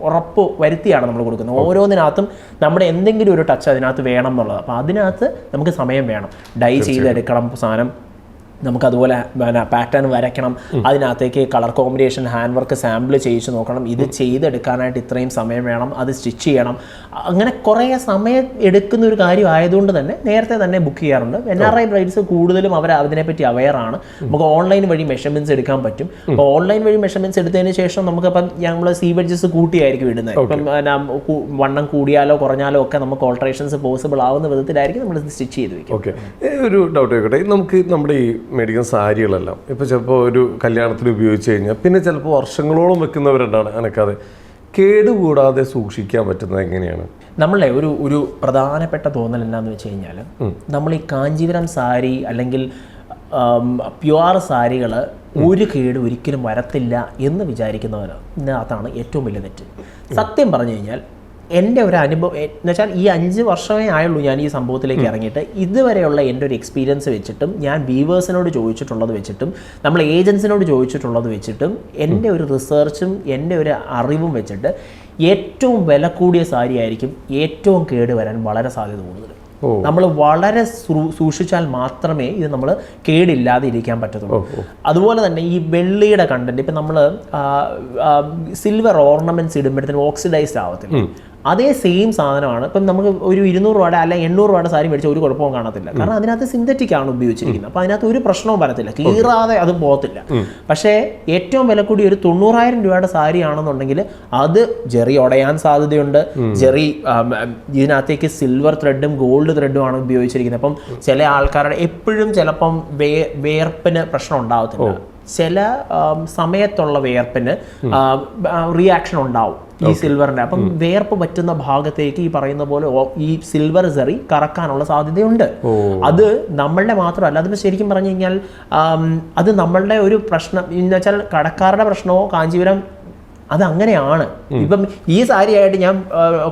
ഉറപ്പ് വരുത്തിയാണ് നമ്മൾ കൊടുക്കുന്നത്. ഓരോന്നിനകത്തും നമ്മുടെ എന്തെങ്കിലും ഒരു ടച്ച് അതിനകത്ത് വേണം എന്നുള്ളത്. അപ്പോൾ അതിനകത്ത് നമുക്ക് സമയം വേണം, ഡൈ ചെയ്തെടുക്കണം സാധനം, നമുക്കതുപോലെ പാറ്റേൺ വരയ്ക്കണം, അതിനകത്തേക്ക് colour combination hand work sample ചെയ്യിച്ച് നോക്കണം, ഇത് ചെയ്തെടുക്കാനായിട്ട് ഇത്രയും സമയം വേണം, അത് സ്റ്റിച്ച് ചെയ്യണം. അങ്ങനെ കുറേ സമയം എടുക്കുന്ന ഒരു കാര്യം ആയതുകൊണ്ട് തന്നെ നേരത്തെ തന്നെ ബുക്ക് ചെയ്യാറുണ്ട്. NRI ബ്രൈഡ്സ് കൂടുതലും അവർ അതിനെപ്പറ്റി അവെയറാണ്. നമുക്ക് ഓൺലൈൻ വഴി മെഷർമെൻറ്റ്സ് എടുക്കാൻ പറ്റും. അപ്പോൾ ഓൺലൈൻ വഴി മെഷർമെൻറ്റ്സ് എടുത്തതിന് ശേഷം നമുക്കിപ്പം നമ്മൾ സീവെഡ്ജസ് കൂട്ടിയായിരിക്കും ഇടുന്നത്. ഇപ്പം വണ്ണം കൂടിയാലോ കുറഞ്ഞാലോ ഒക്കെ നമുക്ക് ഓൾട്ടറേഷൻസ് പോസിബിൾ ആവുന്ന വിധത്തിലായിരിക്കും നമ്മൾ സ്റ്റിച്ച് ചെയ്ത് വയ്ക്കും. ഓക്കെ, ഒരു ഡൗട്ട് ചോദിക്കട്ടെ, നമുക്ക് നമ്മുടെ ഈ മേടിക്കുന്ന സാരികളെല്ലാം ഇപ്പോൾ ചിലപ്പോൾ ഒരു കല്യാണത്തിൽ ഉപയോഗിച്ച് കഴിഞ്ഞാൽ പിന്നെ ചിലപ്പോൾ വർഷങ്ങളോളം വെക്കുന്നവരുണ്ടാണ്. അനക്കാതെ കേടുകൂടാതെ സൂക്ഷിക്കാൻ പറ്റുന്നത് എങ്ങനെയാണ്? നമ്മളെ ഒരു പ്രധാനപ്പെട്ട തോന്നൽ എന്താണെന്ന് വെച്ച് കഴിഞ്ഞാൽ നമ്മൾ ഈ കാഞ്ചീപുരം സാരി അല്ലെങ്കിൽ പ്യുവർ സാരികൾ ഒരു കേട് ഒരിക്കലും വരത്തില്ല എന്ന് വിചാരിക്കുന്നവരാണ് ഏറ്റവും വലിയ തെറ്റ്. സത്യം പറഞ്ഞു കഴിഞ്ഞാൽ എൻ്റെ ഒരു അനുഭവം എന്ന് വെച്ചാൽ ഈ 5 വർഷമേ ആയുള്ളൂ ഞാൻ ഈ സംഭവത്തിലേക്ക് ഇറങ്ങിയിട്ട്. ഇതുവരെയുള്ള എൻ്റെ ഒരു എക്സ്പീരിയൻസ് വെച്ചിട്ടും ഞാൻ വീവേഴ്സിനോട് ചോദിച്ചിട്ടുള്ളത് വെച്ചിട്ടും നമ്മൾ ഏജൻസിനോട് ചോദിച്ചിട്ടുള്ളത് വെച്ചിട്ടും എൻ്റെ ഒരു റിസർച്ചും എൻ്റെ ഒരു അറിവും വെച്ചിട്ട് ഏറ്റവും വില കൂടിയ സാരി ആയിരിക്കും ഏറ്റവും കേട് വരാൻ വളരെ സാധ്യത കൂടുതൽ. നമ്മൾ വളരെ സൂക്ഷിച്ചാൽ മാത്രമേ ഇത് നമ്മൾ കേടില്ലാതെ ഇരിക്കാൻ പറ്റത്തുള്ളൂ. അതുപോലെ തന്നെ ഈ വെള്ളിയുടെ കണ്ടന്റ് ഇപ്പം നമ്മൾ സിൽവർ ഓർണമെന്റ്സ് ഇടുമ്പോഴത്തേനും ഓക്സിഡൈസ്ഡ് ആവത്തില്ല. അതേ സെയിം സാധനമാണ് ഇപ്പം നമുക്ക് ഒരു 200 രൂപയുടെ അല്ല 800 രൂപയുടെ സാരി മേടിച്ചാൽ ഒരു കുഴപ്പവും കാണത്തില്ല. കാരണം അതിനകത്ത് സിന്തറ്റിക് ആണ് ഉപയോഗിച്ചിരിക്കുന്നത്. അപ്പോൾ അതിനകത്ത് ഒരു പ്രശ്നവും വരത്തില്ല, കീറാതെ അത് പോകത്തില്ല. പക്ഷേ ഏറ്റവും വില കൂടി ഒരു 90,000 രൂപയുടെ സാരി ആണെന്നുണ്ടെങ്കിൽ അത് ജെറി ഉടയാൻ സാധ്യതയുണ്ട്. ജെറി ഇതിനകത്തേക്ക് സിൽവർ ത്രെഡും ഗോൾഡ് ത്രെഡും ആണ് ഉപയോഗിച്ചിരിക്കുന്നത്. അപ്പം ചില ആൾക്കാരുടെ എപ്പോഴും ചിലപ്പം വേർപ്പിന് പ്രശ്നം ഉണ്ടാവത്തില്ല. ചില സമയത്തുള്ള വേർപ്പിന് റിയാക്ഷൻ ഉണ്ടാവും ഈ സിൽവറിൻ്റെ. അപ്പം വേർപ്പ് പറ്റുന്ന ഭാഗത്തേക്ക് ഈ പറയുന്ന പോലെ ഈ സിൽവർ സെറി കറക്കാനുള്ള സാധ്യതയുണ്ട്. അത് നമ്മളുടെ മാത്രമല്ല, അതിന് ശരിക്കും പറഞ്ഞു കഴിഞ്ഞാൽ അത് നമ്മളുടെ ഒരു പ്രശ്നം എന്ന് വെച്ചാൽ കടക്കാരുടെ പ്രശ്നമോ കാഞ്ചീപുരം അത് അങ്ങനെയാണ്. ഇപ്പം ഈ സാരിയായിട്ട് ഞാൻ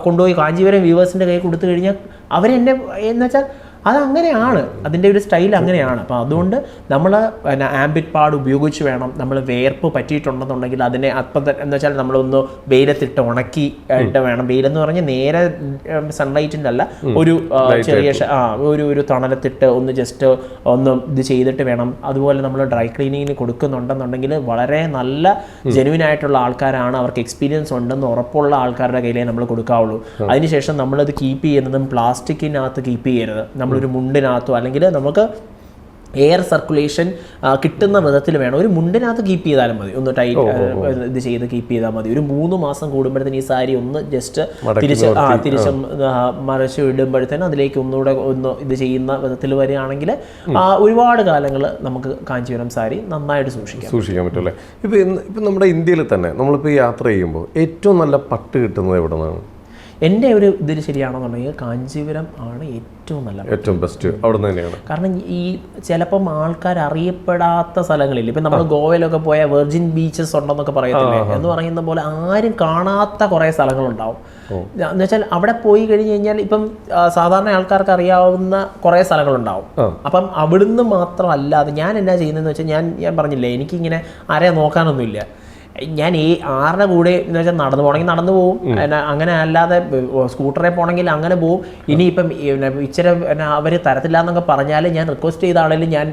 കൊണ്ടുപോയി കാഞ്ചീപുരം വ്യൂവേഴ്സിൻ്റെ കൈ കൊടുത്തു കഴിഞ്ഞാൽ അവരെന്നെ എന്ന് വെച്ചാൽ അതങ്ങനെയാണ്, അതിൻ്റെ ഒരു സ്റ്റൈൽ അങ്ങനെയാണ്. അപ്പോൾ അതുകൊണ്ട് നമ്മൾ ആംബിറ്റ് പാഡ് ഉപയോഗിച്ച് വേണം. നമ്മൾ വേർപ്പ് പറ്റിയിട്ടുണ്ടെന്നുണ്ടെങ്കിൽ അതിനെ അപ്പം എന്ന് വെച്ചാൽ നമ്മളൊന്ന് വെയിലത്തിട്ട് ഉണക്കി ആയിട്ട് വേണം. വെയിലെന്ന് പറഞ്ഞാൽ നേരെ സൺലൈറ്റിൻ്റെ അല്ല, ഒരു ചെറിയ ഒരു തണലത്തിട്ട് ഒന്ന് ജസ്റ്റ് ഒന്ന് ഇത് ചെയ്തിട്ട് വേണം. അതുപോലെ നമ്മൾ ഡ്രൈ ക്ലീനിങ്ങിന് കൊടുക്കുന്നുണ്ടെന്നുണ്ടെങ്കിൽ വളരെ നല്ല ജെനുവിൻ ആയിട്ടുള്ള ആൾക്കാരാണ്, അവർക്ക് എക്സ്പീരിയൻസ് ഉണ്ടെന്ന് ഉറപ്പുള്ള ആൾക്കാരുടെ കയ്യിലേ നമ്മൾ കൊടുക്കാവുള്ളൂ. അതിനുശേഷം നമ്മളത് കീപ്പ് ചെയ്യുന്നതും പ്ലാസ്റ്റിക്കിനകത്ത് കീപ്പ് ചെയ്യരുത്. നമ്മളൊരു മുണ്ടിനകത്തോ അല്ലെങ്കിൽ നമുക്ക് എയർ സർക്കുലേഷൻ കിട്ടുന്ന വിധത്തിൽ വേണം. ഒരു മുണ്ടിനകത്ത് കീപ്പ് ചെയ്താലും മതി, ഒന്ന് ടൈറ്റ് ഇത് ചെയ്ത് കീപ്പ് ചെയ്താൽ മതി. ഒരു 3 മാസം കൂടുമ്പോഴത്തേന് ഈ സാരി ഒന്ന് ജസ്റ്റ് തിരിച്ച് മറിച്ച് ഇടുമ്പോഴത്തേനും അതിലേക്ക് ഒന്നുകൂടെ ഒന്ന് ഇത് ചെയ്യുന്ന വിധത്തിൽ വരികയാണെങ്കിൽ ഒരുപാട് കാലങ്ങൾ നമുക്ക് കാഞ്ചീപുരം സാരി നന്നായിട്ട് സൂക്ഷിക്കാൻ പറ്റുമല്ലേ. ഇപ്പം നമ്മുടെ ഇന്ത്യയിൽ തന്നെ നമ്മളിപ്പോൾ യാത്ര ചെയ്യുമ്പോൾ ഏറ്റവും നല്ല പട്ട് കിട്ടുന്നത് എവിടെ നിന്നാണ്? എൻ്റെ ഒരു ഇതിൽ ശരിയാണെന്നുണ്ടെങ്കിൽ കാഞ്ചീപുരം ആണ് ഏറ്റവും ബെസ്റ്റ് അവിടെ തന്നെയാണ്. കാരണം ഈ ചിലപ്പം ആൾക്കാർ അറിയപ്പെടാത്ത സ്ഥലങ്ങളിൽ ഇപ്പം നമ്മൾ ഗോവയിലൊക്കെ പോയ വെർജിൻ ബീച്ചസ് ഉണ്ടെന്നൊക്കെ പറയത്തില്ലേ, എന്ന് പറയുന്ന പോലെ ആരും കാണാത്ത കുറേ സ്ഥലങ്ങളുണ്ടാവും. എന്ന് വെച്ചാൽ അവിടെ പോയി കഴിഞ്ഞ് കഴിഞ്ഞാൽ ഇപ്പം സാധാരണ ആൾക്കാർക്ക് അറിയാവുന്ന കുറേ സ്ഥലങ്ങളുണ്ടാവും. അപ്പം അവിടുന്ന് മാത്രമല്ലാതെ ഞാൻ എന്നാ ചെയ്യുന്നതെന്ന് വെച്ചാൽ ഞാൻ പറഞ്ഞില്ലേ, എനിക്കിങ്ങനെ ആരെയും നോക്കാനൊന്നുമില്ല. ഞാൻ ഈ 6ന്റെ കൂടെ എന്ന് വെച്ചാൽ നടന്നു പോകണമെങ്കിൽ നടന്നു പോകും, അങ്ങനെ അല്ലാതെ സ്കൂട്ടറിൽ പോകണമെങ്കിൽ അങ്ങനെ പോകും. ഇനിയിപ്പം ഇച്ചിരി അവർ തരത്തില്ല എന്നൊക്കെ പറഞ്ഞാൽ ഞാൻ റിക്വസ്റ്റ് ചെയ്ത ആളെങ്കിലും ഞാൻ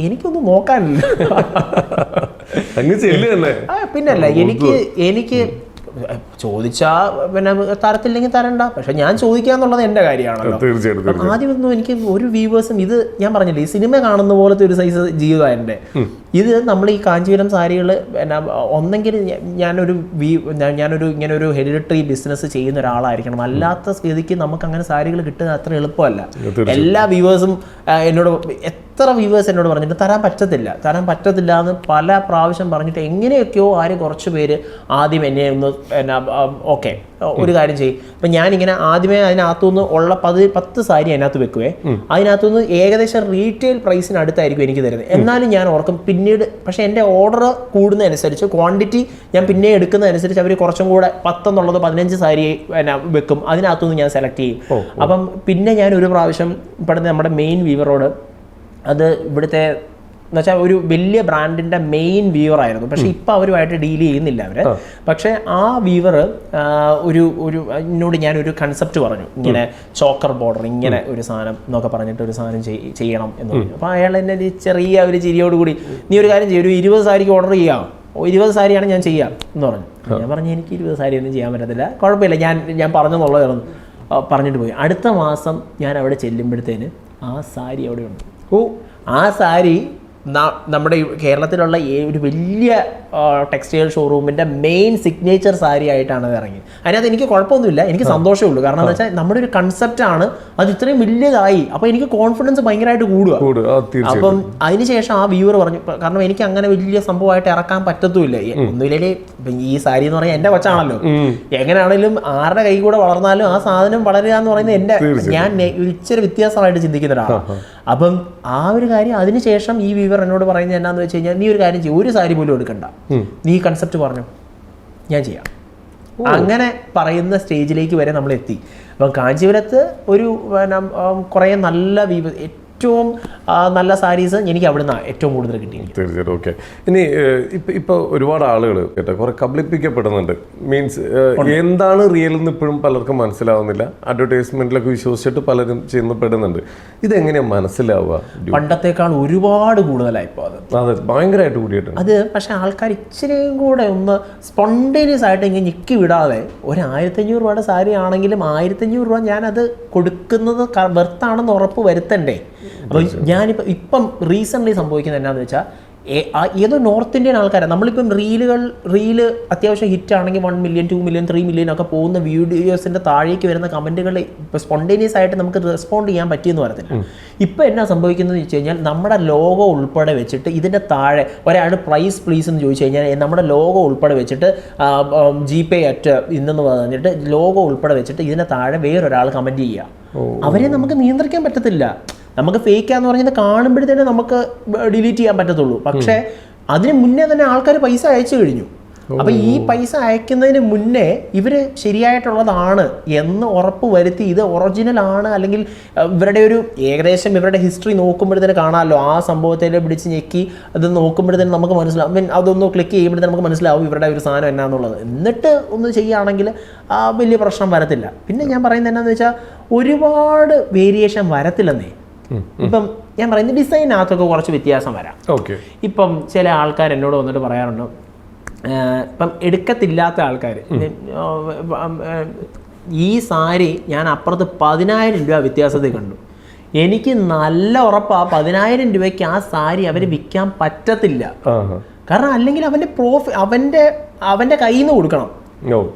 എനിക്കൊന്നും നോക്കാനില്ല. പിന്നല്ല എനിക്ക് ചോദിച്ചാ പിന്നെ തരത്തില്ലെങ്കിൽ തരണ്ട, പക്ഷെ ഞാൻ ചോദിക്കാന്നുള്ളത് എൻ്റെ കാര്യമാണല്ലോ. ആദ്യമൊന്നും എനിക്ക് ഒരു വ്യൂവേഴ്സും ഇത് ഞാൻ പറഞ്ഞില്ലേ, ഈ സിനിമ കാണുന്ന പോലത്തെ ഒരു സൈസ് ജീവിതം എൻ്റെ. ഇത് നമ്മൾ ഈ കാഞ്ചീപുരം സാരികൾ ഒന്നെങ്കിൽ ഞാനൊരു ഇങ്ങനെ ഒരു ഹെറിഡിറ്ററി ബിസിനസ് ചെയ്യുന്ന ഒരാളായിരിക്കണം. അല്ലാത്ത സ്ഥിതിക്ക് നമുക്ക് അങ്ങനെ സാരികൾ കിട്ടുക അത്ര എളുപ്പമല്ല. എല്ലാ വ്യൂവേഴ്സും എന്നോട് എത്ര വ്യൂവേഴ്സ് എന്നോട് പറഞ്ഞിട്ട് തരാൻ പറ്റത്തില്ല എന്ന് പല പ്രാവശ്യം പറഞ്ഞിട്ട് എങ്ങനെയൊക്കെയോ കുറച്ച് പേര് ആദ്യം എന്നെ ഒന്ന് ഓക്കെ ഒരു കാര്യം ചെയ്യും. ഇപ്പം ഞാനിങ്ങനെ ആദ്യമേ അതിനകത്തുനിന്ന് ഉള്ള 10 സാരി അതിനകത്ത് വെക്കുവേ, അതിനകത്തുനിന്ന് ഏകദേശം റീറ്റെയിൽ പ്രൈസിന് അടുത്തായിരിക്കും എനിക്ക് തരുന്നത്. എന്നാലും ഞാൻ ഓർക്കും പിന്നീട്, പക്ഷേ എൻ്റെ ഓർഡർ കൂടുന്നതനുസരിച്ച് ക്വാണ്ടിറ്റി ഞാൻ പിന്നെ എടുക്കുന്നതനുസരിച്ച് അവർ കുറച്ചും കൂടെ 10 എന്നുള്ളത് 15 സാരി വെക്കും, അതിനകത്തുനിന്ന് ഞാൻ സെലക്ട് ചെയ്യും. അപ്പം പിന്നെ ഞാൻ ഒരു പ്രാവശ്യം ഇപ്പോഴത്തെ നമ്മുടെ മെയിൻ വീവറോട്, അത് ഇവിടുത്തെ എന്നുവെച്ചാൽ ഒരു വലിയ ബ്രാൻഡിൻ്റെ മെയിൻ വീവറായിരുന്നു, പക്ഷേ ഇപ്പം അവരുമായിട്ട് ഡീൽ ചെയ്യുന്നില്ല അവർ. പക്ഷേ ആ വീവർ എന്നോട് ഞാനൊരു കൺസെപ്റ്റ് പറഞ്ഞു, ഇങ്ങനെ ചോക്കർ ബോർഡർ ഇങ്ങനെ ഒരു സാധനം എന്നൊക്കെ പറഞ്ഞിട്ട് ഒരു സാധനം ചെയ്യണം എന്ന് പറഞ്ഞു. അപ്പോൾ അയാൾ എന്നെ ചെറിയ ഒരു ചിരിയോടുകൂടി, നീ ഒരു കാര്യം ചെയ്യും, ഒരു 20 സാരിക്ക് ഓർഡർ ചെയ്യാം, 20 സാരിയാണ് ഞാൻ ചെയ്യാം എന്ന് പറഞ്ഞു. ഞാൻ പറഞ്ഞു എനിക്ക് 20 സാരി ഒന്നും ചെയ്യാൻ പറ്റത്തില്ല, കുഴപ്പമില്ല, ഞാൻ പറഞ്ഞെന്നുള്ളതായിരുന്നു പറഞ്ഞിട്ട് പോയി. അടുത്ത മാസം ഞാൻ അവിടെ ചെല്ലുമ്പോഴത്തേന് ആ സാരി അവിടെ ഉണ്ട്. ആ സാരി നമ്മുടെ കേരളത്തിലുള്ള ഒരു വലിയ ടെക്സ്റ്റൈൽ ഷോറൂമിൻ്റെ മെയിൻ സിഗ്നേച്ചർ സാരി ആയിട്ടാണ് അത് ഇറങ്ങിയത്. അതിനകത്ത് എനിക്ക് കുഴപ്പമൊന്നുമില്ല, എനിക്ക് സന്തോഷമേ ഉള്ളൂ. കാരണം എന്താ വെച്ചാൽ നമ്മുടെ ഒരു കൺസെപ്റ്റാണ് അത് ഇത്രയും വലിയതായി, അപ്പോൾ എനിക്ക് കോൺഫിഡൻസ് ഭയങ്കരമായിട്ട് കൂടുക. അപ്പം അതിനുശേഷം ആ വ്യൂവർ പറഞ്ഞു, കാരണം എനിക്ക് അങ്ങനെ വലിയ സംഭവമായിട്ട് ഇറക്കാൻ പറ്റത്തുമില്ല. ഒന്നുമില്ലേ ഈ സാരി എന്ന് പറഞ്ഞാൽ എൻ്റെ കൊച്ചാണല്ലോ, എങ്ങനെയാണെങ്കിലും ആരുടെ കൈ കൂടെ വളർന്നാലും ആ സാധനം വളരുക എന്ന് പറയുന്നത് എൻ്റെ, ഞാൻ ഇച്ചിരി വ്യത്യാസമായിട്ട് ചിന്തിക്കുന്ന ഒരാളാണ്. അപ്പം ആ ഒരു കാര്യം അതിനുശേഷം ഈ വ്യൂവർ എന്നോട് പറയുന്നത് എന്നാന്ന് വെച്ച് കഴിഞ്ഞാൽ, നീ ഒരു കാര്യം ചെയ്യും, ഒരു സാരി പോലും എടുക്കണ്ട, നീ കൺസെപ്റ്റ് പറഞ്ഞു, ഞാൻ ചെയ്യാം. അങ്ങനെ പറയുന്ന സ്റ്റേജിലേക്ക് വരെ നമ്മൾ എത്തി. അപ്പം കാഞ്ചീപുരത്ത് ഒരു കുറേ നല്ല ഏറ്റവും നല്ല സാരീസ് എനിക്ക് അവിടുന്ന് ഏറ്റവും കൂടുതൽ കിട്ടിയിരിക്കും. തീർച്ചയായിട്ടും. ഓക്കെ, ഇനി ഇപ്പോൾ ഒരുപാട് ആളുകൾ കേട്ടോ കുറെ കബളിപ്പിക്കപ്പെടുന്നുണ്ട്. മീൻസ് എന്താണ് റിയൽ എന്ന് ഇപ്പോഴും പലർക്കും മനസ്സിലാവുന്നില്ല. അഡ്വർടൈസ്മെന്റിലൊക്കെ വിശ്വസിച്ചിട്ട് പലരും ചെന്നപ്പെടുന്നുണ്ട്. ഇതെങ്ങനെയാ മനസ്സിലാവുക? പണ്ടത്തേക്കാൾ ഒരുപാട് കൂടുതലായി ഇപ്പോൾ അത്. അതെ, ഭയങ്കരമായിട്ട് കൂടിയിട്ടുണ്ട് അത്. പക്ഷെ ആൾക്കാർ ഇച്ചിരിയും കൂടെ ഒന്ന് സ്പോണ്ടേനിയസ് ആയിട്ട് ഇങ്ങനെ ഞെക്കി വിടാതെ, ഒരു 1500 രൂപയുടെ സാരി ആണെങ്കിലും 1500 രൂപ ഞാനത് കൊടുക്കുന്നത് വെർത്താണെന്ന് ഉറപ്പ് വരുത്തണ്ടേ. അപ്പോൾ ഇപ്പം റീസെൻ്റ്ലി സംഭവിക്കുന്നത് എന്നാന്ന് വെച്ചാൽ, ഏതോ നോർത്ത് ഇന്ത്യൻ ആൾക്കാരാണ്. നമ്മളിപ്പം റീല് അത്യാവശ്യം ഹിറ്റ് ആണെങ്കിൽ 1 മില്യൺ 2 മില്യൺ 3 മില്യൺ ഒക്കെ പോകുന്ന വീഡിയോസിൻ്റെ താഴേക്ക് വരുന്ന കമൻറ്റുകൾ ഇപ്പോൾ സ്പോണ്ടേനിയസ് ആയിട്ട് നമുക്ക് റെസ്പോണ്ട് ചെയ്യാൻ പറ്റിയെന്ന് പറയത്തില്ല. ഇപ്പോൾ എന്നാ സംഭവിക്കുന്നത് വെച്ച് കഴിഞ്ഞാൽ, നമ്മുടെ ലോഗോ ഉൾപ്പെടെ വെച്ചിട്ട് ഇതിൻ്റെ താഴെ ഒരാൾ പ്രൈസ് പ്ലീസ് എന്ന് ചോദിച്ചു കഴിഞ്ഞാൽ, നമ്മുടെ ലോഗോ ഉൾപ്പെടെ വെച്ചിട്ട് GPay ഇന്നെന്ന് പറഞ്ഞിട്ട് ലോഗോ ഉൾപ്പെടെ വെച്ചിട്ട് ഇതിൻ്റെ താഴെ വേറൊരാൾ കമൻറ്റ് ചെയ്യുക. അവരെ നമുക്ക് നിയന്ത്രിക്കാൻ പറ്റത്തില്ല. നമുക്ക് ഫേക്കാന്ന് പറഞ്ഞത് കാണുമ്പോഴത്തേനും നമുക്ക് ഡിലീറ്റ് ചെയ്യാൻ പറ്റത്തുള്ളൂ. പക്ഷേ അതിന് മുന്നേ തന്നെ ആൾക്കാർ പൈസ അയച്ചു കഴിഞ്ഞു. അപ്പോൾ ഈ പൈസ അയക്കുന്നതിന് മുന്നേ ഇവർ ശരിയായിട്ടുള്ളതാണ് എന്ന് ഉറപ്പ് വരുത്തി, ഇത് ഒറിജിനൽ ആണ്, അല്ലെങ്കിൽ ഇവരുടെ ഒരു ഏകദേശം ഇവരുടെ ഹിസ്റ്ററി നോക്കുമ്പോഴത്തേന് കാണാമല്ലോ, ആ സംഭവത്തിൽ പിടിച്ച് ഞെക്കി അത് നോക്കുമ്പോഴത്തേനും നമുക്ക് മനസ്സിലാവും. അതൊന്ന് ക്ലിക്ക് ചെയ്യുമ്പോഴത്തേനും നമുക്ക് മനസ്സിലാവും ഇവരുടെ ഒരു സാധനം എന്നാന്നുള്ളത്. എന്നിട്ട് ഒന്ന് ചെയ്യുകയാണെങ്കിൽ വലിയ പ്രശ്നം വരത്തില്ല. പിന്നെ ഞാൻ പറയുന്നത് എന്നാന്ന് വെച്ചാൽ, ഒരുപാട് വേരിയേഷൻ വരത്തില്ലെന്നേ. ഇപ്പം ഞാൻ പറയുന്നത് ഡിസൈനകത്തൊക്കെ കുറച്ച് വ്യത്യാസം വരാം. ഇപ്പം ചില ആൾക്കാർ എന്നോട് വന്നിട്ട് പറയാറുണ്ട്, ഇപ്പം എടുക്കത്തില്ലാത്ത ആൾക്കാർ, ഈ സാരി ഞാൻ അപ്പുറത്ത് 10,000 രൂപ വ്യത്യാസത്തിൽ കണ്ടു, എനിക്ക് നല്ല ഉറപ്പാണ് 10,000 രൂപയ്ക്ക് ആ സാരി അവര് വിൽക്കാൻ പറ്റത്തില്ല. കാരണം അല്ലെങ്കിൽ അവന്റെ കയ്യിൽ നിന്ന് കൊടുക്കണം.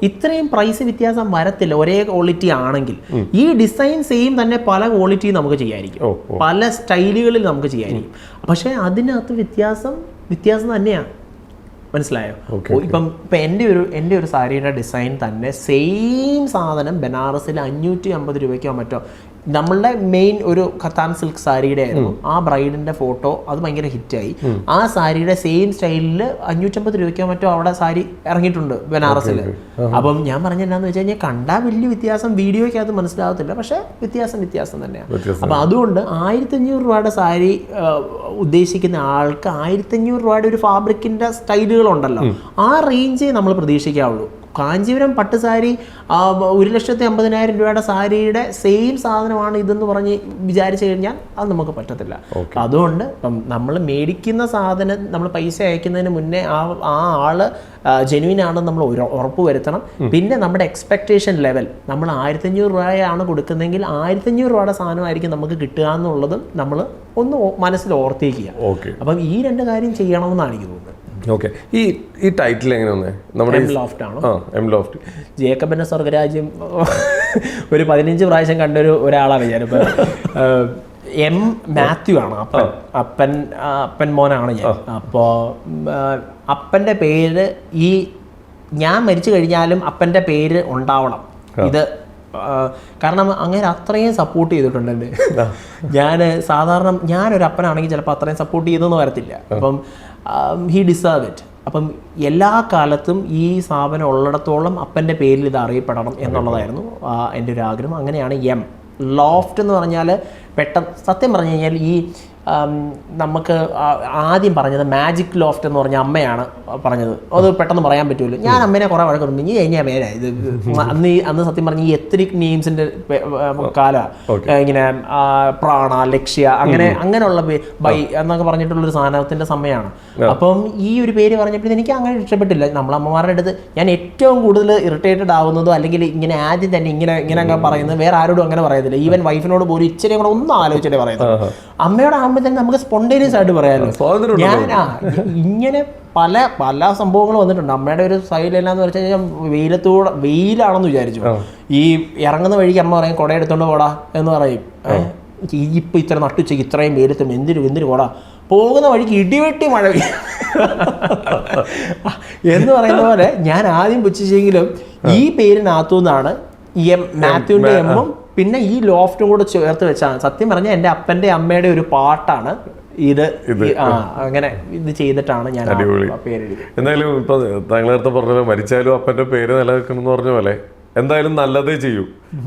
ഇത്രയും പ്രൈസ് വ്യത്യാസം വരത്തില്ല ഒരേ ക്വാളിറ്റി ആണെങ്കിൽ. ഈ ഡിസൈൻ സെയിം തന്നെ പല ക്വാളിറ്റിയും നമുക്ക് ചെയ്യായിരിക്കും, പല സ്റ്റൈലുകളിൽ നമുക്ക് ചെയ്യായിരിക്കും. പക്ഷെ അതിനകത്ത് വ്യത്യാസം തന്നെയാണ്. മനസ്സിലായോ? ഇപ്പം എൻ്റെ ഒരു സാരിയുടെ ഡിസൈൻ തന്നെ സെയിം സാധനം ബനാറസിൽ 550 രൂപയ്ക്കോ മറ്റോ, നമ്മളുടെ മെയിൻ ഒരു ഖത്താൻ സിൽക്ക് സാരിയുടെ ആയിരുന്നു, ആ ബ്രൈഡിന്റെ ഫോട്ടോ അത് ഭയങ്കര ഹിറ്റായി. ആ സാരിയുടെ സെയിം സ്റ്റൈലിൽ 550 രൂപയ്ക്കോ മറ്റോ അവിടെ സാരി ഇറങ്ങിയിട്ടുണ്ട് ബനാറസിൽ. അപ്പം ഞാൻ പറഞ്ഞ എന്താന്ന് വെച്ച് കഴിഞ്ഞാൽ, കണ്ടാൽ വലിയ വ്യത്യാസം വീഡിയോയ്ക്കകത്ത് മനസ്സിലാവത്തില്ല, പക്ഷെ വ്യത്യാസം തന്നെയാണ്. അപ്പം അതുകൊണ്ട് 1500 രൂപയുടെ സാരി ഉദ്ദേശിക്കുന്ന ആൾക്ക് 1500 രൂപയുടെ ഒരു ഫാബ്രിക്കിന്റെ സ്റ്റൈലുകളുണ്ടല്ലോ, ആ റേഞ്ചേ നമ്മൾ പ്രതീക്ഷിക്കാവുള്ളൂ. കാഞ്ചീപുരം പട്ട് സാരി 1,50,000 രൂപയുടെ സാരിയുടെ സെയിം സാധനമാണ് ഇതെന്ന് പറഞ്ഞ് വിചാരിച്ചു കഴിഞ്ഞാൽ അത് നമുക്ക് പറ്റത്തില്ല. അതുകൊണ്ട് ഇപ്പം നമ്മൾ മേടിക്കുന്ന സാധനം നമ്മൾ പൈസ അയക്കുന്നതിന് മുന്നേ ആ ആള് ജെന്യുവിൻ ആണെന്ന് നമ്മൾ ഉറപ്പ് വരുത്തണം. പിന്നെ നമ്മുടെ എക്സ്പെക്ടേഷൻ ലെവൽ, നമ്മൾ 1500 രൂപയാണ് കൊടുക്കുന്നതെങ്കിൽ 1500 രൂപയുടെ സാധനമായിരിക്കും നമുക്ക് കിട്ടുക എന്നുള്ളതും നമ്മൾ ഒന്ന് മനസ്സിൽ ഓർത്തേക്കുക. അപ്പം ഈ 2 കാര്യം ചെയ്യണമെന്നാണ് എനിക്ക് തോന്നുന്നത്. ഓക്കെ, ഈ ടൈറ്റിൽ എങ്ങനെയാണ്? നമ്മുടെ ജേക്കബിന്റെ സ്വർഗരാജ്യം ഒരു 15 പ്രാവശ്യം കണ്ടൊരു ഒരാളാണ് ഞാനിപ്പോൾ. M. മാത്യു ആണ് അപ്പൻ മോനാണ് ഞാൻ. അപ്പോൾ അപ്പൻ്റെ പേര്, ഈ ഞാൻ മരിച്ചു കഴിഞ്ഞാലും അപ്പൻ്റെ പേര് ഉണ്ടാവണം. ഇത് കാരണം അങ്ങനെ അത്രയും സപ്പോർട്ട് ചെയ്തിട്ടുണ്ട് എന്നെ. സാധാരണ ഞാനൊരു അപ്പനാണെങ്കിൽ ചിലപ്പോൾ അത്രയും സപ്പോർട്ട് ചെയ്തെന്ന് വരത്തില്ല. അപ്പം ഹി ഡിസേർവ് ഇറ്റ്. അപ്പം എല്ലാ കാലത്തും ഈ സ്ഥാപനം ഉള്ളിടത്തോളം അപ്പൻ്റെ പേരിൽ ഇത് അറിയപ്പെടണം എന്നുള്ളതായിരുന്നു എൻ്റെ ഒരു ആഗ്രഹം. അങ്ങനെയാണ് M. ലോഫ്റ്റ് എന്ന് പറഞ്ഞാൽ സത്യം പറഞ്ഞു കഴിഞ്ഞാൽ ഈ നമുക്ക് ആദ്യം പറഞ്ഞത് മാജിക് ലോഫ്റ്റ് എന്ന് പറഞ്ഞ അമ്മയാണ് പറഞ്ഞത്. അത് പെട്ടെന്ന് പറയാൻ പറ്റുമല്ലോ. ഞാൻ അമ്മേനെ കുറേ വഴക്കുണ്ട്, ഇനി കഴിഞ്ഞാൽ പേരാ ഇത്. അന്ന് സത്യം പറഞ്ഞ ഈ എത്രിക് നെയിംസിന്റെ കാലമാണ്. ഇങ്ങനെ പ്രാണ, ലക്ഷ്യ, അങ്ങനെയുള്ള ബൈ എന്നൊക്കെ പറഞ്ഞിട്ടുള്ളൊരു സാധനത്തിന്റെ സമയമാണ്. അപ്പം ഈ ഒരു പേര് പറഞ്ഞപ്പോൾ എനിക്ക് അങ്ങനെ ഇഷ്ടപ്പെട്ടില്ല. നമ്മളമ്മമാരുടെ അടുത്ത് ഞാൻ ഏറ്റവും കൂടുതൽ ഇറിറ്റേറ്റഡ് ആവുന്നതോ അല്ലെങ്കിൽ ഇങ്ങനെ ആദ്യം തന്നെ ഇങ്ങനെ പറയുന്നത് വേറെ ആരോടും അങ്ങനെ പറയത്തില്ല. ഈവൻ വൈഫിനോട് പോലും ഇച്ചിരി കൂടെ ഒന്നും ആലോചിച്ചിട്ടേ പറയുന്നത്. അമ്മയോട് ആകുമ്പോൾ തന്നെ നമുക്ക് സ്പോണ്ടേനിയസ് ആയിട്ട് പറയാമല്ലോ. ഞാൻ ഇങ്ങനെ പല പല സംഭവങ്ങളും വന്നിട്ടുണ്ട്. അമ്മയുടെ ഒരു സൈലെല്ലാന്ന് വെച്ച് കഴിഞ്ഞാൽ വെയിലാണെന്ന് വിചാരിച്ചു. ഈ ഇറങ്ങുന്ന വഴിക്ക് അമ്മ പറയും കുട എടുത്തോണ്ട് പോടാ എന്ന് പറയും. ഇപ്പം ഇത്ര നട്ടുച്ചയ്ക്ക് ഇത്രയും വെയിലത്തും എന്തിനു പോടാ, പോകുന്ന വഴിക്ക് ഇടിവെട്ടി മഴ എന്ന് പറയുന്ന പോലെ ഞാൻ ആദ്യം പുച്ഛിച്ചെങ്കിലും ഈ പേരിനകത്തുനിന്നാണ് മാത്യുവിൻ്റെ എമ്മും പിന്നെ ഈ ലോഫ്റ്റും കൂടെ ചേർത്ത് വെച്ചാണ്. സത്യം പറഞ്ഞാൽ എൻ്റെ അപ്പൻ്റെ അമ്മയുടെ ഒരു പാട്ടാണ് ഇത്. അങ്ങനെ ഇത് ചെയ്തിട്ടാണ് ഞാൻ പേരെഴുതി. എന്തായാലും ഇപ്പൊ താങ്കളടുത്ത് പറഞ്ഞ മരിച്ചാലും അപ്പന്റെ പേര് നിലനിൽക്കണം എന്ന് പറഞ്ഞ പോലെ എന്തായാലും നല്ലതേ ചെയ്യൂ.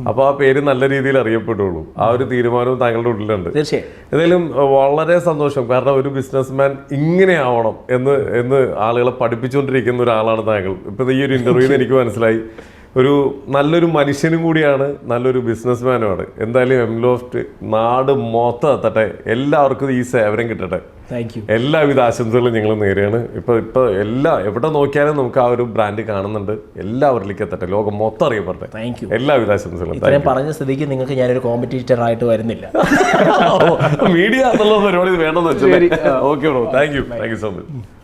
അപ്പൊ ആ പേര് നല്ല രീതിയിൽ അറിയപ്പെടുള്ളൂ. ആ ഒരു തീരുമാനവും താങ്കളുടെ ഉള്ളിലുണ്ട്. തീർച്ചയായും. എന്തായാലും വളരെ സന്തോഷം. കാരണം ഒരു ബിസിനസ്മാൻ ഇങ്ങനെ ആവണം എന്ന് ആളുകളെ പഠിപ്പിച്ചുകൊണ്ടിരിക്കുന്ന ഒരാളാണ് താങ്കൾ. ഇപ്പൊ ഈ ഒരു ഇന്റർവ്യൂന്ന് എനിക്ക് മനസ്സിലായി ഒരു നല്ലൊരു മനുഷ്യനും കൂടിയാണ്, നല്ലൊരു ബിസിനസ്മാനുമാണ്. എന്തായാലും എംലോഫ്റ്റ് നാട് മൊത്തം എത്തട്ടെ, എല്ലാവർക്കും ഈ സേവനം കിട്ടട്ടെ. എല്ലാവിധ ആശംസകളും ഞങ്ങൾ നേരെയാണ്. ഇപ്പൊ എവിടെ നോക്കിയാലും നമുക്ക് ആ ഒരു ബ്രാൻഡ് കാണുന്നുണ്ട്. എല്ലാവരിലേക്ക് എത്തട്ടെ, ലോകം മൊത്തം അറിയപ്പെടട്ടെ. എല്ലാവിധ ആശംസകളും. പറഞ്ഞ സ്ഥിതിക്ക് നിങ്ങൾക്ക് ഞാനൊരു കോമ്പറ്റീറ്റർ ആയിട്ട് വരുന്നില്ല. മീഡിയ എന്നുള്ള പരിപാടി വേണമെന്ന് വെച്ചാൽ okay bro. Thank you so much.